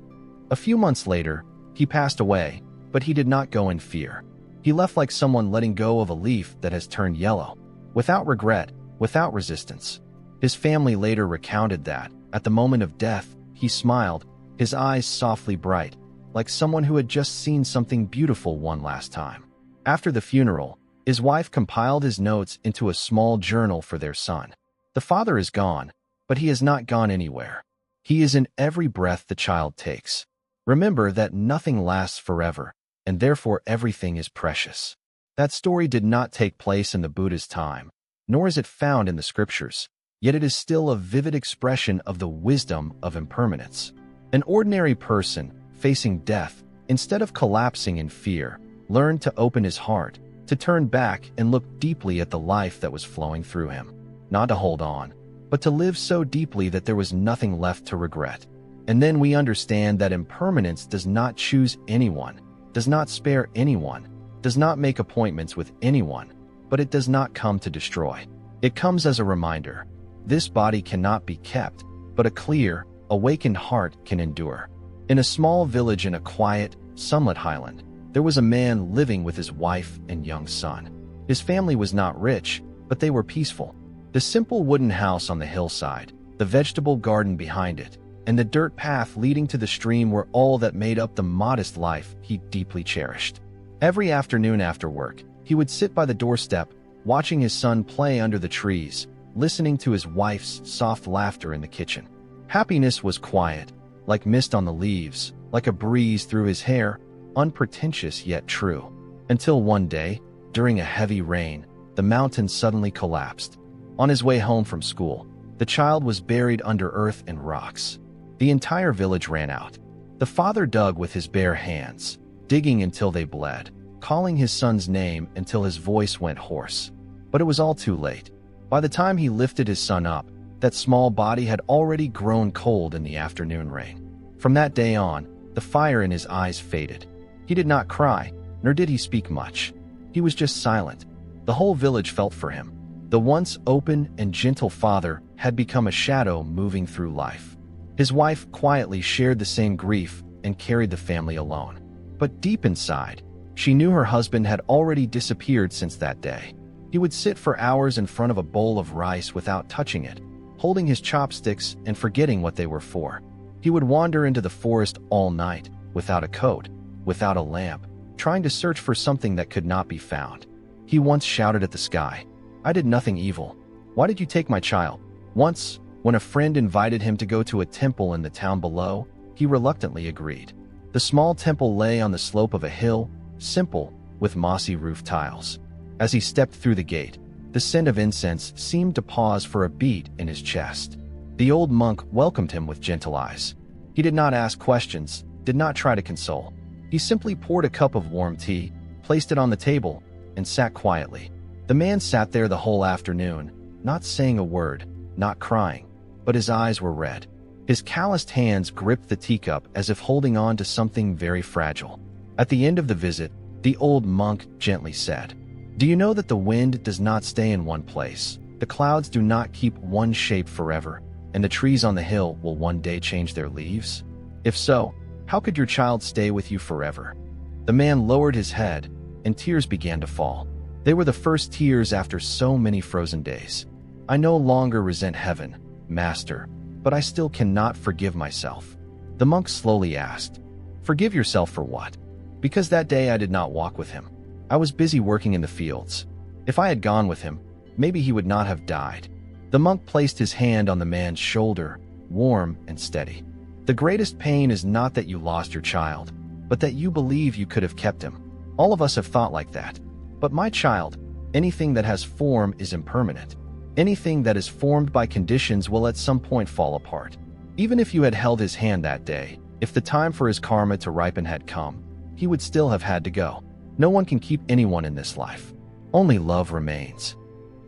A few months later, he passed away, but he did not go in fear. He left like someone letting go of a leaf that has turned yellow, without regret, without resistance. His family later recounted that, at the moment of death, he smiled, his eyes softly bright, like someone who had just seen something beautiful one last time. After the funeral, his wife compiled his notes into a small journal for their son. The father is gone, but he has not gone anywhere. He is in every breath the child takes. Remember that nothing lasts forever, and therefore everything is precious. That story did not take place in the Buddha's time, nor is it found in the scriptures, yet it is still a vivid expression of the wisdom of impermanence. An ordinary person, facing death, instead of collapsing in fear, learned to open his heart, to turn back and look deeply at the life that was flowing through him. Not to hold on, but to live so deeply that there was nothing left to regret. And then we understand that impermanence does not choose anyone, does not spare anyone, does not make appointments with anyone, but it does not come to destroy. It comes as a reminder. This body cannot be kept, but a clear, awakened heart can endure. In a small village in a quiet, sunlit highland, there was a man living with his wife and young son. His family was not rich, but they were peaceful. The simple wooden house on the hillside, the vegetable garden behind it, and the dirt path leading to the stream were all that made up the modest life he deeply cherished. Every afternoon after work, he would sit by the doorstep, watching his son play under the trees, listening to his wife's soft laughter in the kitchen. Happiness was quiet, like mist on the leaves, like a breeze through his hair, unpretentious yet true. Until one day, during a heavy rain, the mountain suddenly collapsed. On his way home from school, the child was buried under earth and rocks. The entire village ran out. The father dug with his bare hands, digging until they bled, calling his son's name until his voice went hoarse. But it was all too late. By the time he lifted his son up, that small body had already grown cold in the afternoon rain. From that day on, the fire in his eyes faded. He did not cry, nor did he speak much. He was just silent, The whole village felt for him. The once open and gentle father had become a shadow moving through life. His wife quietly shared the same grief and carried the family alone. But deep inside, she knew her husband had already disappeared since that day. He would sit for hours in front of a bowl of rice without touching it, holding his chopsticks and forgetting what they were for. He would wander into the forest all night, without a coat, without a lamp, trying to search for something that could not be found. He once shouted at the sky, "I did nothing evil. Why did you take my child?" Once, when a friend invited him to go to a temple in the town below, he reluctantly agreed. The small temple lay on the slope of a hill, simple, with mossy roof tiles. As he stepped through the gate, the scent of incense seemed to pause for a beat in his chest. The old monk welcomed him with gentle eyes. He did not ask questions, did not try to console. He simply poured a cup of warm tea, placed it on the table, and sat quietly. The man sat there the whole afternoon, not saying a word, not crying, but his eyes were red. His calloused hands gripped the teacup as if holding on to something very fragile. At the end of the visit, the old monk gently said, "Do you know that the wind does not stay in one place? The clouds do not keep one shape forever, and the trees on the hill will one day change their leaves? If so, how could your child stay with you forever?" The man lowered his head, and tears began to fall. They were the first tears after so many frozen days. "I no longer resent heaven, Master, but I still cannot forgive myself." The monk slowly asked, "Forgive yourself for what?" "Because that day I did not walk with him. I was busy working in the fields. If I had gone with him, maybe he would not have died." The monk placed his hand on the man's shoulder, warm and steady. "The greatest pain is not that you lost your child, but that you believe you could have kept him. All of us have thought like that. But my child, anything that has form is impermanent. Anything that is formed by conditions will at some point fall apart. Even if you had held his hand that day, if the time for his karma to ripen had come, he would still have had to go. No one can keep anyone in this life. Only love remains."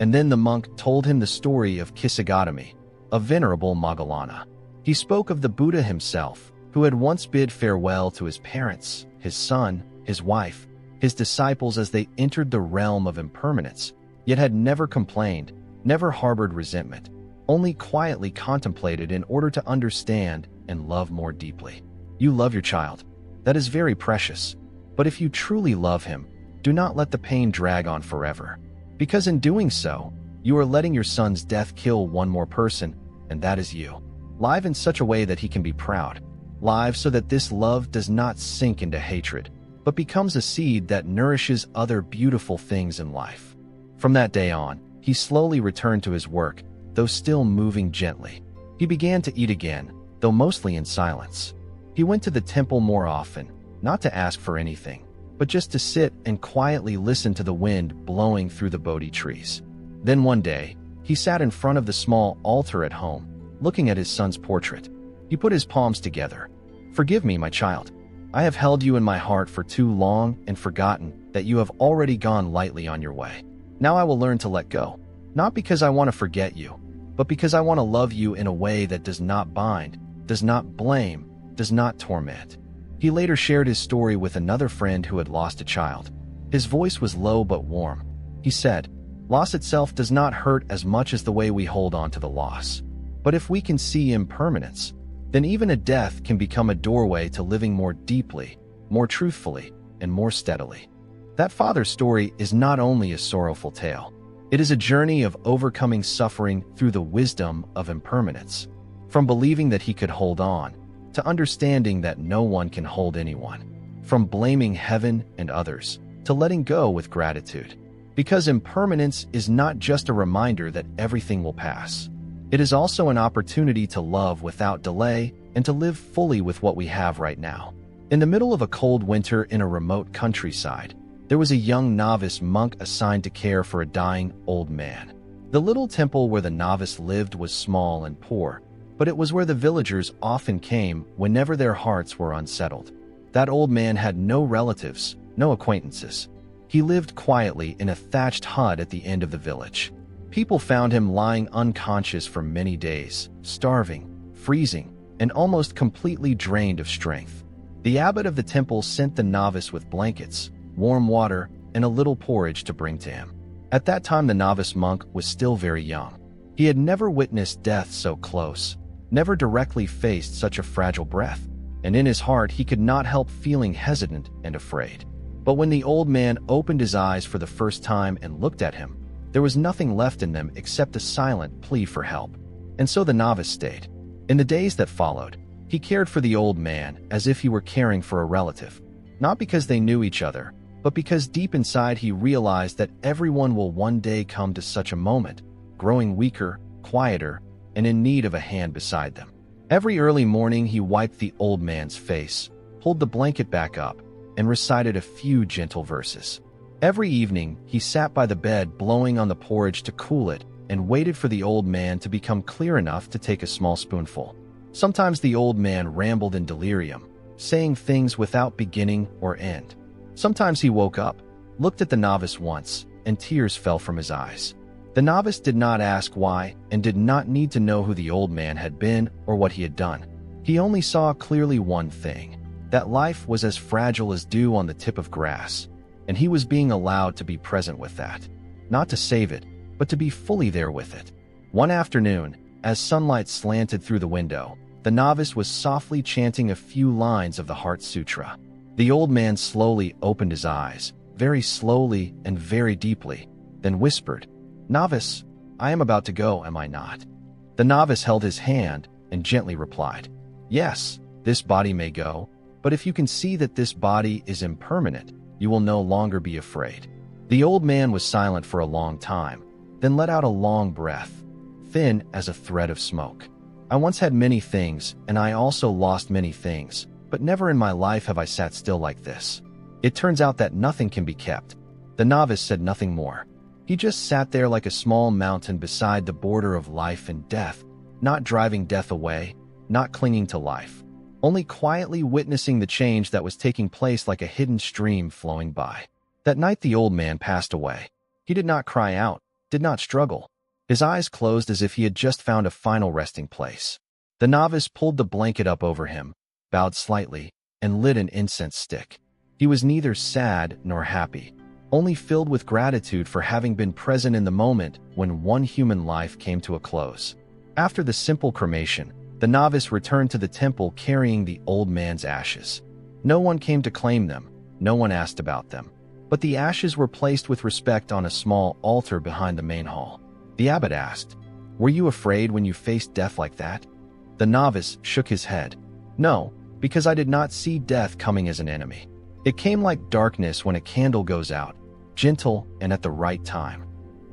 And then the monk told him the story of Kisagami, a venerable Moggallana. He spoke of the Buddha himself, who had once bid farewell to his parents, his son, his wife, his disciples as they entered the realm of impermanence, yet had never complained, never harbored resentment, only quietly contemplated in order to understand and love more deeply. You love your child. That is very precious. But if you truly love him, do not let the pain drag on forever. Because in doing so, you are letting your son's death kill one more person, and that is you. Live in such a way that he can be proud. Live so that this love does not sink into hatred, but becomes a seed that nourishes other beautiful things in life. From that day on, he slowly returned to his work, though still moving gently. He began to eat again, though mostly in silence. He went to the temple more often, not to ask for anything, but just to sit and quietly listen to the wind blowing through the Bodhi trees. Then one day, he sat in front of the small altar at home, looking at his son's portrait. He put his palms together. "Forgive me, my child. I have held you in my heart for too long and forgotten that you have already gone lightly on your way. Now I will learn to let go, not because I want to forget you, but because I want to love you in a way that does not bind, does not blame, does not torment." He later shared his story with another friend who had lost a child. His voice was low but warm. He said, "Loss itself does not hurt as much as the way we hold on to the loss. But if we can see impermanence, then even a death can become a doorway to living more deeply, more truthfully, and more steadily." That father's story is not only a sorrowful tale. It is a journey of overcoming suffering through the wisdom of impermanence. From believing that he could hold on, to understanding that no one can hold anyone. From blaming heaven and others, to letting go with gratitude. Because impermanence is not just a reminder that everything will pass. It is also an opportunity to love without delay and to live fully with what we have right now. In the middle of a cold winter in a remote countryside, there was a young novice monk assigned to care for a dying old man. The little temple where the novice lived was small and poor, but it was where the villagers often came whenever their hearts were unsettled. That old man had no relatives, no acquaintances. He lived quietly in a thatched hut at the end of the village. People found him lying unconscious for many days, starving, freezing, and almost completely drained of strength. The abbot of the temple sent the novice with blankets, warm water, and a little porridge to bring to him. At that time, the novice monk was still very young. He had never witnessed death so close, never directly faced such a fragile breath, and in his heart he could not help feeling hesitant and afraid. But when the old man opened his eyes for the first time and looked at him, there was nothing left in them except a silent plea for help. And so the novice stayed. In the days that followed, he cared for the old man as if he were caring for a relative, not because they knew each other, but because deep inside he realized that everyone will one day come to such a moment, growing weaker, quieter, and in need of a hand beside them. Every early morning he wiped the old man's face, pulled the blanket back up, and recited a few gentle verses. Every evening he sat by the bed blowing on the porridge to cool it and waited for the old man to become clear enough to take a small spoonful. Sometimes the old man rambled in delirium, saying things without beginning or end. Sometimes he woke up, looked at the novice once, and tears fell from his eyes. The novice did not ask why and did not need to know who the old man had been or what he had done. He only saw clearly one thing, that life was as fragile as dew on the tip of grass, and he was being allowed to be present with that, not to save it, but to be fully there with it. One afternoon, as sunlight slanted through the window, the novice was softly chanting a few lines of the Heart Sutra. The old man slowly opened his eyes, very slowly and very deeply, then whispered, "Novice, I am about to go, am I not?" The novice held his hand and gently replied, "Yes, this body may go, but if you can see that this body is impermanent, you will no longer be afraid." The old man was silent for a long time, then let out a long breath, thin as a thread of smoke. "I once had many things, and I also lost many things, but never in my life have I sat still like this. It turns out that nothing can be kept." The novice said nothing more. He just sat there like a small mountain beside the border of life and death, not driving death away, not clinging to life, only quietly witnessing the change that was taking place like a hidden stream flowing by. That night the old man passed away. He did not cry out, did not struggle. His eyes closed as if he had just found a final resting place. The novice pulled the blanket up over him, bowed slightly, and lit an incense stick. He was neither sad nor happy, only filled with gratitude for having been present in the moment when one human life came to a close. After the simple cremation, the novice returned to the temple carrying the old man's ashes. No one came to claim them, no one asked about them, but the ashes were placed with respect on a small altar behind the main hall. The abbot asked, "Were you afraid when you faced death like that?" The novice shook his head. "No, because I did not see death coming as an enemy. It came like darkness when a candle goes out, gentle and at the right time."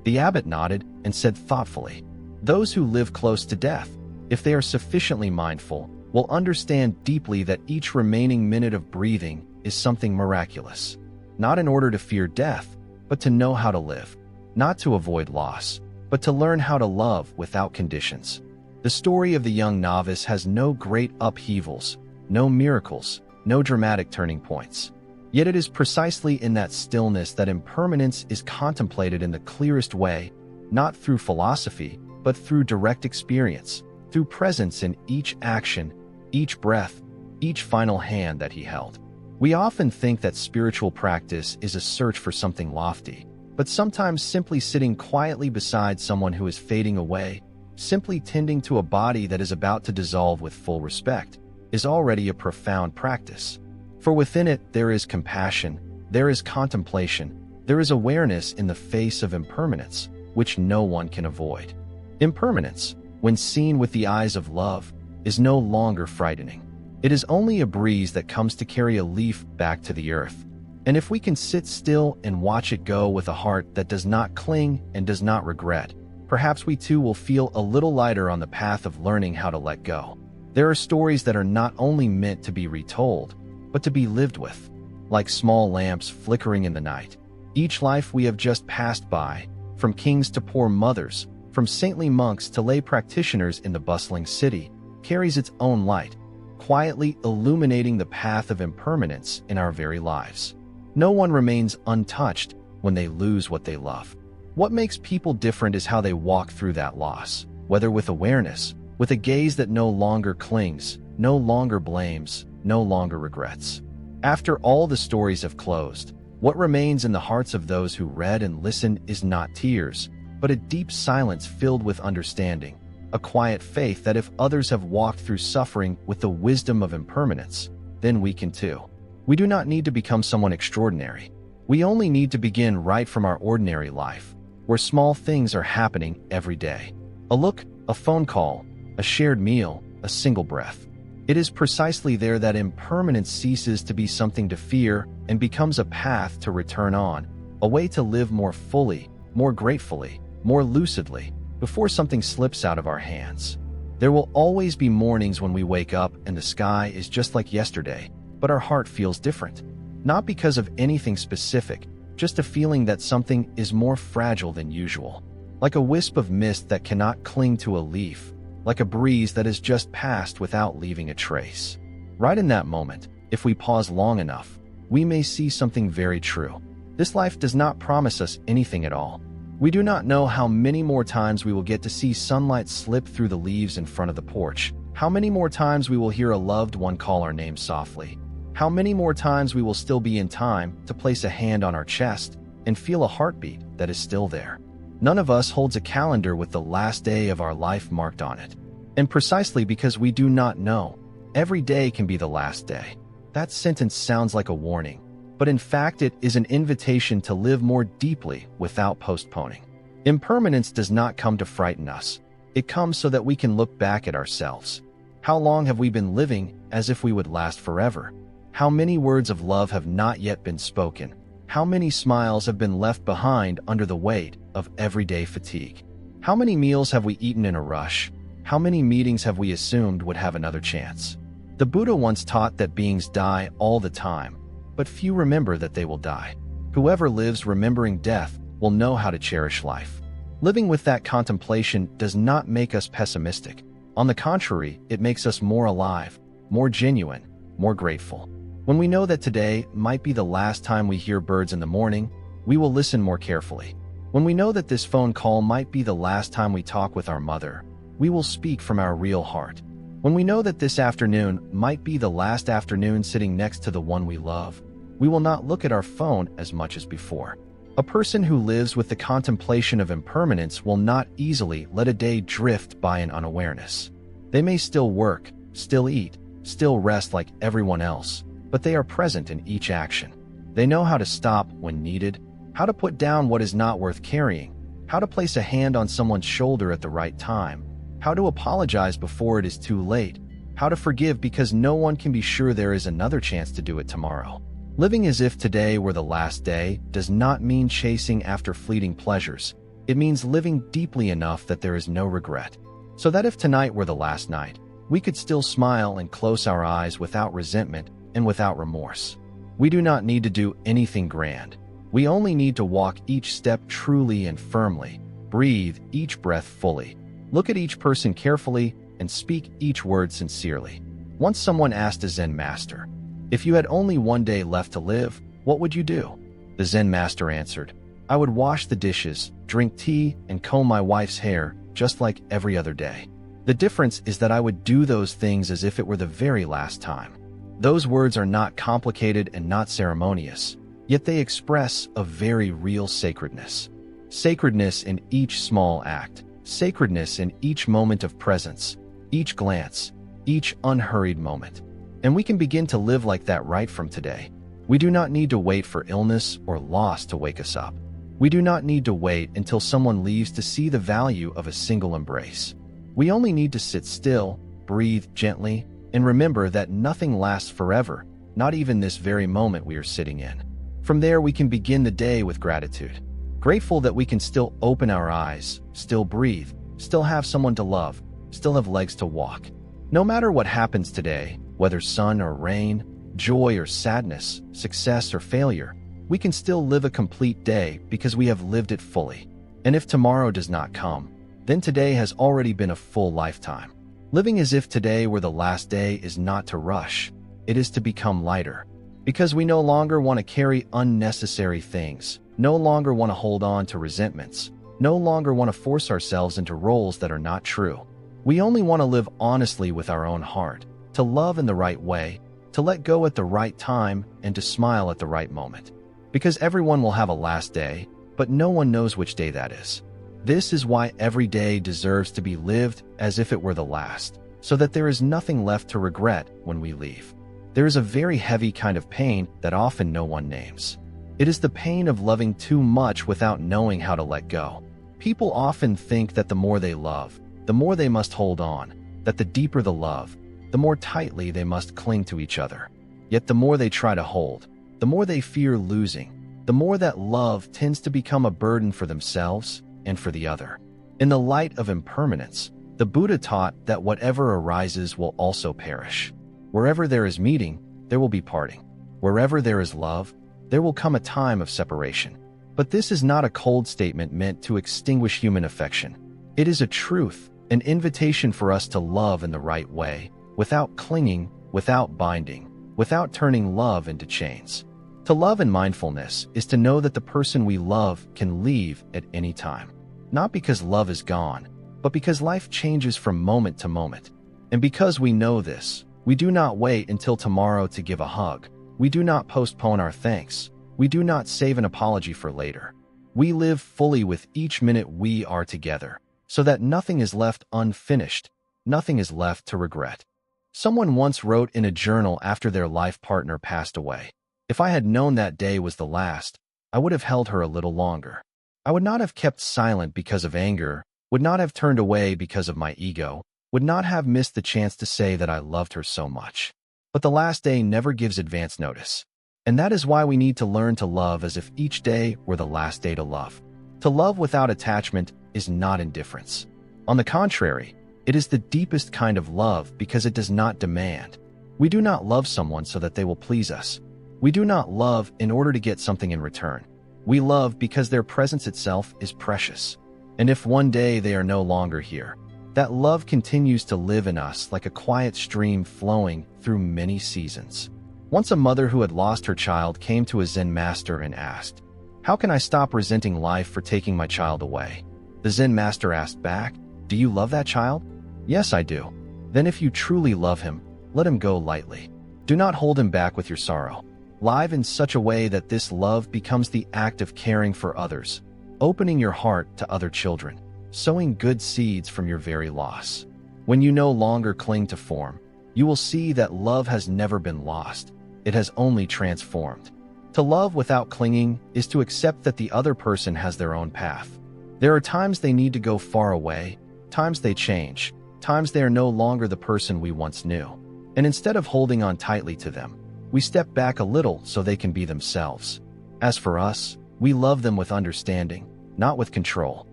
The abbot nodded and said thoughtfully, "Those who live close to death, if they are sufficiently mindful, will understand deeply that each remaining minute of breathing is something miraculous. Not in order to fear death, but to know how to live. Not to avoid loss, but to learn how to love without conditions." The story of the young novice has no great upheavals, no miracles, no dramatic turning points. Yet it is precisely in that stillness that impermanence is contemplated in the clearest way, not through philosophy, but through direct experience, through presence in each action, each breath, each final hand that he held. We often think that spiritual practice is a search for something lofty, but sometimes simply sitting quietly beside someone who is fading away, simply tending to a body that is about to dissolve with full respect, is already a profound practice. For within it there is compassion, there is contemplation, there is awareness in the face of impermanence, which no one can avoid. Impermanence, when seen with the eyes of love, is no longer frightening. It is only a breeze that comes to carry a leaf back to the earth. And if we can sit still and watch it go with a heart that does not cling and does not regret, perhaps we too will feel a little lighter on the path of learning how to let go. There are stories that are not only meant to be retold, but to be lived with, like small lamps flickering in the night. Each life we have just passed by, from kings to poor mothers, from saintly monks to lay practitioners in the bustling city, carries its own light, quietly illuminating the path of impermanence in our very lives. No one remains untouched when they lose what they love. What makes people different is how they walk through that loss, whether with awareness, with a gaze that no longer clings, no longer blames, no longer regrets. After all the stories have closed, What remains in the hearts of those who read and listen is not tears, but a deep silence filled with understanding, a quiet faith that if others have walked through suffering with the wisdom of impermanence, then we can too. We do not need to become someone extraordinary. We only need to begin right from our ordinary life, where small things are happening every day. A look, a phone call, a shared meal, a single breath. It is precisely there that impermanence ceases to be something to fear and becomes a path to return on, a way to live more fully, more gratefully, more lucidly, before something slips out of our hands. There will always be mornings when we wake up and the sky is just like yesterday, but our heart feels different. Not because of anything specific, just a feeling that something is more fragile than usual. Like a wisp of mist that cannot cling to a leaf, like a breeze that has just passed without leaving a trace. Right in that moment, if we pause long enough, we may see something very true. This life does not promise us anything at all. We do not know how many more times we will get to see sunlight slip through the leaves in front of the porch, how many more times we will hear a loved one call our name softly, how many more times we will still be in time to place a hand on our chest and feel a heartbeat that is still there. None of us holds a calendar with the last day of our life marked on it. And precisely because we do not know, every day can be the last day. That sentence sounds like a warning, but in fact it is an invitation to live more deeply without postponing. Impermanence does not come to frighten us. It comes so that we can look back at ourselves. How long have we been living as if we would last forever? How many words of love have not yet been spoken? How many smiles have been left behind under the weight of everyday fatigue? How many meals have we eaten in a rush? How many meetings have we assumed would have another chance? The Buddha once taught that beings die all the time, but few remember that they will die. Whoever lives remembering death will know how to cherish life. Living with that contemplation does not make us pessimistic. On the contrary, it makes us more alive, more genuine, more grateful. When we know that today might be the last time we hear birds in the morning, we will listen more carefully. When we know that this phone call might be the last time we talk with our mother, we will speak from our real heart. When we know that this afternoon might be the last afternoon sitting next to the one we love, we will not look at our phone as much as before. A person who lives with the contemplation of impermanence will not easily let a day drift by in unawareness. They may still work, still eat, still rest like everyone else, but they are present in each action. They know how to stop when needed, how to put down what is not worth carrying, how to place a hand on someone's shoulder at the right time, how to apologize before it is too late, how to forgive because no one can be sure there is another chance to do it tomorrow. Living as if today were the last day does not mean chasing after fleeting pleasures. It means living deeply enough that there is no regret. So that if tonight were the last night, we could still smile and close our eyes without resentment and without remorse. We do not need to do anything grand. We only need to walk each step truly and firmly, breathe each breath fully, look at each person carefully, and speak each word sincerely. Once someone asked a Zen master, "If you had only one day left to live, what would you do?" The Zen master answered, "I would wash the dishes, drink tea, and comb my wife's hair, just like every other day. The difference is that I would do those things as if it were the very last time." Those words are not complicated and not ceremonious, yet they express a very real sacredness. Sacredness in each small act, sacredness in each moment of presence, each glance, each unhurried moment. And we can begin to live like that right from today. We do not need to wait for illness or loss to wake us up. We do not need to wait until someone leaves to see the value of a single embrace. We only need to sit still, breathe gently, and remember that nothing lasts forever, not even this very moment we are sitting in. From there, we can begin the day with gratitude. Grateful that we can still open our eyes, still breathe, still have someone to love, still have legs to walk. No matter what happens today, whether sun or rain, joy or sadness, success or failure, we can still live a complete day because we have lived it fully. And if tomorrow does not come, then today has already been a full lifetime. Living as if today were the last day is not to rush, it is to become lighter. Because we no longer want to carry unnecessary things, no longer want to hold on to resentments, no longer want to force ourselves into roles that are not true. We only want to live honestly with our own heart, to love in the right way, to let go at the right time, and to smile at the right moment. Because everyone will have a last day, but no one knows which day that is. This is why every day deserves to be lived as if it were the last, so that there is nothing left to regret when we leave. There is a very heavy kind of pain that often no one names. It is the pain of loving too much without knowing how to let go. People often think that the more they love, the more they must hold on, that the deeper the love, the more tightly they must cling to each other. Yet the more they try to hold, the more they fear losing, the more that love tends to become a burden for themselves and for the other. In the light of impermanence, the Buddha taught that whatever arises will also perish. Wherever there is meeting, there will be parting. Wherever there is love, there will come a time of separation. But this is not a cold statement meant to extinguish human affection. It is a truth, an invitation for us to love in the right way, without clinging, without binding, without turning love into chains. To love in mindfulness is to know that the person we love can leave at any time. Not because love is gone, but because life changes from moment to moment. And because we know this, we do not wait until tomorrow to give a hug. We do not postpone our thanks. We do not save an apology for later. We live fully with each minute we are together, so that nothing is left unfinished, nothing is left to regret. Someone once wrote in a journal after their life partner passed away, "If I had known that day was the last, I would have held her a little longer. I would not have kept silent because of anger, would not have turned away because of my ego, would not have missed the chance to say that I loved her so much." But the last day never gives advance notice. And that is why we need to learn to love as if each day were the last day to love. To love without attachment is not indifference. On the contrary, it is the deepest kind of love because it does not demand. We do not love someone so that they will please us. We do not love in order to get something in return. We love because their presence itself is precious. And if one day they are no longer here, that love continues to live in us like a quiet stream flowing through many seasons. Once a mother who had lost her child came to a Zen master and asked, "How can I stop resenting life for taking my child away?" The Zen master asked back, "Do you love that child?" "Yes, I do." "Then if you truly love him, let him go lightly. Do not hold him back with your sorrow. Live in such a way that this love becomes the act of caring for others, opening your heart to other children, sowing good seeds from your very loss. When you no longer cling to form, you will see that love has never been lost. It has only transformed. To love without clinging is to accept that the other person has their own path. There are times they need to go far away, times they change, times they are no longer the person we once knew. And instead of holding on tightly to them, we step back a little so they can be themselves. As for us, we love them with understanding, not with control.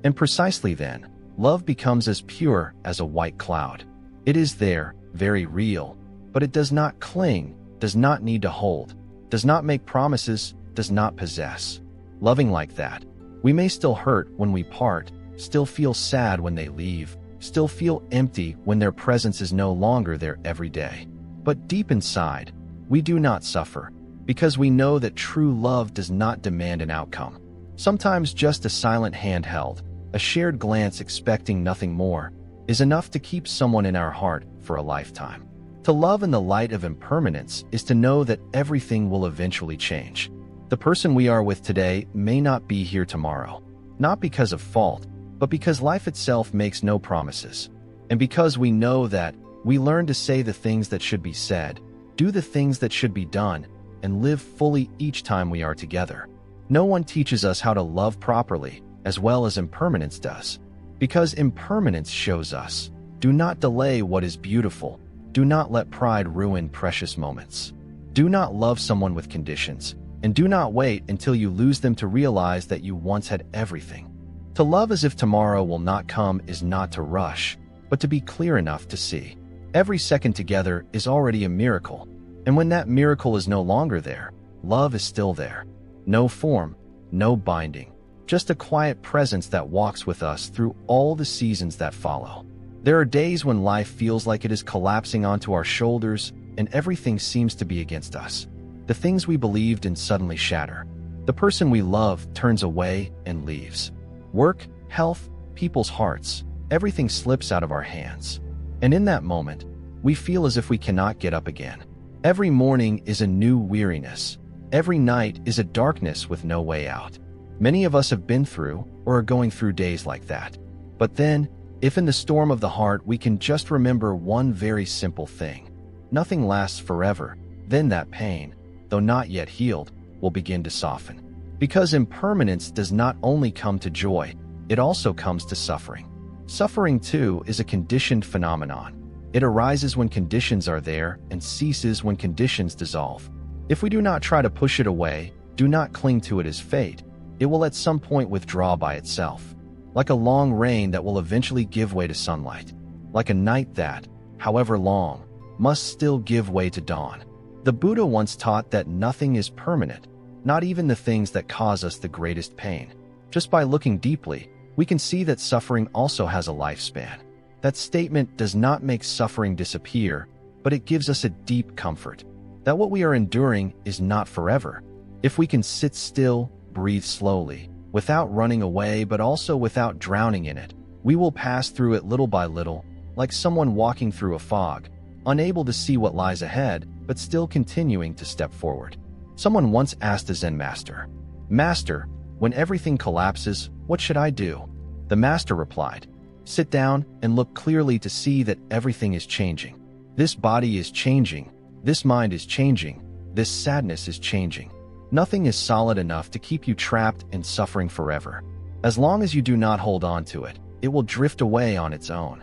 And precisely then, love becomes as pure as a white cloud. It is there, very real, but it does not cling, does not need to hold, does not make promises, does not possess. Loving like that, we may still hurt when we part, still feel sad when they leave, still feel empty when their presence is no longer there every day. But deep inside, we do not suffer, because we know that true love does not demand an outcome. Sometimes just a silent hand held, a shared glance expecting nothing more, is enough to keep someone in our heart for a lifetime. To love in the light of impermanence is to know that everything will eventually change. The person we are with today may not be here tomorrow, not because of fault, but because life itself makes no promises. And because we know that, we learn to say the things that should be said, do the things that should be done, and live fully each time we are together. No one teaches us how to love properly, as well as impermanence does. Because impermanence shows us, do not delay what is beautiful. Do not let pride ruin precious moments. Do not love someone with conditions, and do not wait until you lose them to realize that you once had everything. To love as if tomorrow will not come is not to rush, but to be clear enough to see. Every second together is already a miracle, and when that miracle is no longer there, love is still there. No form, no binding, just a quiet presence that walks with us through all the seasons that follow. There are days when life feels like it is collapsing onto our shoulders and everything seems to be against us. The things we believed in suddenly shatter. The person we love turns away and leaves. Work, health, people's hearts, everything slips out of our hands. And in that moment, we feel as if we cannot get up again. Every morning is a new weariness. Every night is a darkness with no way out. Many of us have been through or are going through days like that. But then, if in the storm of the heart we can just remember one very simple thing: nothing lasts forever, then that pain, though not yet healed, will begin to soften. Because impermanence does not only come to joy, it also comes to suffering. Suffering, too, is a conditioned phenomenon. It arises when conditions are there and ceases when conditions dissolve. If we do not try to push it away, do not cling to it as fate, it will at some point withdraw by itself. Like a long rain that will eventually give way to sunlight. Like a night that, however long, must still give way to dawn. The Buddha once taught that nothing is permanent, not even the things that cause us the greatest pain. Just by looking deeply, we can see that suffering also has a lifespan. That statement does not make suffering disappear, but it gives us a deep comfort that what we are enduring is not forever. If we can sit still, breathe slowly, without running away but also without drowning in it, we will pass through it little by little, like someone walking through a fog, unable to see what lies ahead, but still continuing to step forward. Someone once asked a Zen master, "Master, when everything collapses, what should I do?" The master replied, "Sit down and look clearly to see that everything is changing. This body is changing, this mind is changing, this sadness is changing. Nothing is solid enough to keep you trapped in suffering forever. As long as you do not hold on to it, it will drift away on its own."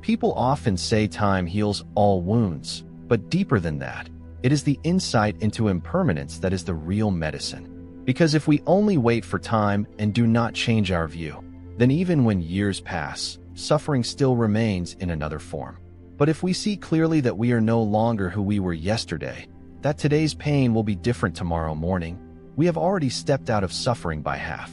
People often say time heals all wounds, but deeper than that, it is the insight into impermanence that is the real medicine. Because if we only wait for time and do not change our view, then even when years pass, suffering still remains in another form. But if we see clearly that we are no longer who we were yesterday, that today's pain will be different tomorrow morning, we have already stepped out of suffering by half.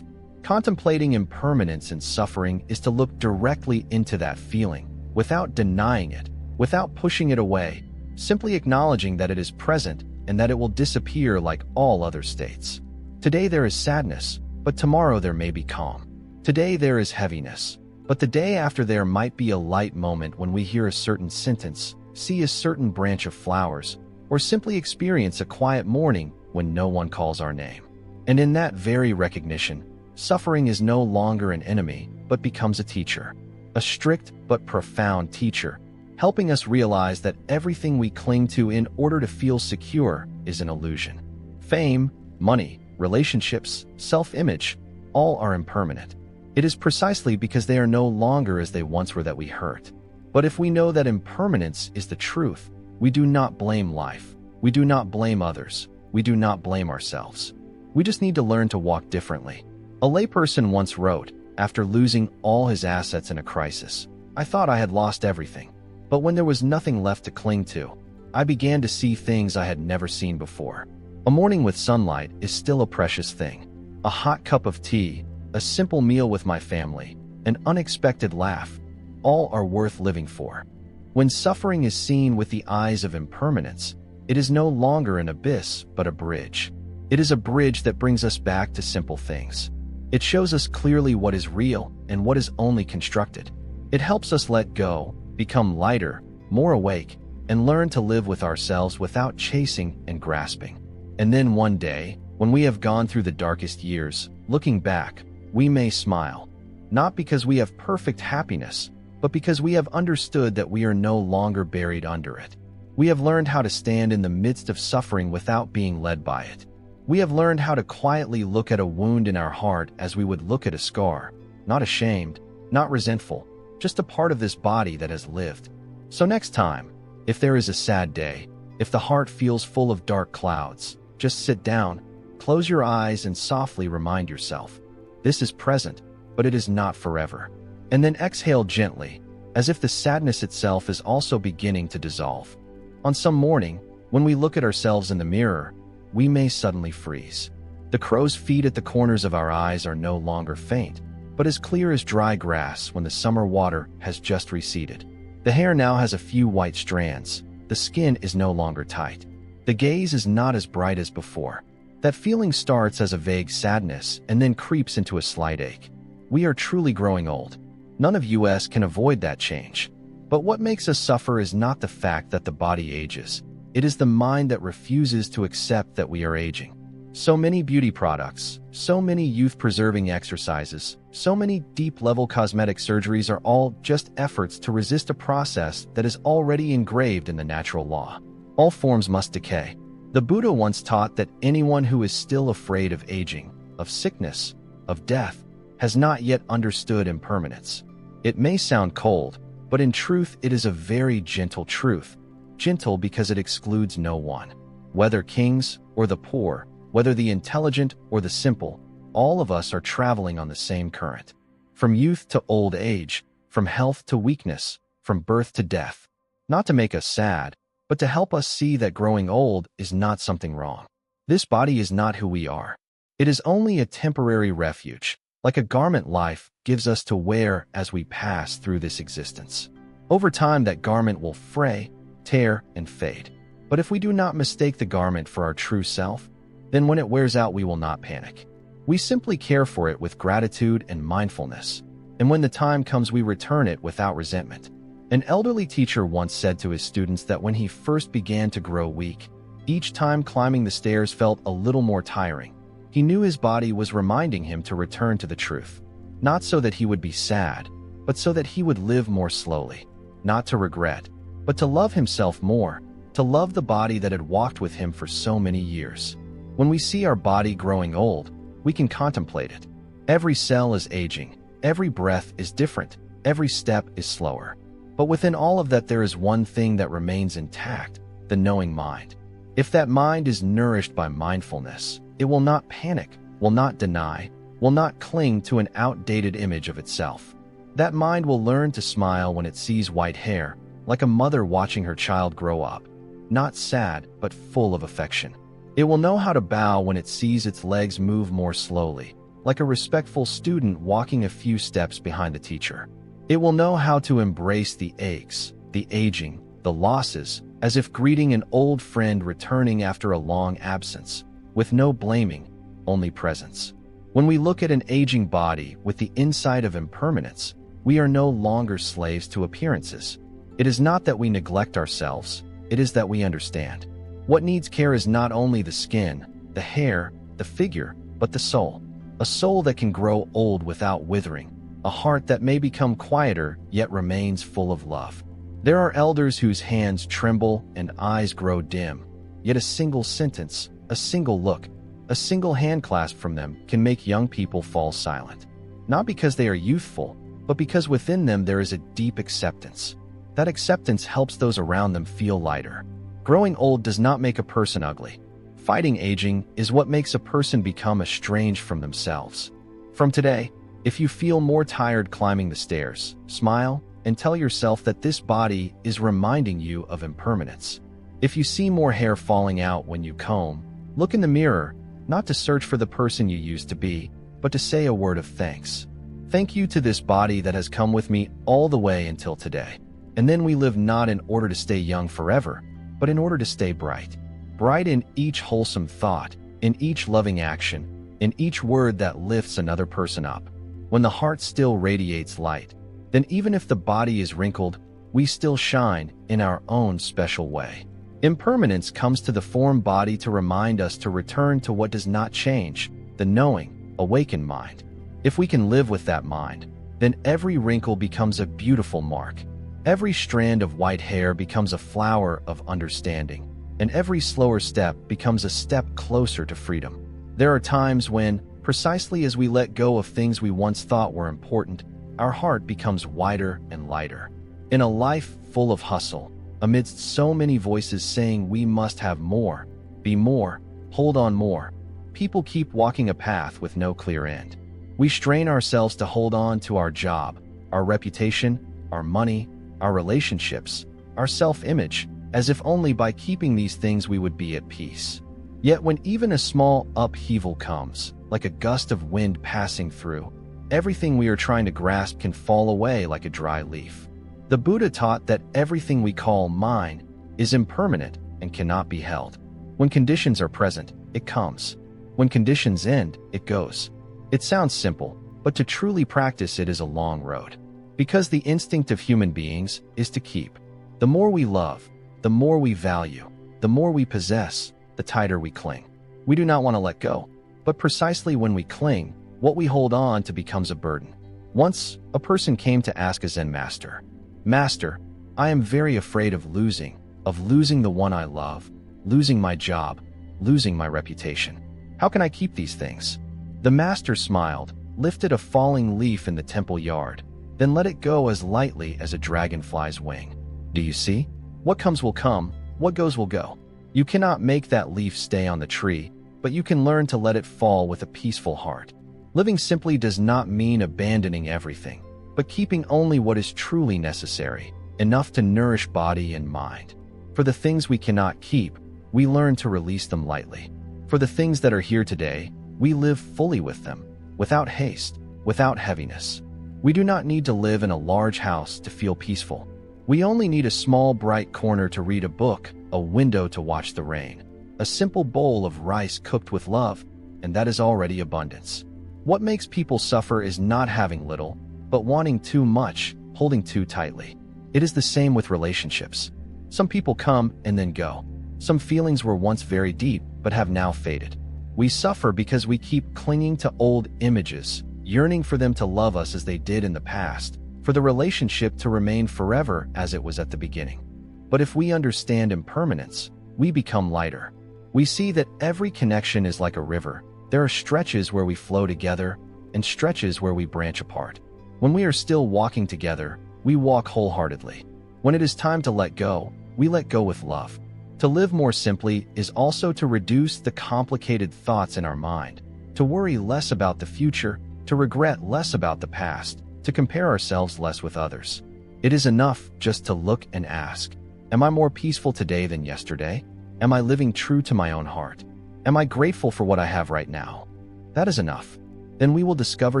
Contemplating impermanence and suffering is to look directly into that feeling, without denying it, without pushing it away, simply acknowledging that it is present and that it will disappear like all other states. Today there is sadness, but tomorrow there may be calm. Today there is heaviness, but the day after there might be a light moment when we hear a certain sentence, see a certain branch of flowers, or simply experience a quiet morning when no one calls our name. And in that very recognition, suffering is no longer an enemy, but becomes a teacher. A strict but profound teacher, helping us realize that everything we cling to in order to feel secure is an illusion. Fame, money, relationships, self-image, all are impermanent. It is precisely because they are no longer as they once were that we hurt. But if we know that impermanence is the truth, we do not blame life. We do not blame others. We do not blame ourselves. We just need to learn to walk differently. A layperson once wrote, after losing all his assets in a crisis, "I thought I had lost everything. But when there was nothing left to cling to, I began to see things I had never seen before. A morning with sunlight is still a precious thing. A hot cup of tea, a simple meal with my family, an unexpected laugh, all are worth living for." When suffering is seen with the eyes of impermanence, it is no longer an abyss, but a bridge. It is a bridge that brings us back to simple things. It shows us clearly what is real and what is only constructed. It helps us let go, become lighter, more awake, and learn to live with ourselves without chasing and grasping. And then one day, when we have gone through the darkest years, looking back, we may smile. Not because we have perfect happiness, but because we have understood that we are no longer buried under it. We have learned how to stand in the midst of suffering without being led by it. We have learned how to quietly look at a wound in our heart as we would look at a scar, not ashamed, not resentful, just a part of this body that has lived. So next time, if there is a sad day, if the heart feels full of dark clouds, just sit down, close your eyes and softly remind yourself, this is present, but it is not forever. And then exhale gently, as if the sadness itself is also beginning to dissolve. On some morning, when we look at ourselves in the mirror, we may suddenly freeze. The crow's feet at the corners of our eyes are no longer faint, but as clear as dry grass when the summer water has just receded. The hair now has a few white strands. The skin is no longer tight. The gaze is not as bright as before. That feeling starts as a vague sadness and then creeps into a slight ache. We are truly growing old. None of us can avoid that change. But what makes us suffer is not the fact that the body ages. It is the mind that refuses to accept that we are aging. So many beauty products, so many youth-preserving exercises, so many deep-level cosmetic surgeries are all just efforts to resist a process that is already engraved in the natural law. All forms must decay. The Buddha once taught that anyone who is still afraid of aging, of sickness, of death, has not yet understood impermanence. It may sound cold, but in truth it is a very gentle truth. Gentle because it excludes no one. Whether kings or the poor, whether the intelligent or the simple, all of us are traveling on the same current. From youth to old age, from health to weakness, from birth to death. Not to make us sad, but to help us see that growing old is not something wrong. This body is not who we are. It is only a temporary refuge, like a garment life gives us to wear as we pass through this existence. Over time, that garment will fray, tear, and fade. But if we do not mistake the garment for our true self, then when it wears out, we will not panic. We simply care for it with gratitude and mindfulness, and when the time comes, we return it without resentment. An elderly teacher once said to his students that when he first began to grow weak, each time climbing the stairs felt a little more tiring. He knew his body was reminding him to return to the truth, not so that he would be sad, but so that he would live more slowly, not to regret, but to love himself more, to love the body that had walked with him for so many years. When we see our body growing old, we can contemplate it. Every cell is aging, every breath is different, every step is slower. But within all of that, there is one thing that remains intact, the knowing mind. If that mind is nourished by mindfulness, it will not panic, will not deny, will not cling to an outdated image of itself. That mind will learn to smile when it sees white hair, like a mother watching her child grow up, not sad, but full of affection. It will know how to bow when it sees its legs move more slowly, like a respectful student walking a few steps behind the teacher. It will know how to embrace the aches, the aging, the losses, as if greeting an old friend returning after a long absence, with no blaming, only presence. When we look at an aging body with the insight of impermanence, we are no longer slaves to appearances. It is not that we neglect ourselves, it is that we understand. What needs care is not only the skin, the hair, the figure, but the soul. A soul that can grow old without withering. A heart that may become quieter yet remains full of love. There are elders whose hands tremble and eyes grow dim, yet a single sentence, a single look, a single hand clasp from them can make young people fall silent. Not because they are youthful, but because within them there is a deep acceptance. That acceptance helps those around them feel lighter. Growing old does not make a person ugly. Fighting aging is what makes a person become estranged from themselves. From today, if you feel more tired climbing the stairs, smile and tell yourself that this body is reminding you of impermanence. If you see more hair falling out when you comb, look in the mirror, not to search for the person you used to be, but to say a word of thanks. Thank you to this body that has come with me all the way until today. And then we live not in order to stay young forever, but in order to stay bright. Bright in each wholesome thought, in each loving action, in each word that lifts another person up. When the heart still radiates light, then even if the body is wrinkled, we still shine in our own special way. Impermanence comes to the form body to remind us to return to what does not change, the knowing, awakened mind. If we can live with that mind, then every wrinkle becomes a beautiful mark. Every strand of white hair becomes a flower of understanding, and every slower step becomes a step closer to freedom. There are times when, precisely as we let go of things we once thought were important, our heart becomes wider and lighter. In a life full of hustle, amidst so many voices saying we must have more, be more, hold on more, people keep walking a path with no clear end. We strain ourselves to hold on to our job, our reputation, our money, our relationships, our self-image, as if only by keeping these things we would be at peace. Yet when even a small upheaval comes, like a gust of wind passing through, everything we are trying to grasp can fall away like a dry leaf. The Buddha taught that everything we call mine is impermanent and cannot be held. When conditions are present, it comes. When conditions end, it goes. It sounds simple, but to truly practice it is a long road. Because the instinct of human beings is to keep. The more we love, the more we value, the more we possess, the tighter we cling. We do not want to let go. But precisely when we cling, what we hold on to becomes a burden. Once, a person came to ask a Zen master, "Master, I am very afraid of losing the one I love, losing my job, losing my reputation. How can I keep these things?" The master smiled, lifted a falling leaf in the temple yard, then let it go as lightly as a dragonfly's wing. Do you see? What comes will come, what goes will go. You cannot make that leaf stay on the tree, but you can learn to let it fall with a peaceful heart. Living simply does not mean abandoning everything, but keeping only what is truly necessary, enough to nourish body and mind. For the things we cannot keep, we learn to release them lightly. For the things that are here today, we live fully with them, without haste, without heaviness. We do not need to live in a large house to feel peaceful. We only need a small bright corner to read a book, a window to watch the rain, a simple bowl of rice cooked with love, and that is already abundance. What makes people suffer is not having little, but wanting too much, holding too tightly. It is the same with relationships. Some people come and then go. Some feelings were once very deep, but have now faded. We suffer because we keep clinging to old images, yearning for them to love us as they did in the past, for the relationship to remain forever as it was at the beginning. But if we understand impermanence, we become lighter. We see that every connection is like a river. There are stretches where we flow together and stretches where we branch apart. When we are still walking together, we walk wholeheartedly. When it is time to let go, we let go with love. To live more simply is also to reduce the complicated thoughts in our mind, to worry less about the future, to regret less about the past, to compare ourselves less with others. It is enough just to look and ask, am I more peaceful today than yesterday? Am I living true to my own heart? Am I grateful for what I have right now? That is enough. Then we will discover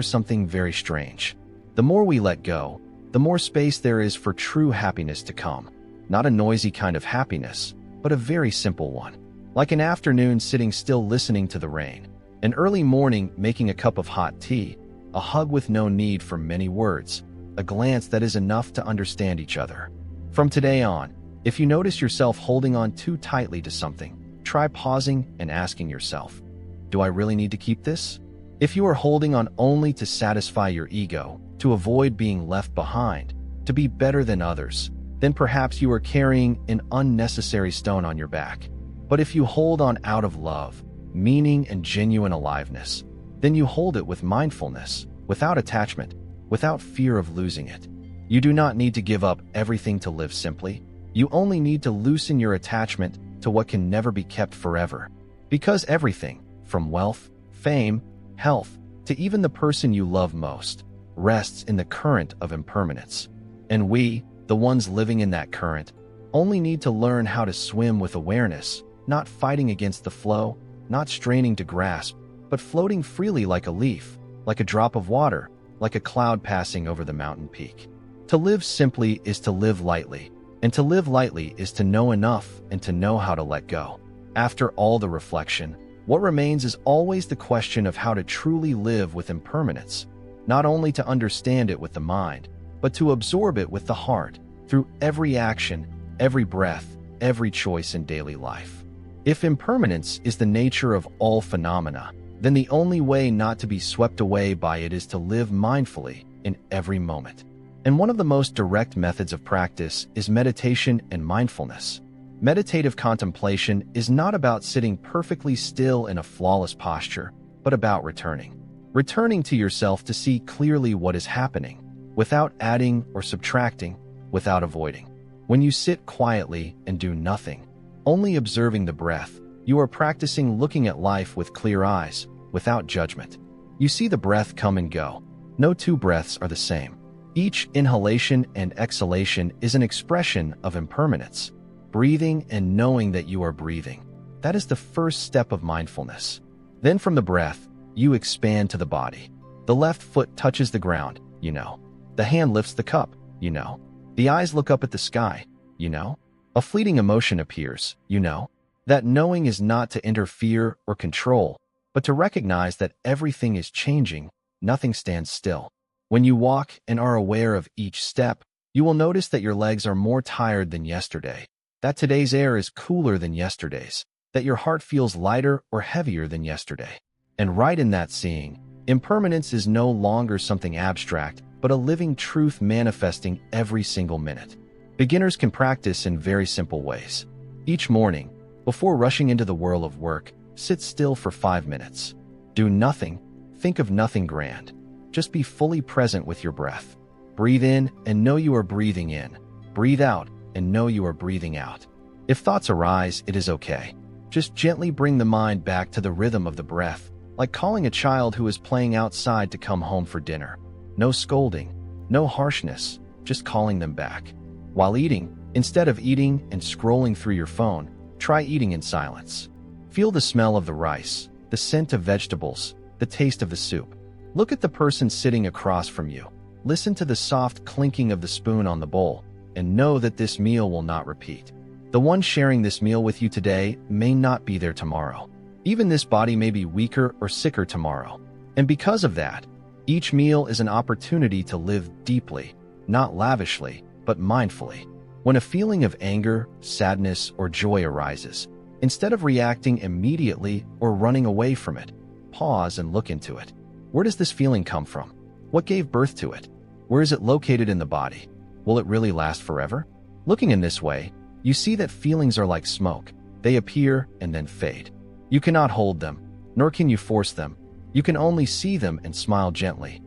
something very strange. The more we let go, the more space there is for true happiness to come. Not a noisy kind of happiness, but a very simple one. Like an afternoon sitting still listening to the rain, an early morning making a cup of hot tea, a hug with no need for many words, a glance that is enough to understand each other. From today on, if you notice yourself holding on too tightly to something, try pausing and asking yourself, do I really need to keep this? If you are holding on only to satisfy your ego, to avoid being left behind, to be better than others, then perhaps you are carrying an unnecessary stone on your back. But if you hold on out of love, meaning and genuine aliveness, then you hold it with mindfulness, without attachment, without fear of losing it. You do not need to give up everything to live simply. You only need to loosen your attachment to what can never be kept forever. Because everything, from wealth, fame, health, to even the person you love most, rests in the current of impermanence. And we, the ones living in that current, only need to learn how to swim with awareness, not fighting against the flow, not straining to grasp, but floating freely like a leaf, like a drop of water, like a cloud passing over the mountain peak. To live simply is to live lightly, and to live lightly is to know enough and to know how to let go. After all the reflection, what remains is always the question of how to truly live with impermanence, not only to understand it with the mind, but to absorb it with the heart, through every action, every breath, every choice in daily life. If impermanence is the nature of all phenomena, then the only way not to be swept away by it is to live mindfully in every moment. And one of the most direct methods of practice is meditation and mindfulness. Meditative contemplation is not about sitting perfectly still in a flawless posture, but about returning. Returning to yourself to see clearly what is happening, without adding or subtracting, without avoiding. When you sit quietly and do nothing, only observing the breath, you are practicing looking at life with clear eyes, without judgment. You see the breath come and go. No two breaths are the same. Each inhalation and exhalation is an expression of impermanence. Breathing and knowing that you are breathing. That is the first step of mindfulness. Then from the breath, you expand to the body. The left foot touches the ground, you know. The hand lifts the cup, you know. The eyes look up at the sky, you know. A fleeting emotion appears, you know. That knowing is not to interfere or control, but to recognize that everything is changing, nothing stands still. When you walk and are aware of each step, you will notice that your legs are more tired than yesterday, that today's air is cooler than yesterday's, that your heart feels lighter or heavier than yesterday. And right in that seeing, impermanence is no longer something abstract, but a living truth manifesting every single minute. Beginners can practice in very simple ways. Each morning, before rushing into the whirl of work, sit still for 5 minutes. Do nothing, think of nothing grand. Just be fully present with your breath. Breathe in and know you are breathing in. Breathe out and know you are breathing out. If thoughts arise, it is okay. Just gently bring the mind back to the rhythm of the breath, like calling a child who is playing outside to come home for dinner. No scolding, no harshness, just calling them back. While eating, instead of eating and scrolling through your phone, try eating in silence. Feel the smell of the rice, the scent of vegetables, the taste of the soup. Look at the person sitting across from you. Listen to the soft clinking of the spoon on the bowl, and know that this meal will not repeat. The one sharing this meal with you today may not be there tomorrow. Even this body may be weaker or sicker tomorrow. And because of that, each meal is an opportunity to live deeply, not lavishly, but mindfully. When a feeling of anger, sadness, or joy arises, instead of reacting immediately or running away from it, pause and look into it. Where does this feeling come from? What gave birth to it? Where is it located in the body? Will it really last forever? Looking in this way, you see that feelings are like smoke. They appear and then fade. You cannot hold them, nor can you force them. You can only see them and smile gently.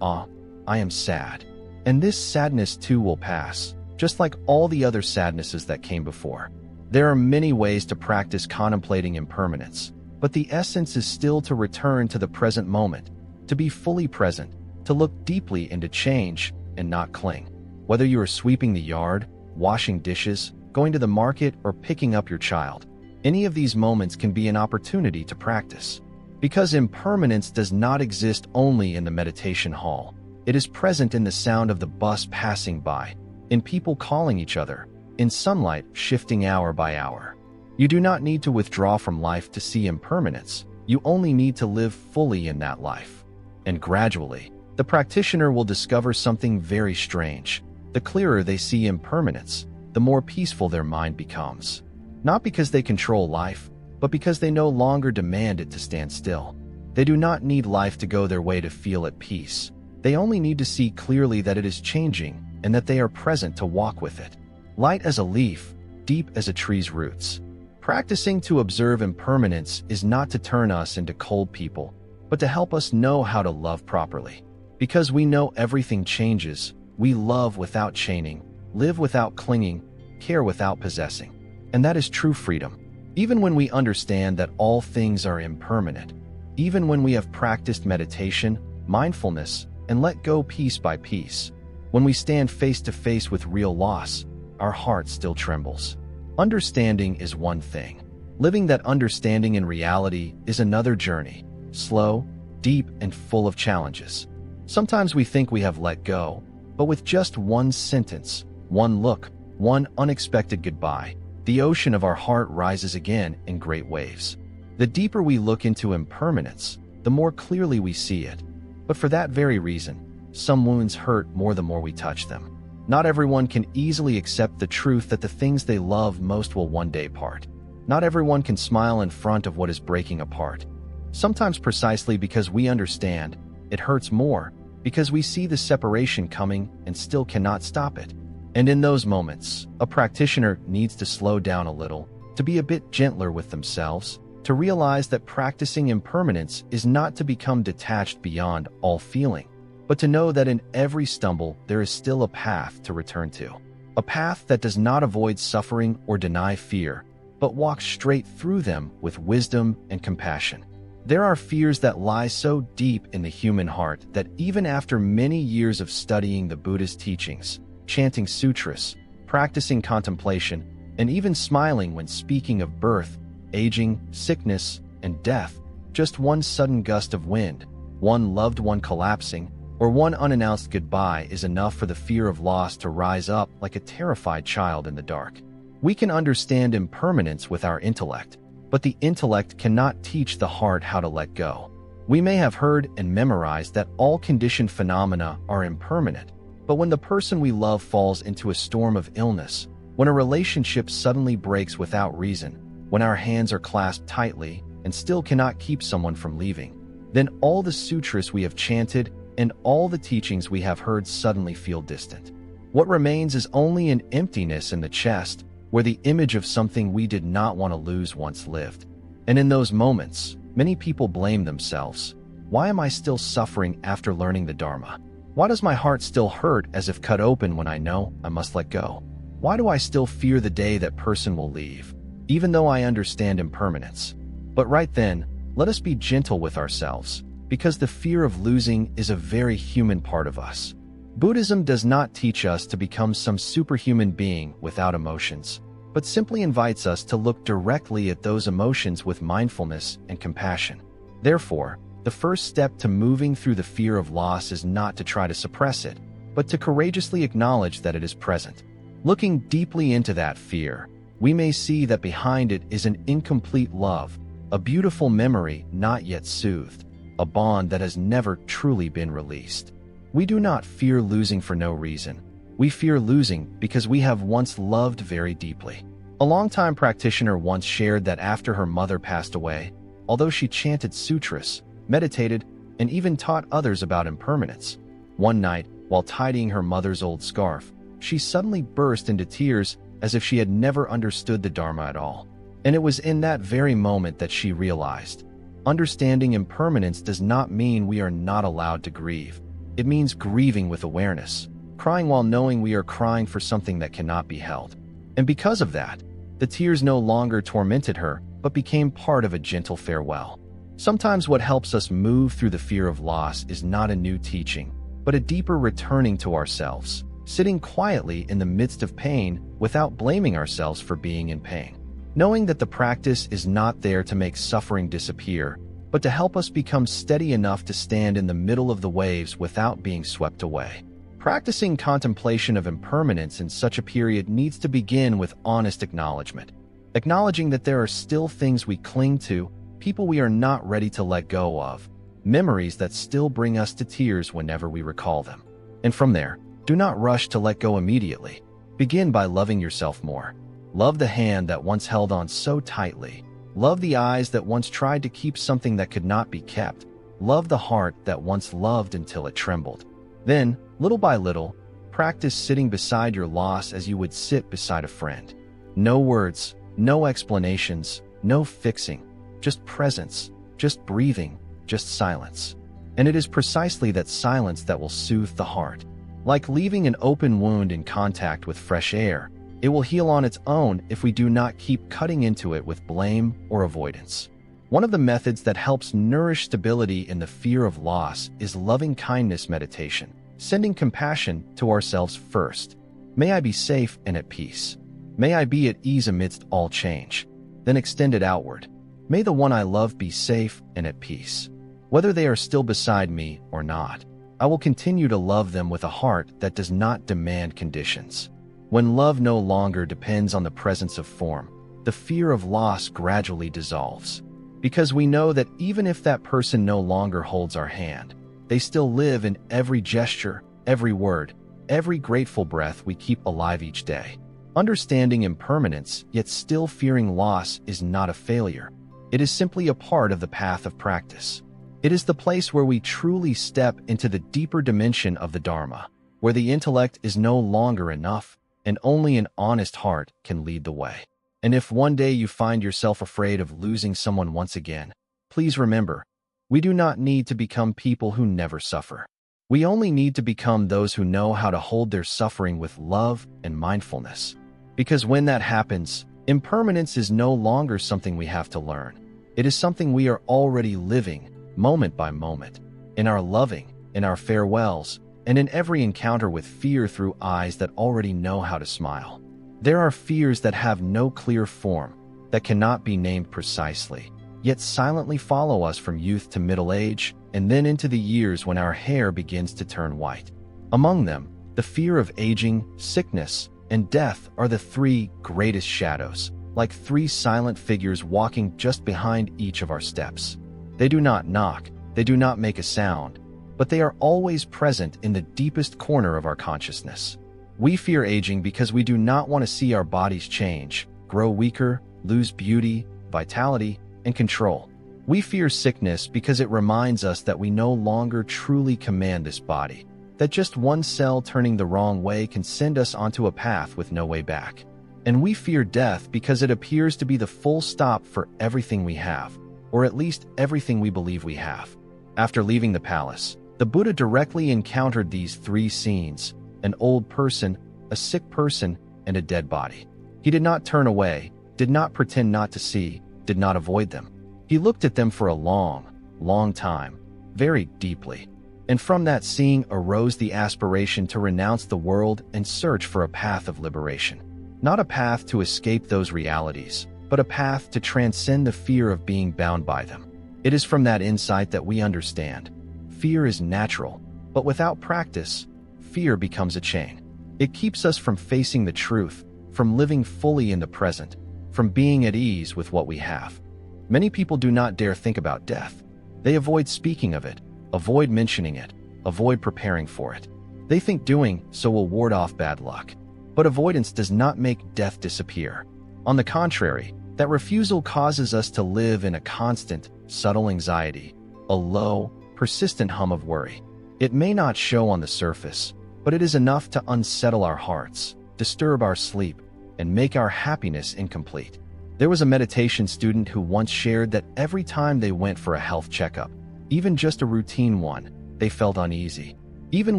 I am sad. And this sadness too will pass, just like all the other sadnesses that came before. There are many ways to practice contemplating impermanence, but the essence is still to return to the present moment, to be fully present, to look deeply into change and not cling. Whether you are sweeping the yard, washing dishes, going to the market, or picking up your child, any of these moments can be an opportunity to practice. Because impermanence does not exist only in the meditation hall. It is present in the sound of the bus passing by, in people calling each other, in sunlight shifting hour by hour. You do not need to withdraw from life to see impermanence. You only need to live fully in that life. And gradually, the practitioner will discover something very strange. The clearer they see impermanence, the more peaceful their mind becomes. Not because they control life, but because they no longer demand it to stand still. They do not need life to go their way to feel at peace. They only need to see clearly that it is changing and that they are present to walk with it. Light as a leaf, deep as a tree's roots. Practicing to observe impermanence is not to turn us into cold people, but to help us know how to love properly. Because we know everything changes, we love without chaining, live without clinging, care without possessing. And that is true freedom. Even when we understand that all things are impermanent, even when we have practiced meditation, mindfulness, and let go piece by piece, when we stand face to face with real loss, our heart still trembles. Understanding is one thing. Living that understanding in reality is another journey, slow, deep, and full of challenges. Sometimes we think we have let go, but with just one sentence, one look, one unexpected goodbye, the ocean of our heart rises again in great waves. The deeper we look into impermanence, the more clearly we see it. But for that very reason, some wounds hurt more the more we touch them. Not everyone can easily accept the truth that the things they love most will one day part. Not everyone can smile in front of what is breaking apart. Sometimes precisely because we understand, it hurts more, because we see the separation coming and still cannot stop it. And in those moments, a practitioner needs to slow down a little, to be a bit gentler with themselves, to realize that practicing impermanence is not to become detached beyond all feeling, but to know that in every stumble there is still a path to return to. A path that does not avoid suffering or deny fear, but walks straight through them with wisdom and compassion. There are fears that lie so deep in the human heart that even after many years of studying the Buddhist teachings, chanting sutras, practicing contemplation, and even smiling when speaking of birth, aging, sickness, and death, just one sudden gust of wind, one loved one collapsing, or one unannounced goodbye is enough for the fear of loss to rise up like a terrified child in the dark. We can understand impermanence with our intellect, but the intellect cannot teach the heart how to let go. We may have heard and memorized that all conditioned phenomena are impermanent, but when the person we love falls into a storm of illness, when a relationship suddenly breaks without reason, when our hands are clasped tightly and still cannot keep someone from leaving, then all the sutras we have chanted and all the teachings we have heard suddenly feel distant. What remains is only an emptiness in the chest where the image of something we did not want to lose once lived. And in those moments, many people blame themselves. Why am I still suffering after learning the Dharma? Why does my heart still hurt as if cut open when I know I must let go? Why do I still fear the day that person will leave, even though I understand impermanence? But right then, let us be gentle with ourselves, because the fear of losing is a very human part of us. Buddhism does not teach us to become some superhuman being without emotions, but simply invites us to look directly at those emotions with mindfulness and compassion. Therefore, the first step to moving through the fear of loss is not to try to suppress it, but to courageously acknowledge that it is present. Looking deeply into that fear, we may see that behind it is an incomplete love, a beautiful memory not yet soothed, a bond that has never truly been released. We do not fear losing for no reason. We fear losing because we have once loved very deeply. A longtime practitioner once shared that after her mother passed away, although she chanted sutras, meditated, and even taught others about impermanence, one night, while tidying her mother's old scarf, she suddenly burst into tears as if she had never understood the Dharma at all. And it was in that very moment that she realized, understanding impermanence does not mean we are not allowed to grieve. It means grieving with awareness, crying while knowing we are crying for something that cannot be held. And because of that, the tears no longer tormented her, but became part of a gentle farewell. Sometimes what helps us move through the fear of loss is not a new teaching, but a deeper returning to ourselves, sitting quietly in the midst of pain without blaming ourselves for being in pain. Knowing that the practice is not there to make suffering disappear, but to help us become steady enough to stand in the middle of the waves without being swept away. Practicing contemplation of impermanence in such a period needs to begin with honest acknowledgement, acknowledging that there are still things we cling to, people we are not ready to let go of, memories that still bring us to tears whenever we recall them. And from there, do not rush to let go immediately. Begin by loving yourself more. Love the hand that once held on so tightly. Love the eyes that once tried to keep something that could not be kept. Love the heart that once loved until it trembled. Then, little by little, practice sitting beside your loss as you would sit beside a friend. No words, no explanations, no fixing, just presence, just breathing, just silence. And it is precisely that silence that will soothe the heart. Like leaving an open wound in contact with fresh air, it will heal on its own if we do not keep cutting into it with blame or avoidance. One of the methods that helps nourish stability in the fear of loss is loving-kindness meditation, sending compassion to ourselves first. May I be safe and at peace. May I be at ease amidst all change. Then extend it outward. May the one I love be safe and at peace. Whether they are still beside me or not, I will continue to love them with a heart that does not demand conditions. When love no longer depends on the presence of form, the fear of loss gradually dissolves. Because we know that even if that person no longer holds our hand, they still live in every gesture, every word, every grateful breath we keep alive each day. Understanding impermanence, yet still fearing loss, is not a failure. It is simply a part of the path of practice. It is the place where we truly step into the deeper dimension of the Dharma, where the intellect is no longer enough, and only an honest heart can lead the way. And if one day you find yourself afraid of losing someone once again, please remember, we do not need to become people who never suffer. We only need to become those who know how to hold their suffering with love and mindfulness. Because when that happens, impermanence is no longer something we have to learn. It is something we are already living, moment by moment, in our loving, in our farewells, and in every encounter with fear through eyes that already know how to smile. There are fears that have no clear form, that cannot be named precisely, yet silently follow us from youth to middle age, and then into the years when our hair begins to turn white. Among them, the fear of aging, sickness, and death are the three greatest shadows, like three silent figures walking just behind each of our steps. They do not knock, they do not make a sound, but they are always present in the deepest corner of our consciousness. We fear aging because we do not want to see our bodies change, grow weaker, lose beauty, vitality, and control. We fear sickness because it reminds us that we no longer truly command this body, that just one cell turning the wrong way can send us onto a path with no way back. And we fear death because it appears to be the full stop for everything we have, or at least everything we believe we have. After leaving the palace, the Buddha directly encountered these three scenes: an old person, a sick person, and a dead body. He did not turn away, did not pretend not to see, did not avoid them. He looked at them for a long, long time, very deeply. And from that seeing arose the aspiration to renounce the world and search for a path of liberation. Not a path to escape those realities, but a path to transcend the fear of being bound by them. It is from that insight that we understand. Fear is natural, but without practice, fear becomes a chain. It keeps us from facing the truth, from living fully in the present, from being at ease with what we have. Many people do not dare think about death. They avoid speaking of it, avoid mentioning it, avoid preparing for it. They think doing so will ward off bad luck. But avoidance does not make death disappear. On the contrary, that refusal causes us to live in a constant, subtle anxiety, a low, persistent hum of worry. It may not show on the surface, but it is enough to unsettle our hearts, disturb our sleep, and make our happiness incomplete. There was a meditation student who once shared that every time they went for a health checkup, even just a routine one, they felt uneasy. Even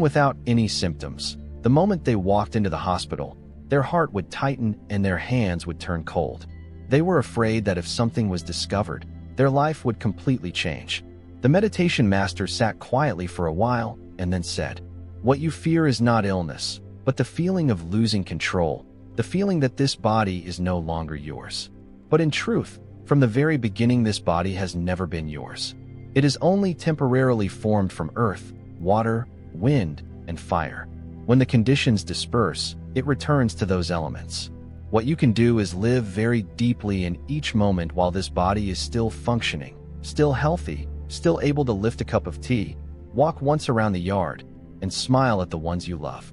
without any symptoms, the moment they walked into the hospital, their heart would tighten and their hands would turn cold. They were afraid that if something was discovered, their life would completely change. The meditation master sat quietly for a while and then said, "What you fear is not illness, but the feeling of losing control, the feeling that this body is no longer yours. But in truth, from the very beginning this body has never been yours. It is only temporarily formed from earth, water, wind, and fire. When the conditions disperse, it returns to those elements. What you can do is live very deeply in each moment while this body is still functioning, still healthy, still able to lift a cup of tea, walk once around the yard, and smile at the ones you love.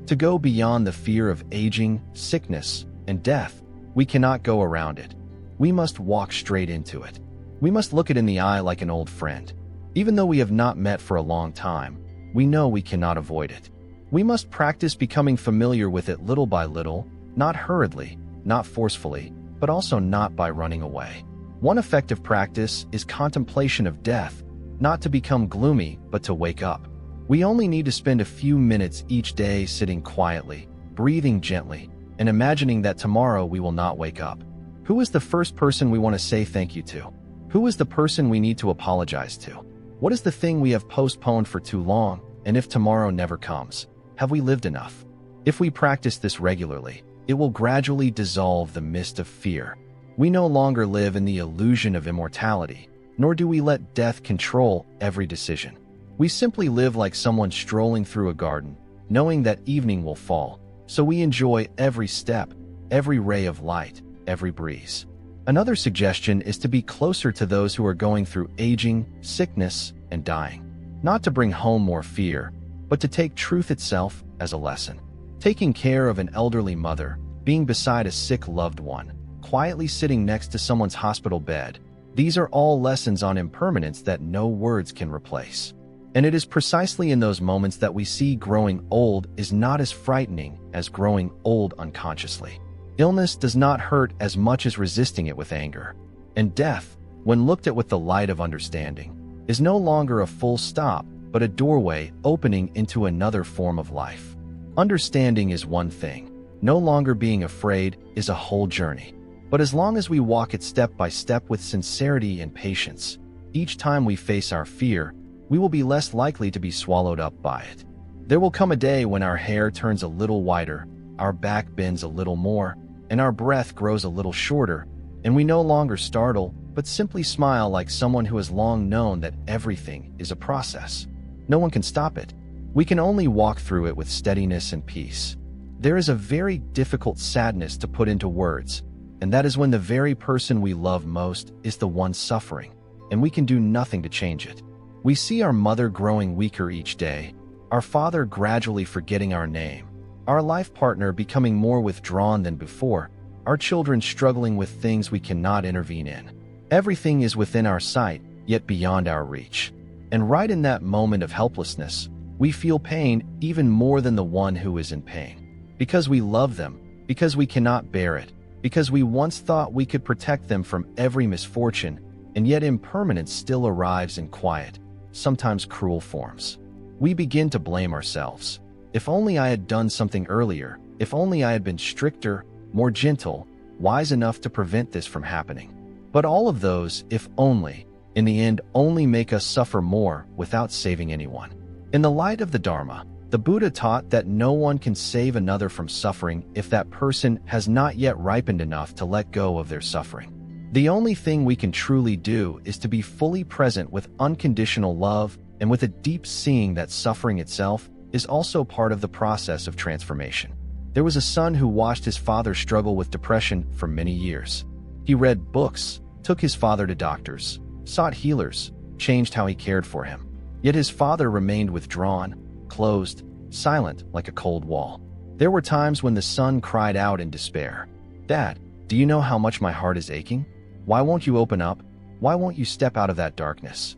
To go beyond the fear of aging, sickness, and death, we cannot go around it. We must walk straight into it. We must look it in the eye like an old friend. Even though we have not met for a long time, we know we cannot avoid it. We must practice becoming familiar with it little by little, not hurriedly, not forcefully, but also not by running away. One effective practice is contemplation of death, not to become gloomy, but to wake up. We only need to spend a few minutes each day sitting quietly, breathing gently, and imagining that tomorrow we will not wake up. Who is the first person we want to say thank you to? Who is the person we need to apologize to? What is the thing we have postponed for too long? And if tomorrow never comes, have we lived enough? If we practice this regularly, it will gradually dissolve the mist of fear. We no longer live in the illusion of immortality, nor do we let death control every decision. We simply live like someone strolling through a garden, knowing that evening will fall, so we enjoy every step, every ray of light, every breeze. Another suggestion is to be closer to those who are going through aging, sickness, and dying. Not to bring home more fear, but to take truth itself as a lesson. Taking care of an elderly mother, being beside a sick loved one, quietly sitting next to someone's hospital bed, these are all lessons on impermanence that no words can replace. And it is precisely in those moments that we see growing old is not as frightening as growing old unconsciously. Illness does not hurt as much as resisting it with anger. And death, when looked at with the light of understanding, is no longer a full stop, but a doorway opening into another form of life. Understanding is one thing. No longer being afraid is a whole journey. But as long as we walk it step by step with sincerity and patience, each time we face our fear, we will be less likely to be swallowed up by it. There will come a day when our hair turns a little wider, our back bends a little more, and our breath grows a little shorter, and we no longer startle, but simply smile like someone who has long known that everything is a process. No one can stop it. We can only walk through it with steadiness and peace. There is a very difficult sadness to put into words, and that is when the very person we love most is the one suffering, and we can do nothing to change it. We see our mother growing weaker each day, our father gradually forgetting our name, our life partner becoming more withdrawn than before, our children struggling with things we cannot intervene in. Everything is within our sight, yet beyond our reach. And right in that moment of helplessness, we feel pain even more than the one who is in pain. Because we love them, because we cannot bear it, because we once thought we could protect them from every misfortune, and yet impermanence still arrives in quiet, sometimes cruel forms. We begin to blame ourselves. If only I had done something earlier, if only I had been stricter, more gentle, wise enough to prevent this from happening. But all of those, if only, in the end only make us suffer more without saving anyone. In the light of the Dharma, the Buddha taught that no one can save another from suffering if that person has not yet ripened enough to let go of their suffering. The only thing we can truly do is to be fully present with unconditional love and with a deep seeing that suffering itself is also part of the process of transformation. There was a son who watched his father struggle with depression for many years. He read books, took his father to doctors, sought healers, changed how he cared for him. Yet his father remained withdrawn, closed, silent like a cold wall. There were times when the son cried out in despair, "Dad, do you know how much my heart is aching? Why won't you open up? Why won't you step out of that darkness?"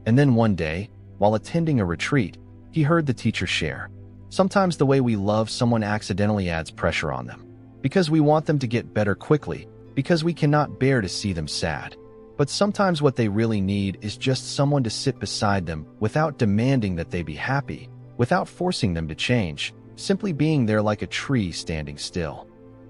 And then one day, while attending a retreat, he heard the teacher share, "Sometimes the way we love someone accidentally adds pressure on them. Because we want them to get better quickly, because we cannot bear to see them sad. But sometimes what they really need is just someone to sit beside them without demanding that they be happy, without forcing them to change, simply being there like a tree standing still."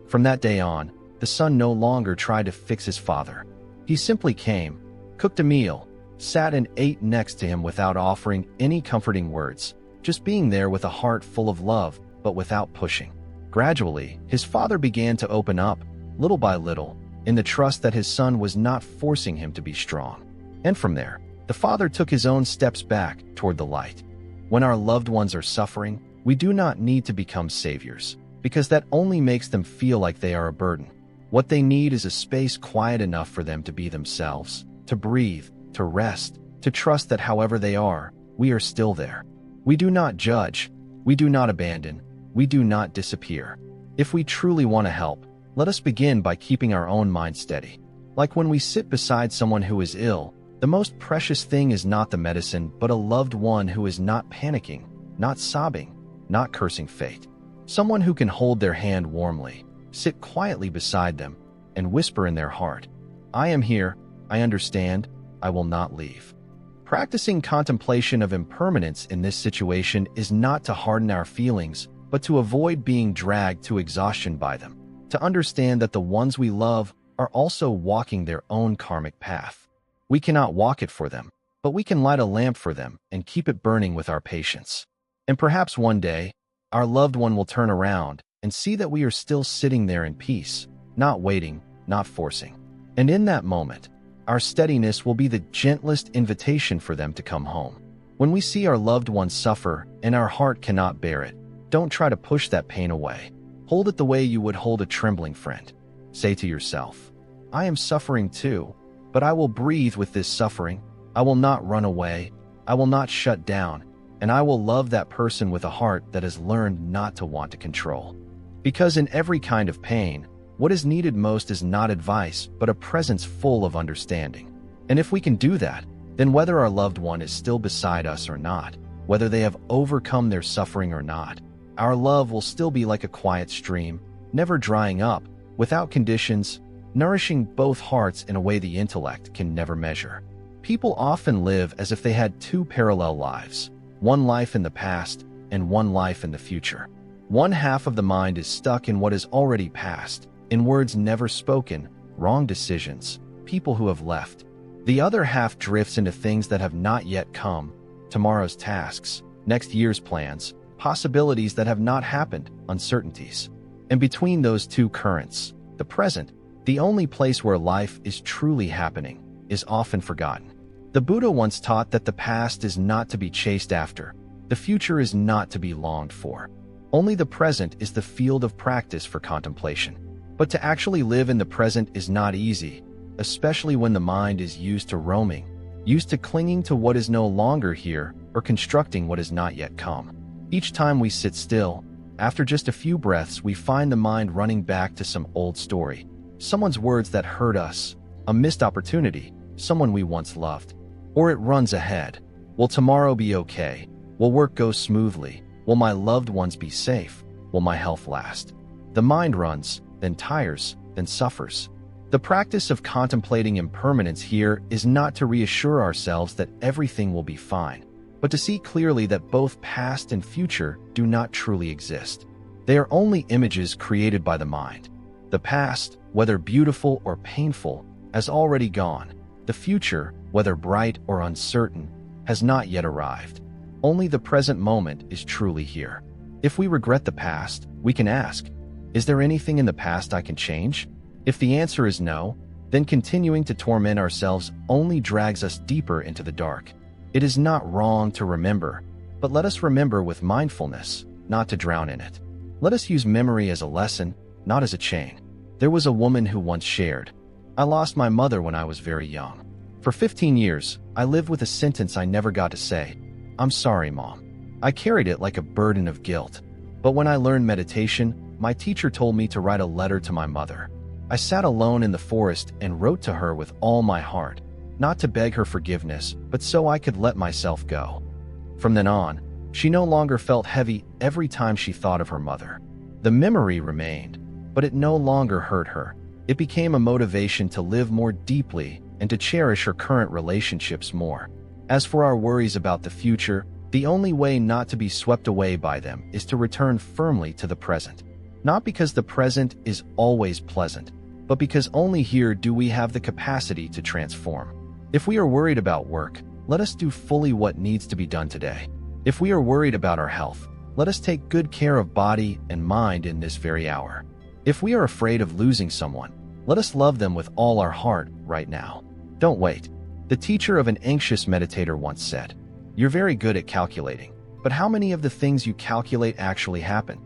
From that day on, the son no longer tried to fix his father. He simply came, cooked a meal, sat and ate next to him without offering any comforting words, just being there with a heart full of love, but without pushing. Gradually, his father began to open up, little by little, in the trust that his son was not forcing him to be strong. And from there, the father took his own steps back toward the light. When our loved ones are suffering, we do not need to become saviors, because that only makes them feel like they are a burden. What they need is a space quiet enough for them to be themselves, to breathe, to rest, to trust that however they are, we are still there. We do not judge, we do not abandon, we do not disappear. If we truly want to help, let us begin by keeping our own mind steady. Like when we sit beside someone who is ill, the most precious thing is not the medicine, but a loved one who is not panicking, not sobbing, not cursing fate. Someone who can hold their hand warmly, sit quietly beside them, and whisper in their heart, "I am here, I understand, I will not leave." Practicing contemplation of impermanence in this situation is not to harden our feelings, but to avoid being dragged to exhaustion by them. To understand that the ones we love are also walking their own karmic path. We cannot walk it for them, but we can light a lamp for them and keep it burning with our patience. And perhaps one day, our loved one will turn around and see that we are still sitting there in peace, not waiting, not forcing. And in that moment, our steadiness will be the gentlest invitation for them to come home. When we see our loved ones suffer and our heart cannot bear it, don't try to push that pain away. Hold it the way you would hold a trembling friend. Say to yourself, "I am suffering too, but I will breathe with this suffering. I will not run away. I will not shut down, and I will love that person with a heart that has learned not to want to control." Because in every kind of pain, what is needed most is not advice, but a presence full of understanding. And if we can do that, then whether our loved one is still beside us or not, whether they have overcome their suffering or not, our love will still be like a quiet stream, never drying up, without conditions, nourishing both hearts in a way the intellect can never measure. People often live as if they had two parallel lives, one life in the past and one life in the future. One half of the mind is stuck in what is already past, in words never spoken, wrong decisions, people who have left. The other half drifts into things that have not yet come, tomorrow's tasks, next year's plans, possibilities that have not happened, uncertainties. And between those two currents, the present, the only place where life is truly happening, is often forgotten. The Buddha once taught that the past is not to be chased after, the future is not to be longed for. Only the present is the field of practice for contemplation. But to actually live in the present is not easy, especially when the mind is used to roaming, used to clinging to what is no longer here or constructing what has not yet come. Each time we sit still, After just a few breaths, we find the mind running back to some old story. Someone's words that hurt us, a missed opportunity, someone we once loved. Or it runs ahead. Will tomorrow be okay? Will work go smoothly? Will my loved ones be safe? Will my health last? The mind runs, then tires, then suffers. The practice of contemplating impermanence here is not to reassure ourselves that everything will be fine, but to see clearly that both past and future do not truly exist. They are only images created by the mind. The past, whether beautiful or painful, has already gone. The future, whether bright or uncertain, has not yet arrived. Only the present moment is truly here. If we regret the past, we can ask, is there anything in the past I can change? If the answer is no, then continuing to torment ourselves only drags us deeper into the dark. It is not wrong to remember, but let us remember with mindfulness, not to drown in it. Let us use memory as a lesson, not as a chain. There was a woman who once shared, "I lost my mother when I was very young. For 15 years, I lived with a sentence I never got to say. I'm sorry, Mom. I carried it like a burden of guilt. But when I learned meditation, my teacher told me to write a letter to my mother. I sat alone in the forest and wrote to her with all my heart, not to beg her forgiveness, but so I could let myself go." From then on, she no longer felt heavy every time she thought of her mother. The memory remained, but it no longer hurt her. It became a motivation to live more deeply and to cherish her current relationships more. As for our worries about the future, the only way not to be swept away by them is to return firmly to the present. Not because the present is always pleasant, but because only here do we have the capacity to transform. If we are worried about work, let us do fully what needs to be done today. If we are worried about our health, let us take good care of body and mind in this very hour. If we are afraid of losing someone, let us love them with all our heart right now. Don't wait. The teacher of an anxious meditator once said, "You're very good at calculating, but how many of the things you calculate actually happen?"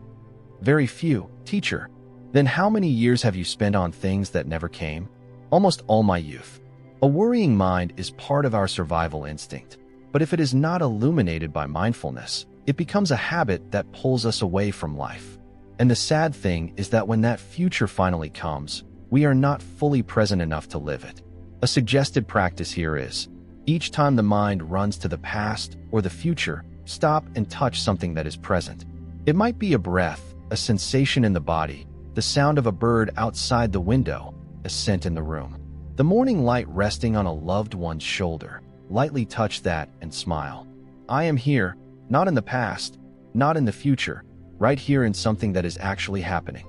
"Very few, teacher." "Then how many years have you spent on things that never came?" "Almost all my youth." A worrying mind is part of our survival instinct, but if it is not illuminated by mindfulness, it becomes a habit that pulls us away from life. And the sad thing is that when that future finally comes, we are not fully present enough to live it. A suggested practice here is, each time the mind runs to the past or the future, stop and touch something that is present. It might be a breath, a sensation in the body, the sound of a bird outside the window, a scent in the room. The morning light resting on a loved one's shoulder. Lightly touch that and smile. I am here, not in the past, not in the future, right here in something that is actually happening.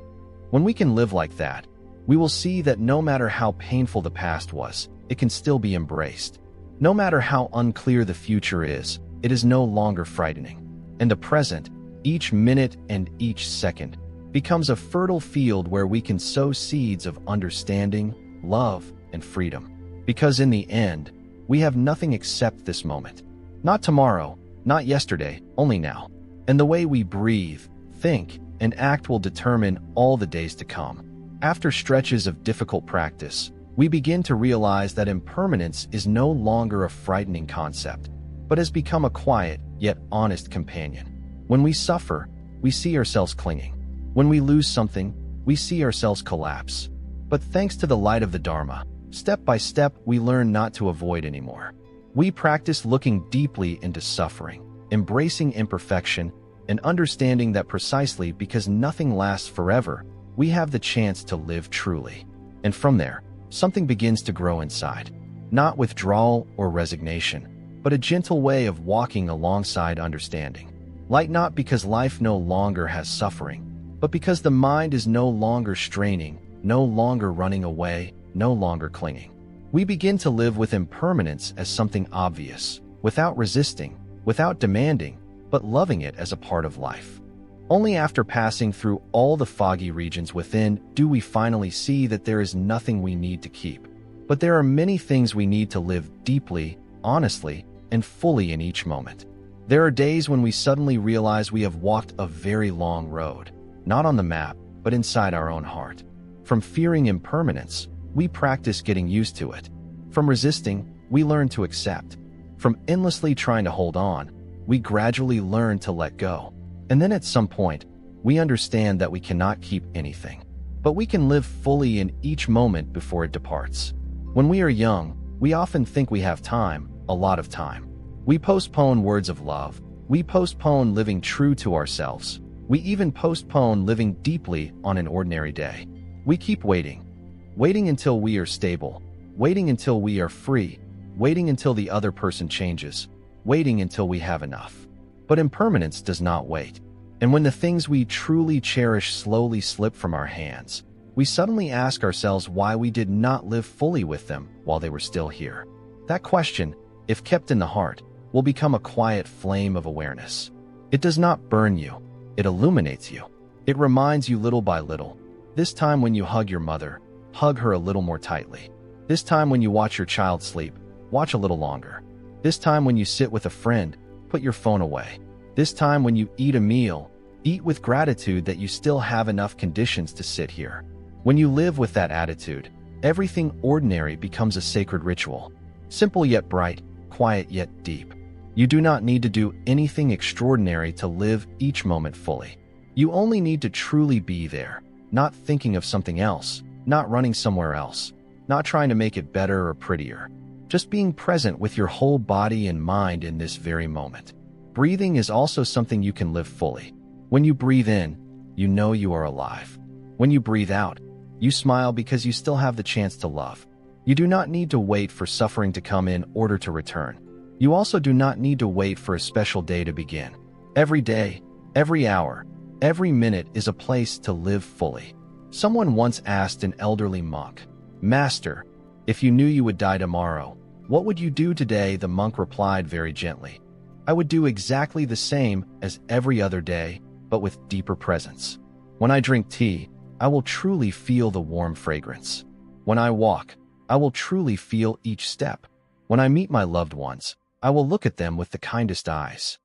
When we can live like that, we will see that no matter how painful the past was, it can still be embraced. No matter how unclear the future is, it is no longer frightening. In the present, each minute and each second becomes a fertile field where we can sow seeds of understanding, love, and freedom. Because in the end, we have nothing except this moment. Not tomorrow, not yesterday, only now. And the way we breathe, think, and act will determine all the days to come. After stretches of difficult practice, we begin to realize that impermanence is no longer a frightening concept, but has become a quiet yet honest companion. When we suffer, we see ourselves clinging. When we lose something, we see ourselves collapse. But thanks to the light of the Dharma, step by step we learn not to avoid anymore. We practice looking deeply into suffering, embracing imperfection, and understanding that precisely because nothing lasts forever, we have the chance to live truly. And from there, something begins to grow inside. Not withdrawal or resignation, but a gentle way of walking alongside understanding. Light not because life no longer has suffering, but because the mind is no longer straining, no longer running away, no longer clinging. We begin to live with impermanence as something obvious, without resisting, without demanding, but loving it as a part of life. Only after passing through all the foggy regions within do we finally see that there is nothing we need to keep. But there are many things we need to live deeply, honestly, and fully in each moment. There are days when we suddenly realize we have walked a very long road, not on the map, but inside our own heart. From fearing impermanence, we practice getting used to it. From resisting, we learn to accept. From endlessly trying to hold on, we gradually learn to let go. And then at some point, we understand that we cannot keep anything, but we can live fully in each moment before it departs. When we are young, we often think we have time, a lot of time. We postpone words of love. We postpone living true to ourselves. We even postpone living deeply on an ordinary day. We keep waiting. Waiting until we are stable. Waiting until we are free. Waiting until the other person changes. Waiting until we have enough. But impermanence does not wait. And when the things we truly cherish slowly slip from our hands, we suddenly ask ourselves why we did not live fully with them while they were still here. That question, if kept in the heart, will become a quiet flame of awareness. It does not burn you. It illuminates you. It reminds you little by little. This time when you hug your mother, hug her a little more tightly. This time when you watch your child sleep, watch a little longer. This time when you sit with a friend, put your phone away. This time when you eat a meal, eat with gratitude that you still have enough conditions to sit here. When you live with that attitude, everything ordinary becomes a sacred ritual. Simple yet bright, quiet yet deep. You do not need to do anything extraordinary to live each moment fully. You only need to truly be there, not thinking of something else, not running somewhere else, not trying to make it better or prettier. Just being present with your whole body and mind in this very moment. Breathing is also something you can live fully. When you breathe in, you know you are alive. When you breathe out, you smile because you still have the chance to love. You do not need to wait for suffering to come in order to return. You also do not need to wait for a special day to begin. Every day, every hour, every minute is a place to live fully. Someone once asked an elderly monk, "Master, if you knew you would die tomorrow, what would you do today?" The monk replied very gently, "I would do exactly the same as every other day, but with deeper presence. When I drink tea, I will truly feel the warm fragrance. When I walk, I will truly feel each step. When I meet my loved ones, I will look at them with the kindest eyes."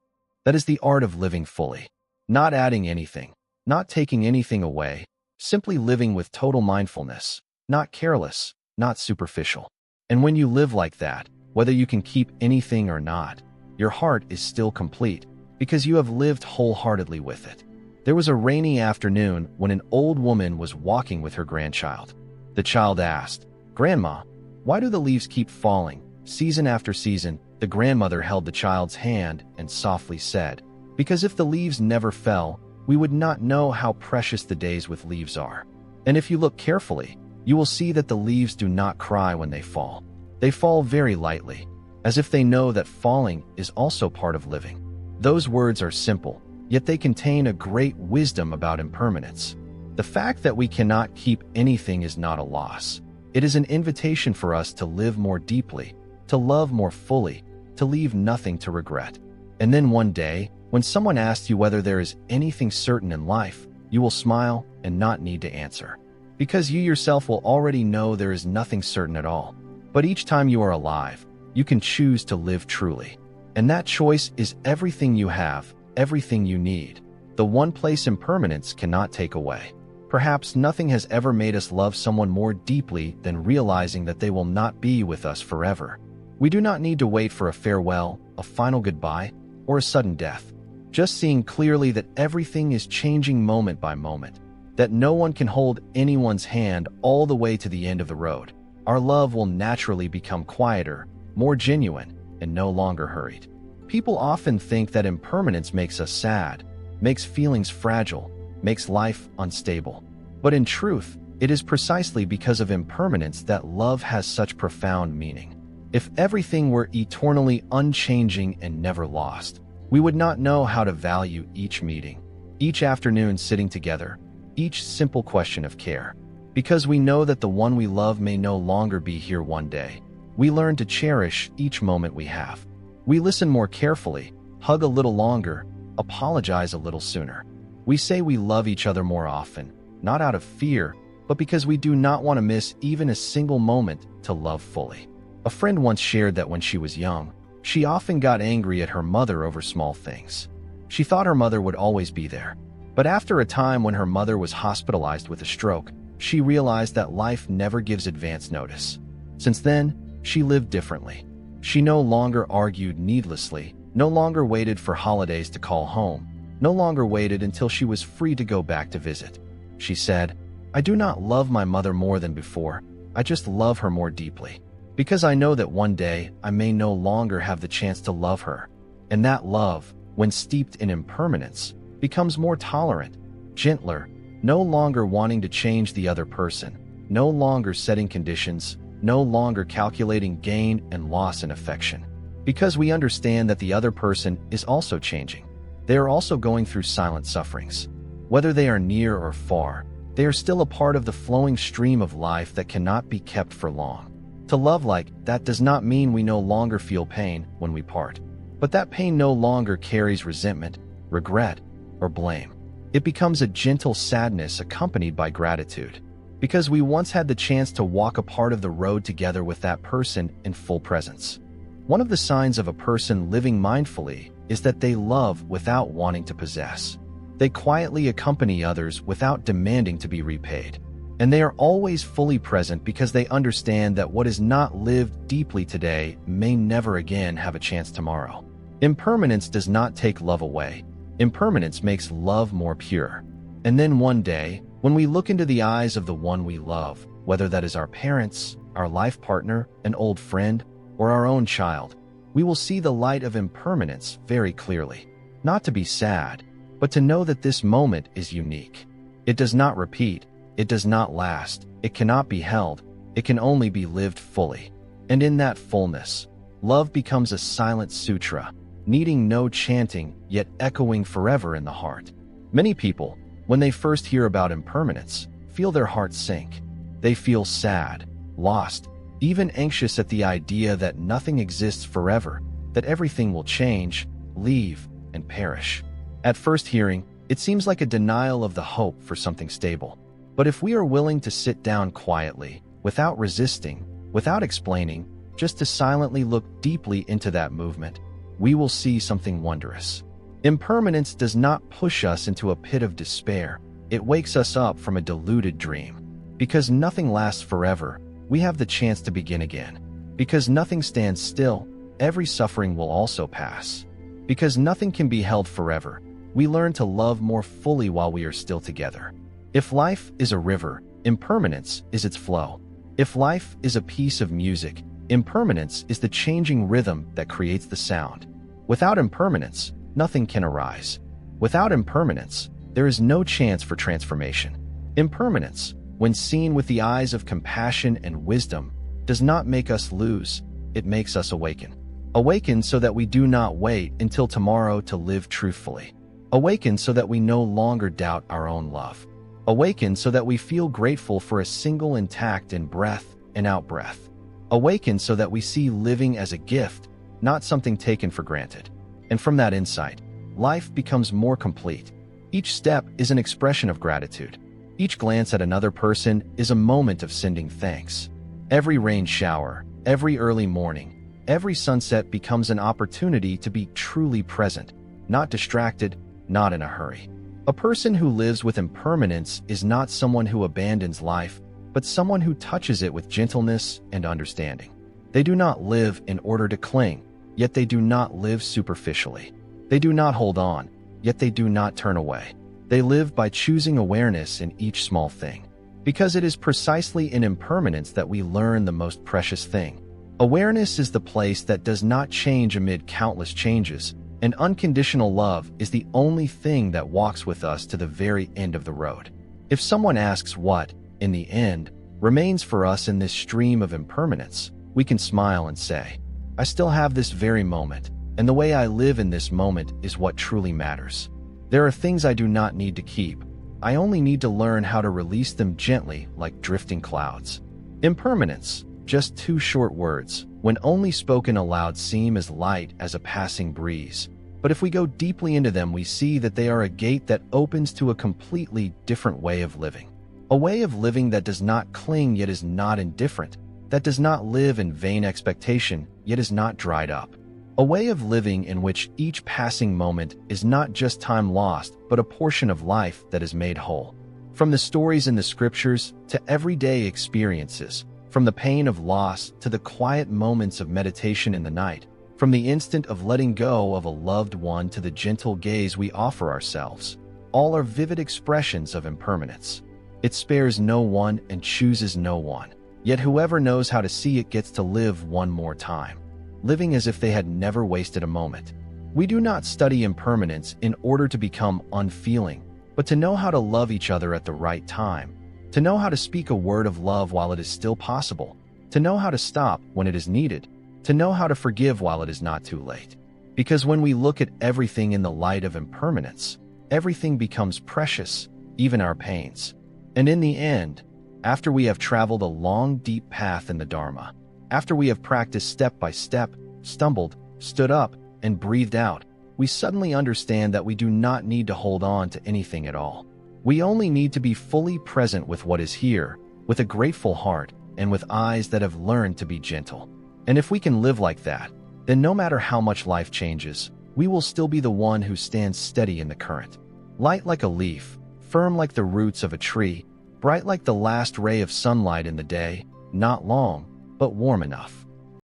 That is the art of living fully. Not adding anything, not taking anything away, simply living with total mindfulness, not careless, not superficial. And when you live like that, whether you can keep anything or not, your heart is still complete because you have lived wholeheartedly with it. There was a rainy afternoon when an old woman was walking with her grandchild. The child asked, "Grandma, why do the leaves keep falling, season after season?" The grandmother held the child's hand and softly said, "Because if the leaves never fell, we would not know how precious the days with leaves are. And if you look carefully, you will see that the leaves do not cry when they fall. They fall very lightly, as if they know that falling is also part of living." Those words are simple, yet they contain a great wisdom about impermanence. The fact that we cannot keep anything is not a loss. It is an invitation for us to live more deeply, to love more fully, to leave nothing to regret. And then one day, when someone asks you whether there is anything certain in life, you will smile and not need to answer. Because you yourself will already know there is nothing certain at all. But each time you are alive, you can choose to live truly. And that choice is everything you have, everything you need. The one place impermanence cannot take away. Perhaps nothing has ever made us love someone more deeply than realizing that they will not be with us forever. We do not need to wait for a farewell, a final goodbye, or a sudden death. Just seeing clearly that everything is changing moment by moment, that no one can hold anyone's hand all the way to the end of the road, our love will naturally become quieter, more genuine, and no longer hurried. People often think that impermanence makes us sad, makes feelings fragile, makes life unstable. But in truth, it is precisely because of impermanence that love has such profound meaning. If everything were eternally unchanging and never lost, we would not know how to value each meeting, each afternoon sitting together, each simple question of care. Because we know that the one we love may no longer be here one day, we learn to cherish each moment we have. We listen more carefully, hug a little longer, apologize a little sooner. We say we love each other more often, not out of fear, but because we do not want to miss even a single moment to love fully. A friend once shared that when she was young, she often got angry at her mother over small things. She thought her mother would always be there. But after a time when her mother was hospitalized with a stroke, she realized that life never gives advance notice. Since then, she lived differently. She no longer argued needlessly, no longer waited for holidays to call home, no longer waited until she was free to go back to visit. She said, "I do not love my mother more than before. I just love her more deeply. Because I know that one day I may no longer have the chance to love her. And that love, when steeped in impermanence, becomes more tolerant, gentler, no longer wanting to change the other person, no longer setting conditions, no longer calculating gain and loss in affection. Because we understand that the other person is also changing. They are also going through silent sufferings. Whether they are near or far, they are still a part of the flowing stream of life that cannot be kept for long. To love like that does not mean we no longer feel pain when we part, but that pain no longer carries resentment, regret, or blame. It becomes a gentle sadness accompanied by gratitude, because we once had the chance to walk a part of the road together with that person in full presence. One of the signs of a person living mindfully is that they love without wanting to possess. They quietly accompany others without demanding to be repaid. And they are always fully present because they understand that what is not lived deeply today may never again have a chance tomorrow. Impermanence does not take love away. Impermanence makes love more pure. And then one day, when we look into the eyes of the one we love, whether that is our parents, our life partner, an old friend, or our own child, we will see the light of impermanence very clearly. Not to be sad, but to know that this moment is unique. It does not repeat. It does not last. It cannot be held. It can only be lived fully. And in that fullness, love becomes a silent sutra, needing no chanting, yet echoing forever in the heart. Many people, when they first hear about impermanence, feel their hearts sink. They feel sad, lost, even anxious at the idea that nothing exists forever, that everything will change, leave, and perish. At first hearing, it seems like a denial of the hope for something stable. But if we are willing to sit down quietly, without resisting, without explaining, just to silently look deeply into that movement, we will see something wondrous. Impermanence does not push us into a pit of despair. It wakes us up from a deluded dream. Because nothing lasts forever, we have the chance to begin again. Because nothing stands still, every suffering will also pass. Because nothing can be held forever, we learn to love more fully while we are still together. If life is a river, impermanence is its flow. If life is a piece of music, impermanence is the changing rhythm that creates the sound. Without impermanence, nothing can arise. Without impermanence, there is no chance for transformation. Impermanence, when seen with the eyes of compassion and wisdom, does not make us lose, it makes us awaken. Awaken so that we do not wait until tomorrow to live truthfully. Awaken so that we no longer doubt our own love. Awaken so that we feel grateful for a single intact in-breath and out-breath. Awaken so that we see living as a gift, not something taken for granted. And from that insight, life becomes more complete. Each step is an expression of gratitude. Each glance at another person is a moment of sending thanks. Every rain shower, every early morning, every sunset becomes an opportunity to be truly present, not distracted, not in a hurry. A person who lives with impermanence is not someone who abandons life, but someone who touches it with gentleness and understanding. They do not live in order to cling, yet they do not live superficially. They do not hold on, yet they do not turn away. They live by choosing awareness in each small thing. Because it is precisely in impermanence that we learn the most precious thing. Awareness is the place that does not change amid countless changes, and unconditional love is the only thing that walks with us to the very end of the road. If someone asks what, in the end, remains for us in this stream of impermanence, we can smile and say, I still have this very moment, and the way I live in this moment is what truly matters. There are things I do not need to keep. I only need to learn how to release them gently like drifting clouds. Impermanence, just two short words, when only spoken aloud seem as light as a passing breeze. But if we go deeply into them, we see that they are a gate that opens to a completely different way of living. A way of living that does not cling yet is not indifferent, that does not live in vain expectation yet is not dried up. A way of living in which each passing moment is not just time lost, but a portion of life that is made whole. From the stories in the scriptures to everyday experiences, from the pain of loss to the quiet moments of meditation in the night, From the instant of letting go of a loved one to the gentle gaze we offer ourselves, all are vivid expressions of impermanence. It spares no one and chooses no one. Yet whoever knows how to see it gets to live one more time, living as if they had never wasted a moment. We do not study impermanence in order to become unfeeling, but to know how to love each other at the right time, to know how to speak a word of love while it is still possible, to know how to stop when it is needed, to know how to forgive while it is not too late. Because when we look at everything in the light of impermanence, everything becomes precious, even our pains. And in the end, after we have traveled a long, deep path in the Dharma, after we have practiced step by step, stumbled, stood up, and breathed out, we suddenly understand that we do not need to hold on to anything at all. We only need to be fully present with what is here, with a grateful heart, and with eyes that have learned to be gentle. And if we can live like that, then no matter how much life changes, we will still be the one who stands steady in the current. Light like a leaf, firm like the roots of a tree, bright like the last ray of sunlight in the day, not long, but warm enough.